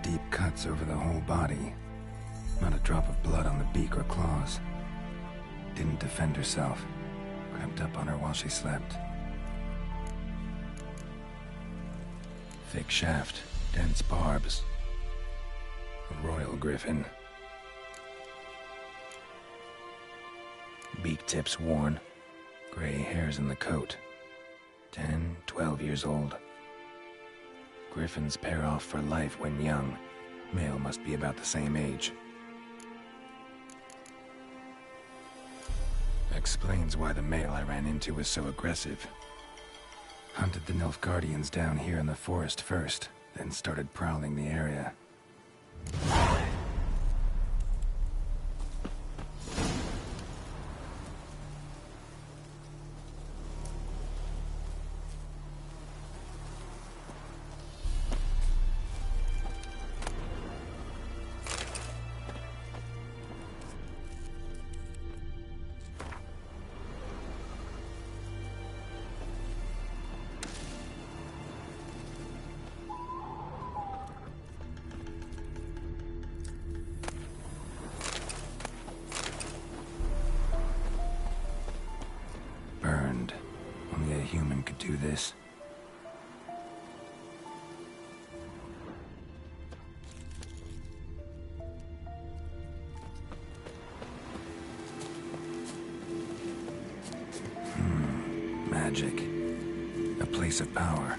Deep cuts over the whole body. Not a drop of blood on the beak or claws. Didn't defend herself. Crept up on her while she slept. Thick shaft, dense barbs. A royal Griffin. Beak tips worn. Gray hairs in the coat. 10, 12 years old. Griffins pair off for life when young. Male must be about the same age. Explains why the male I ran into was so aggressive. Hunted the Nilfgaardians down here in the forest first, then started prowling the area. Burned. Only a human could do this. Magic. A place of power.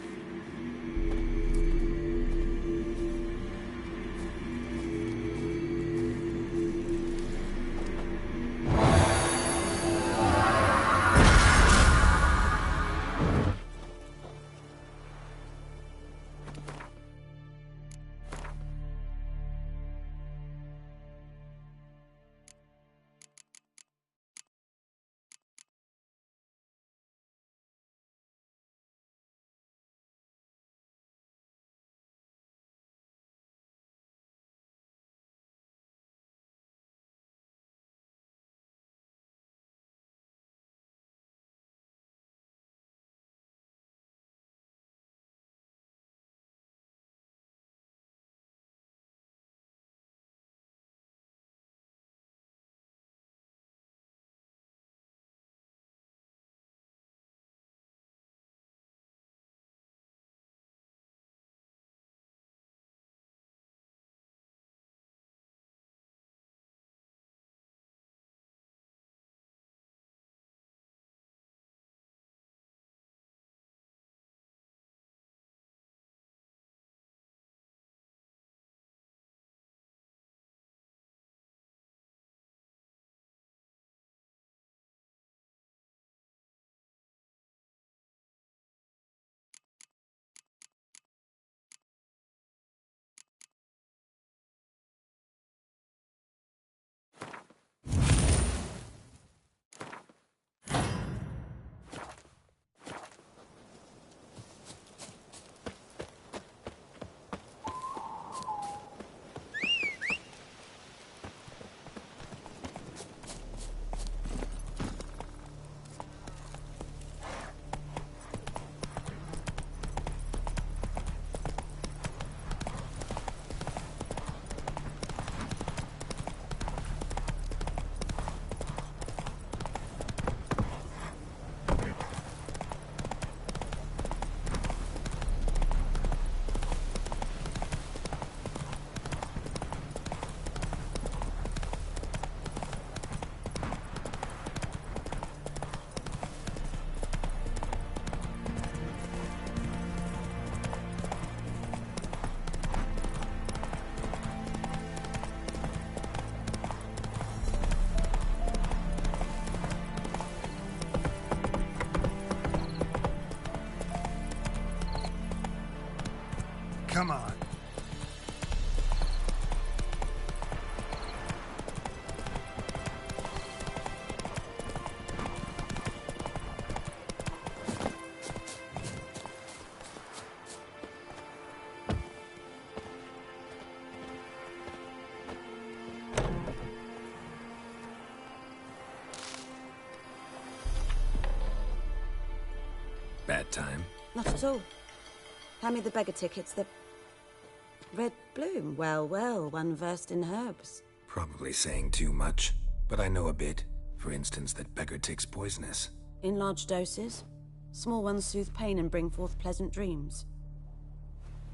Come on. Bad time. Not at all. Hand me the beggar tickets, the... Red bloom. Well, well, one versed in herbs. Probably saying too much, but I know a bit. For instance, that beggar tick's poisonous. In large doses. Small ones soothe pain and bring forth pleasant dreams.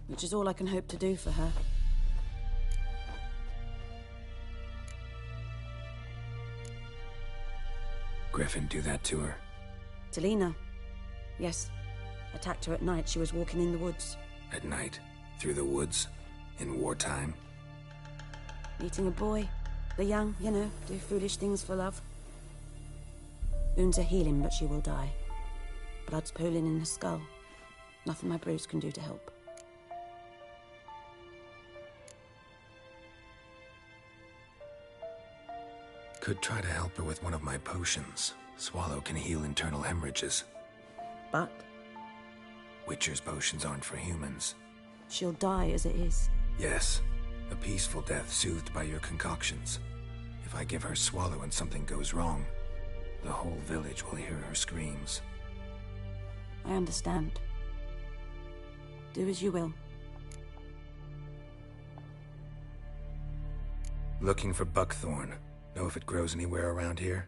Which is all I can hope to do for her. Griffin do that to her? Delina. Yes. Attacked her at night. She was walking in the woods. At night? Through the woods? In wartime? Meeting a boy. The young, you know, do foolish things for love. Wounds are healing, but she will die. Blood's pooling in her skull. Nothing my brews can do to help. Could try to help her with one of my potions. Swallow can heal internal hemorrhages. But? Witcher's potions aren't for humans. She'll die as it is. Yes. A peaceful death soothed by your concoctions. If I give her Swallow and something goes wrong, the whole village will hear her screams. I understand. Do as you will. Looking for buckthorn. Know if it grows anywhere around here?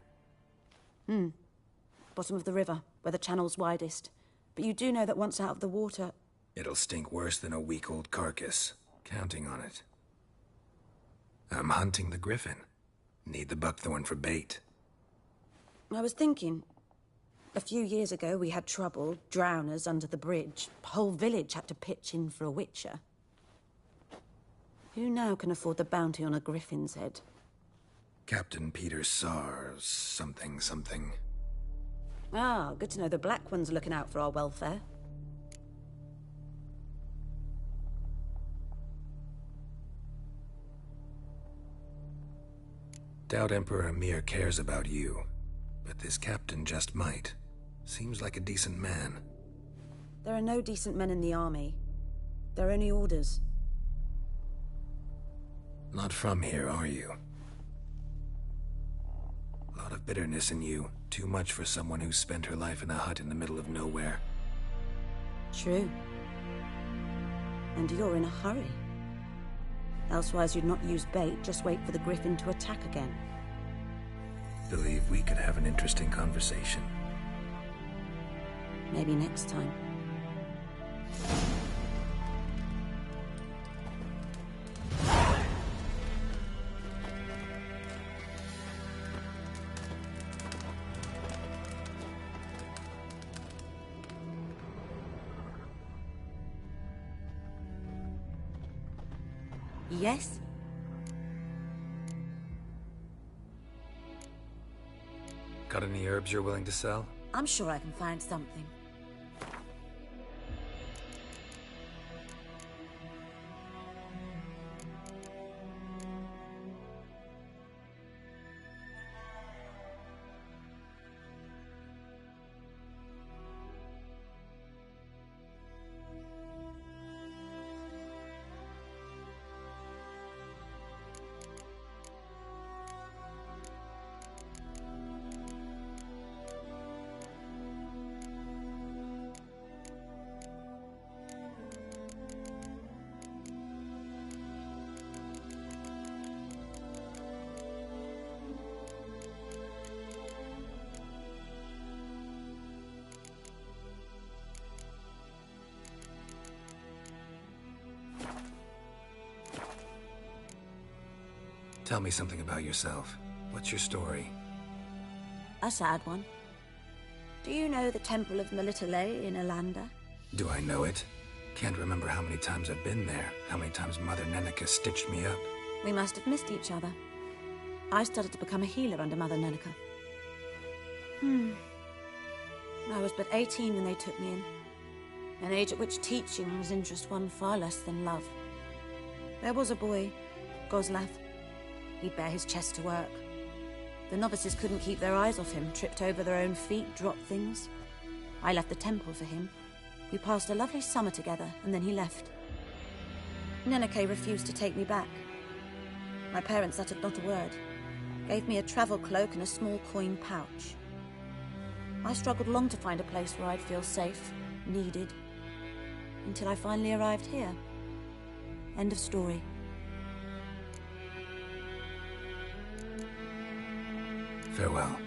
Bottom of the river, where the channel's widest. But you do know that once out of the water... It'll stink worse than a week-old carcass. Counting on it. I'm hunting the griffin. Need the buckthorn for bait. I was thinking... A few years ago, we had trouble, drowners under the bridge. The whole village had to pitch in for a witcher. Who now can afford the bounty on a griffin's head? Captain Peter Sars, something. Ah, good to know the Black Ones are looking out for our welfare. Doubt Emperor Emir cares about you, but this captain just might. Seems like a decent man. There are no decent men in the army. They're only orders. Not from here, are you? A lot of bitterness in you. Too much for someone who spent her life in a hut in the middle of nowhere. True. And you're in a hurry. Elsewise you'd not use bait, just wait for the griffin to attack again. Believe we could have an interesting conversation. Maybe next time. Yes? Got any herbs you're willing to sell? I'm sure I can find something. Tell me something about yourself. What's your story? A sad one. Do you know the Temple of Melitele in Alanda? Do I know it? Can't remember how many times I've been there, how many times Mother Nenica stitched me up. We must have missed each other. I started to become a healer under Mother Nenica. I was but 18 when they took me in. An age at which teachings interest one far less than love. There was a boy, Goslav. He'd bare his chest to work. The novices couldn't keep their eyes off him, tripped over their own feet, dropped things. I left the temple for him. We passed a lovely summer together, and then he left. Neneke refused to take me back. My parents uttered not a word. Gave me a travel cloak and a small coin pouch. I struggled long to find a place where I'd feel safe, needed, until I finally arrived here. End of story. Farewell.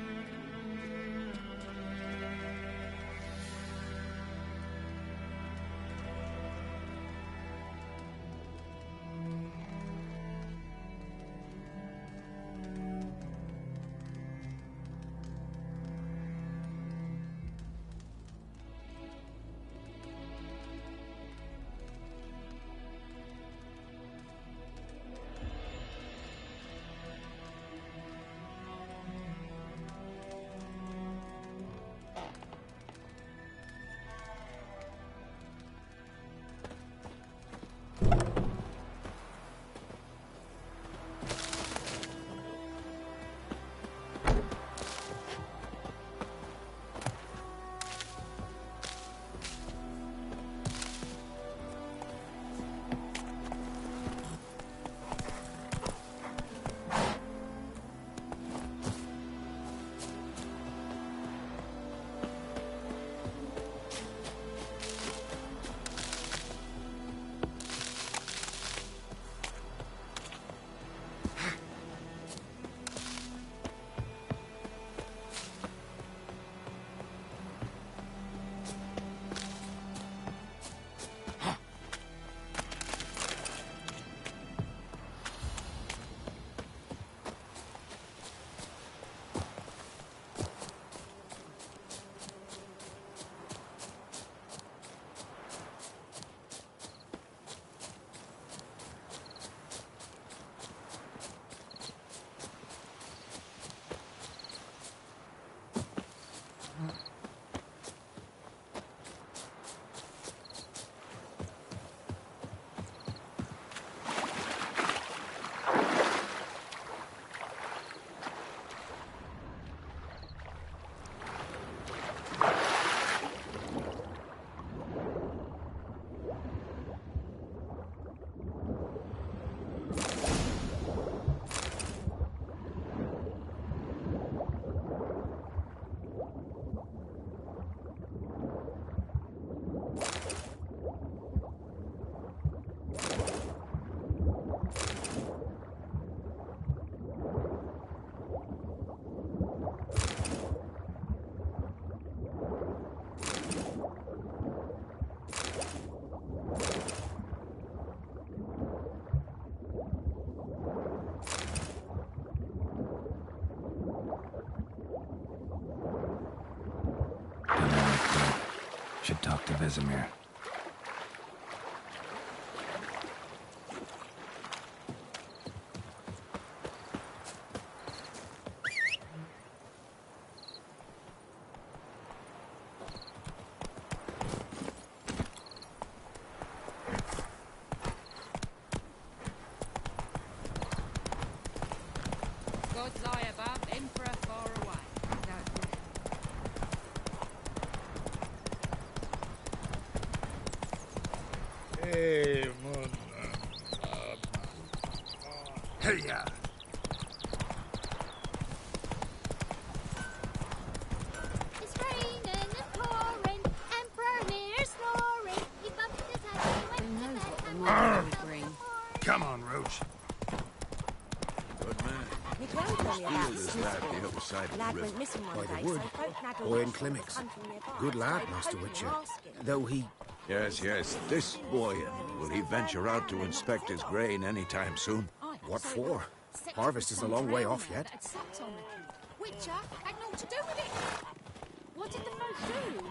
Should talk to Vesemir. Gods lie above, Emperor far away. Hey, Moon. Hey, ya. It's raining, it's pouring, Emperor near snoring. He bumped his head and went to bed and Arr! Come on, Roach. Good man. You can tell me about Field is right the other side of the Lad river. went missing one By day, the wood. so folk naggled Or in him Climmix. hunting nearby. Good lad, So Master folk Witcher. were asking. Though he... Yes, yes. This boy, will he venture out to inspect his grain anytime soon? What for? Harvest is a long way off yet. That sat on the key. Witcher had naught to do with it. What did the folk do?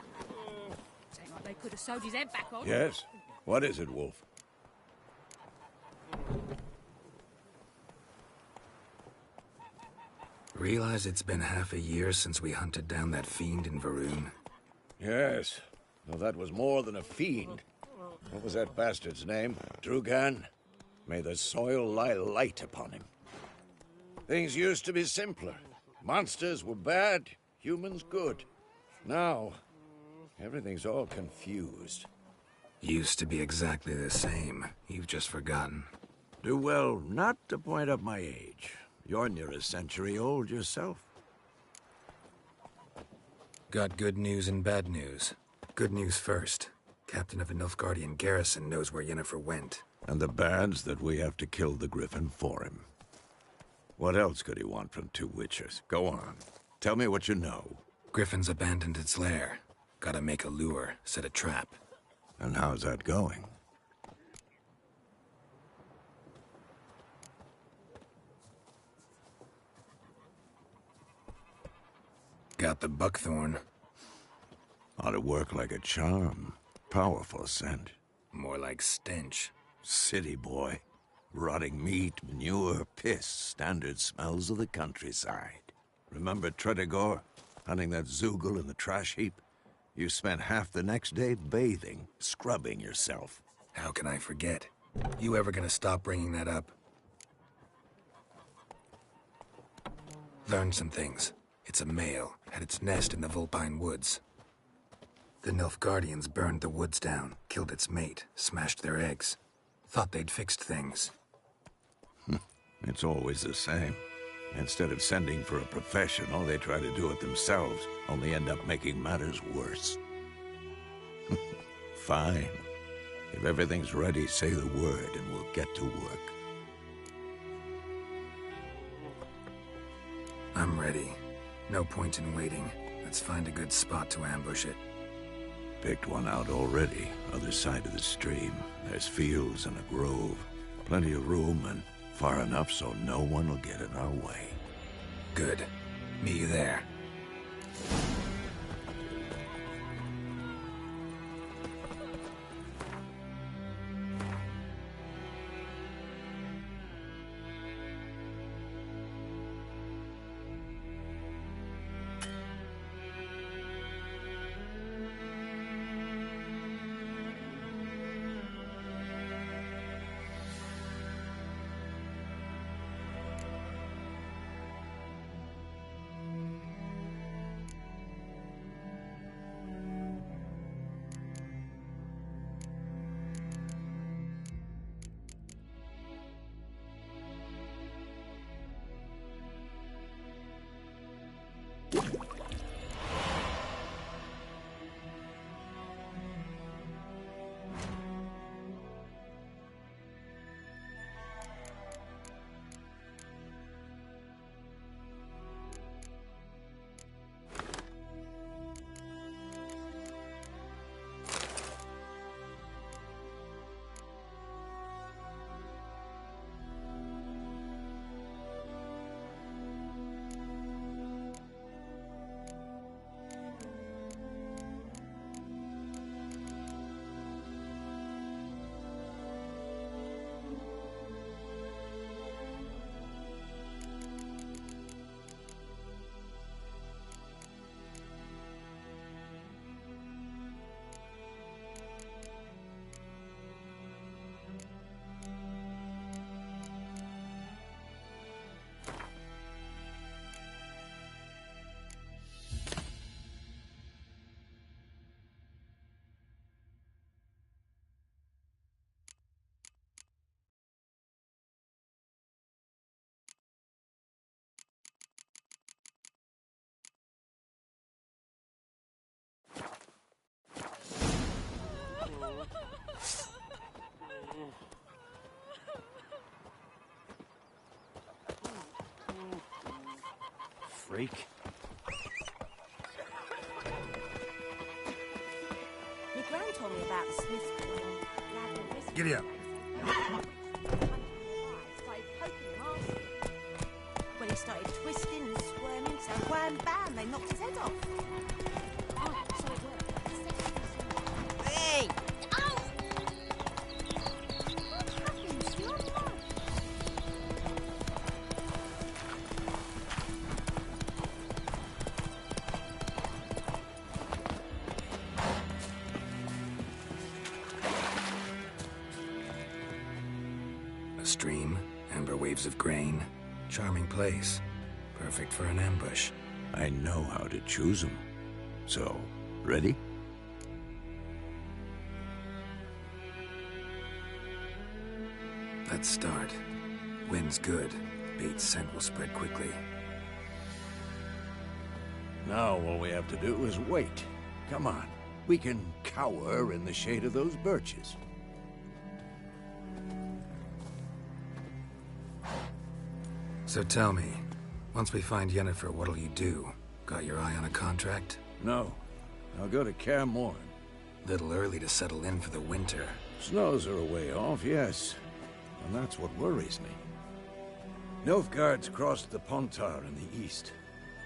Seemed like they could have sewed his head back on. Yes? What is it, Wolf? Realize it's been half a year since we hunted down that fiend in Varun? Yes. Well, that was more than a fiend. What was that bastard's name? Drugan? May the soil lie light upon him. Things used to be simpler. Monsters were bad, humans good. Now, everything's all confused. Used to be exactly the same. You've just forgotten. Do well not to point up my age. You're near a century old yourself. Got good news and bad news. Good news first. Captain of a Nilfgaardian garrison knows where Yennefer went. And the bad's that we have to kill the Griffin for him. What else could he want from two witchers? Go on. Tell me what you know. Griffin's abandoned its lair. Gotta make a lure, set a trap. And how's that going? Got the buckthorn. Ought to work like a charm. Powerful scent. More like stench. City boy. Rotting meat, manure, piss. Standard smells of the countryside. Remember Tredegor? Hunting that Zoogle in the trash heap? You spent half the next day bathing, scrubbing yourself. How can I forget? You ever gonna stop bringing that up? Learned some things. It's a male, had its nest in the Vulpine Woods. The Nilfgaardians burned the woods down, killed its mate, smashed their eggs. Thought they'd fixed things. It's always the same. Instead of sending for a professional, they try to do it themselves, only end up making matters worse. Fine. If everything's ready, say the word and we'll get to work. I'm ready. No point in waiting. Let's find a good spot to ambush it. Picked one out already, other side of the stream. There's fields and a grove. Plenty of room and far enough so no one will get in our way. Good. Meet you there. Freak. Your gran told me about the Smith boy and lad with wrist. Giddy up. Started poking him after. When he started twisting and squirming, so wham bam, they knocked his head off. Oh, so it worked. Hey! Ow! What happened to your mum? stream, amber waves of grain. Charming place. Perfect for an ambush. I know how to choose them. So, ready? Let's start. Wind's good. Bait's scent will spread quickly. Now all we have to do is wait. Come on. We can cower in the shade of those birches. So tell me, once we find Yennefer, what'll you do? Got your eye on a contract? No. I'll go to Kaer Morhen. Little early to settle in for the winter. Snows are a way off, yes. And that's what worries me. Nilfgaard's crossed the Pontar in the east.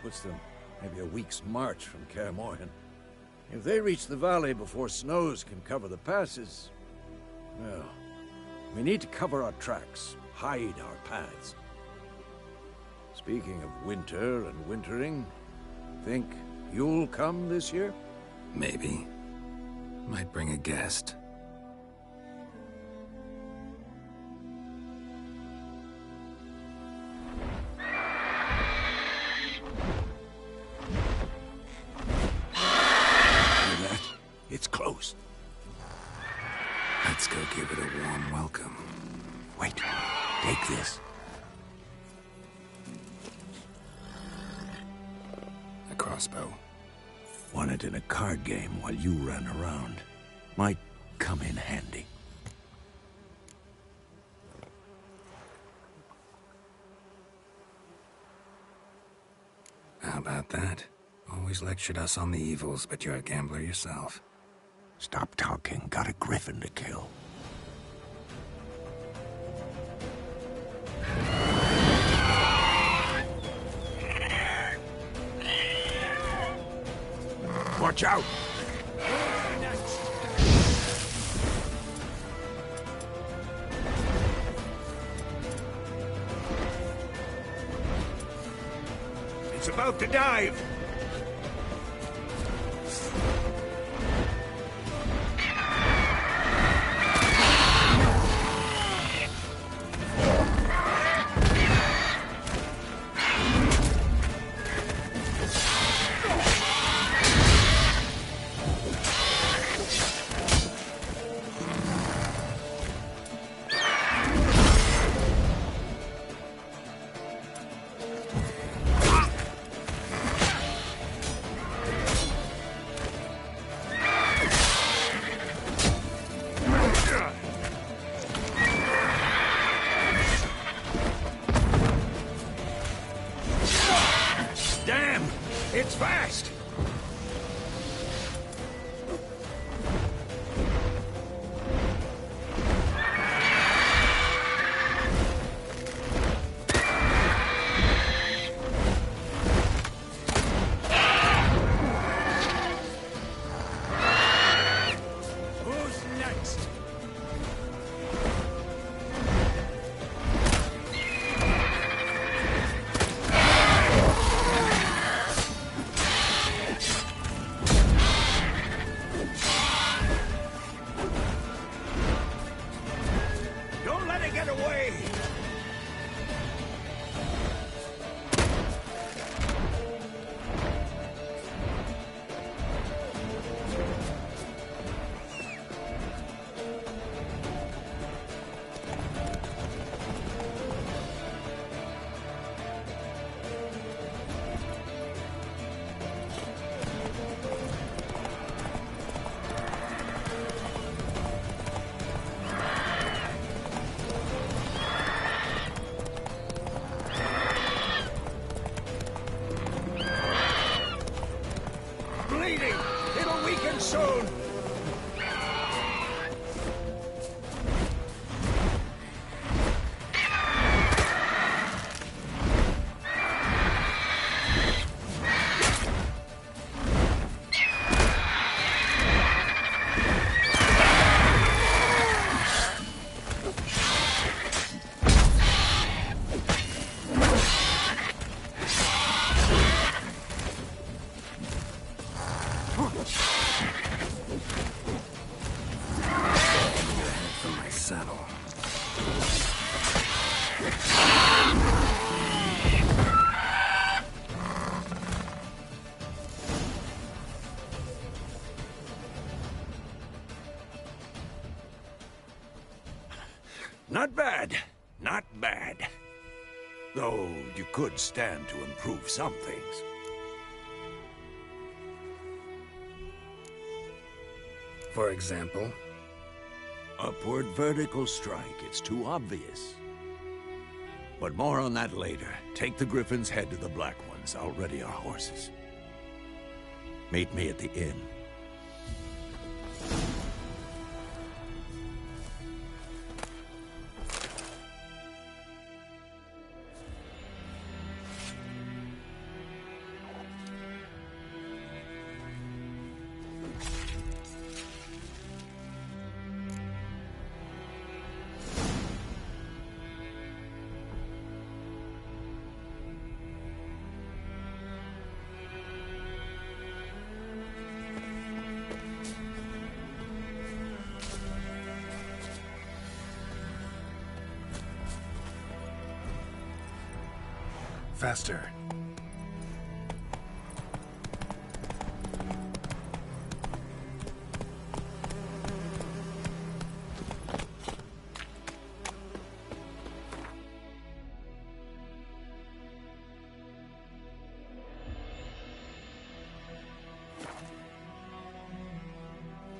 Puts them maybe a week's march from Kaer Morhen. If they reach the valley before snows can cover the passes, well, we need to cover our tracks, hide our paths. Speaking of winter and wintering, think you'll come this year? Maybe. Might bring a guest. It's close. Let's go give it a warm welcome. Wait, take this. A crossbow. Won it in a card game while you ran around. Might come in handy. How about that? Always lectured us on the evils, but you're a gambler yourself. Stop talking. Got a griffin to kill. Watch out! It's about to dive! Not bad. Not bad. Though you could stand to improve some things. For example? Upward vertical strike. It's too obvious. But more on that later. Take the Griffin's head to the Black Ones. I'll ready our horses. Meet me at the inn. Faster.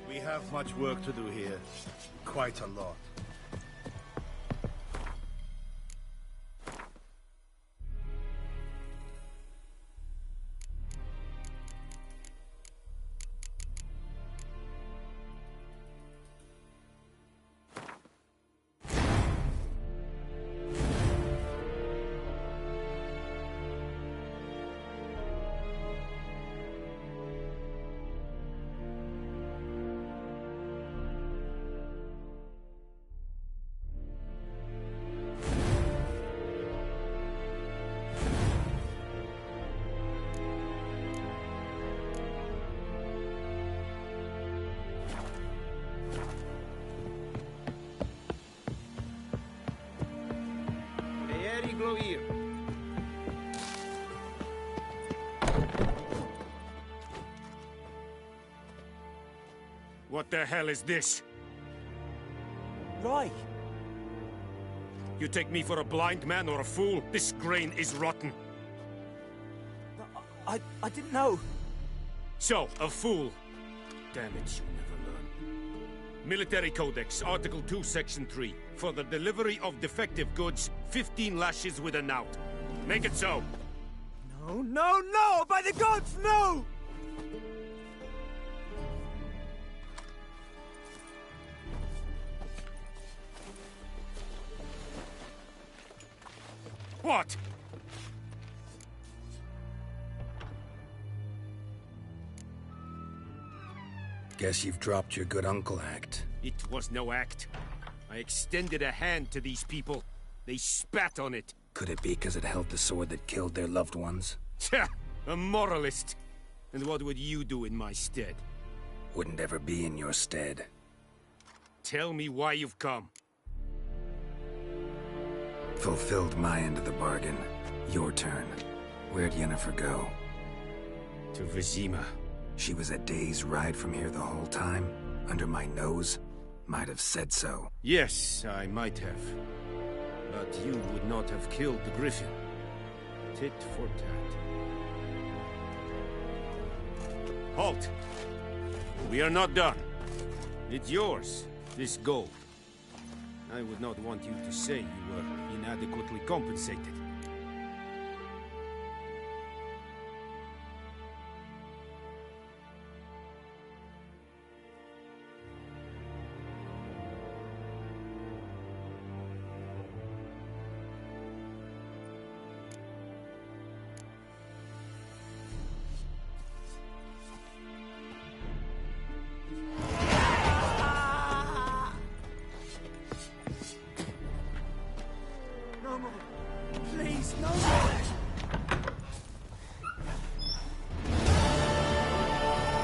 We have much work to do here. Quite a lot. What the hell is this? Roy! You take me for a blind man or a fool? This grain is rotten. I didn't know. So, a fool. Damn it, you never learn. Military Codex, Article 2, Section 3. For the delivery of defective goods, 15 lashes with a knout. Make it so. No, no, no! By the gods, no! What? Guess you've dropped your good uncle act. It was no act. I extended a hand to these people. They spat on it. Could it be because it held the sword that killed their loved ones? Tja, a moralist. And what would you do in my stead? Wouldn't ever be in your stead. Tell me why you've come. Fulfilled my end of the bargain. Your turn. Where'd Yennefer go? To Vizima. She was a day's ride from here the whole time? Under my nose? Might have said so. Yes, I might have. But you would not have killed the Griffin. Tit for tat. Halt! We are not done. It's yours, this gold. I would not want you to say you were inadequately compensated. No more. Please, no more.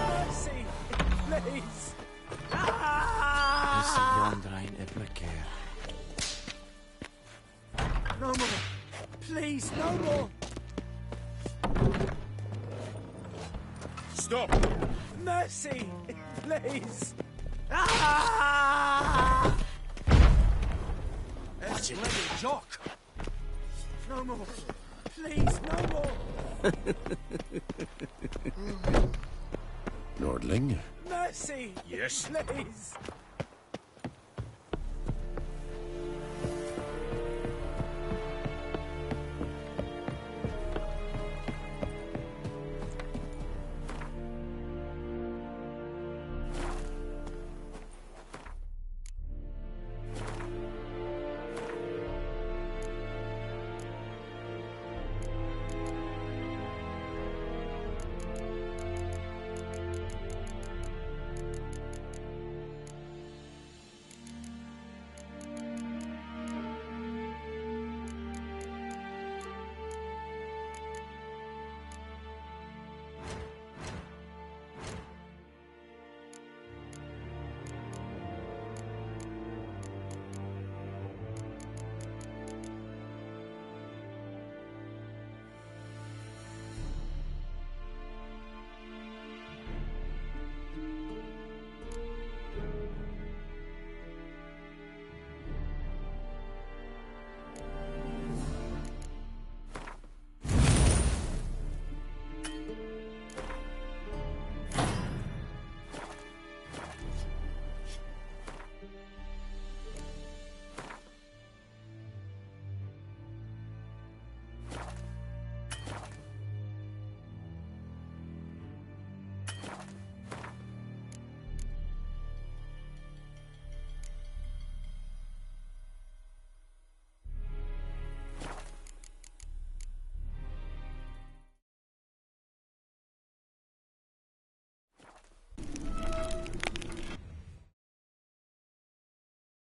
Mercy, please. Is yonder ain't Iblaker. No more. Please, no more. Stop! Mercy, please. Nordling? Mercy! Yes? Please!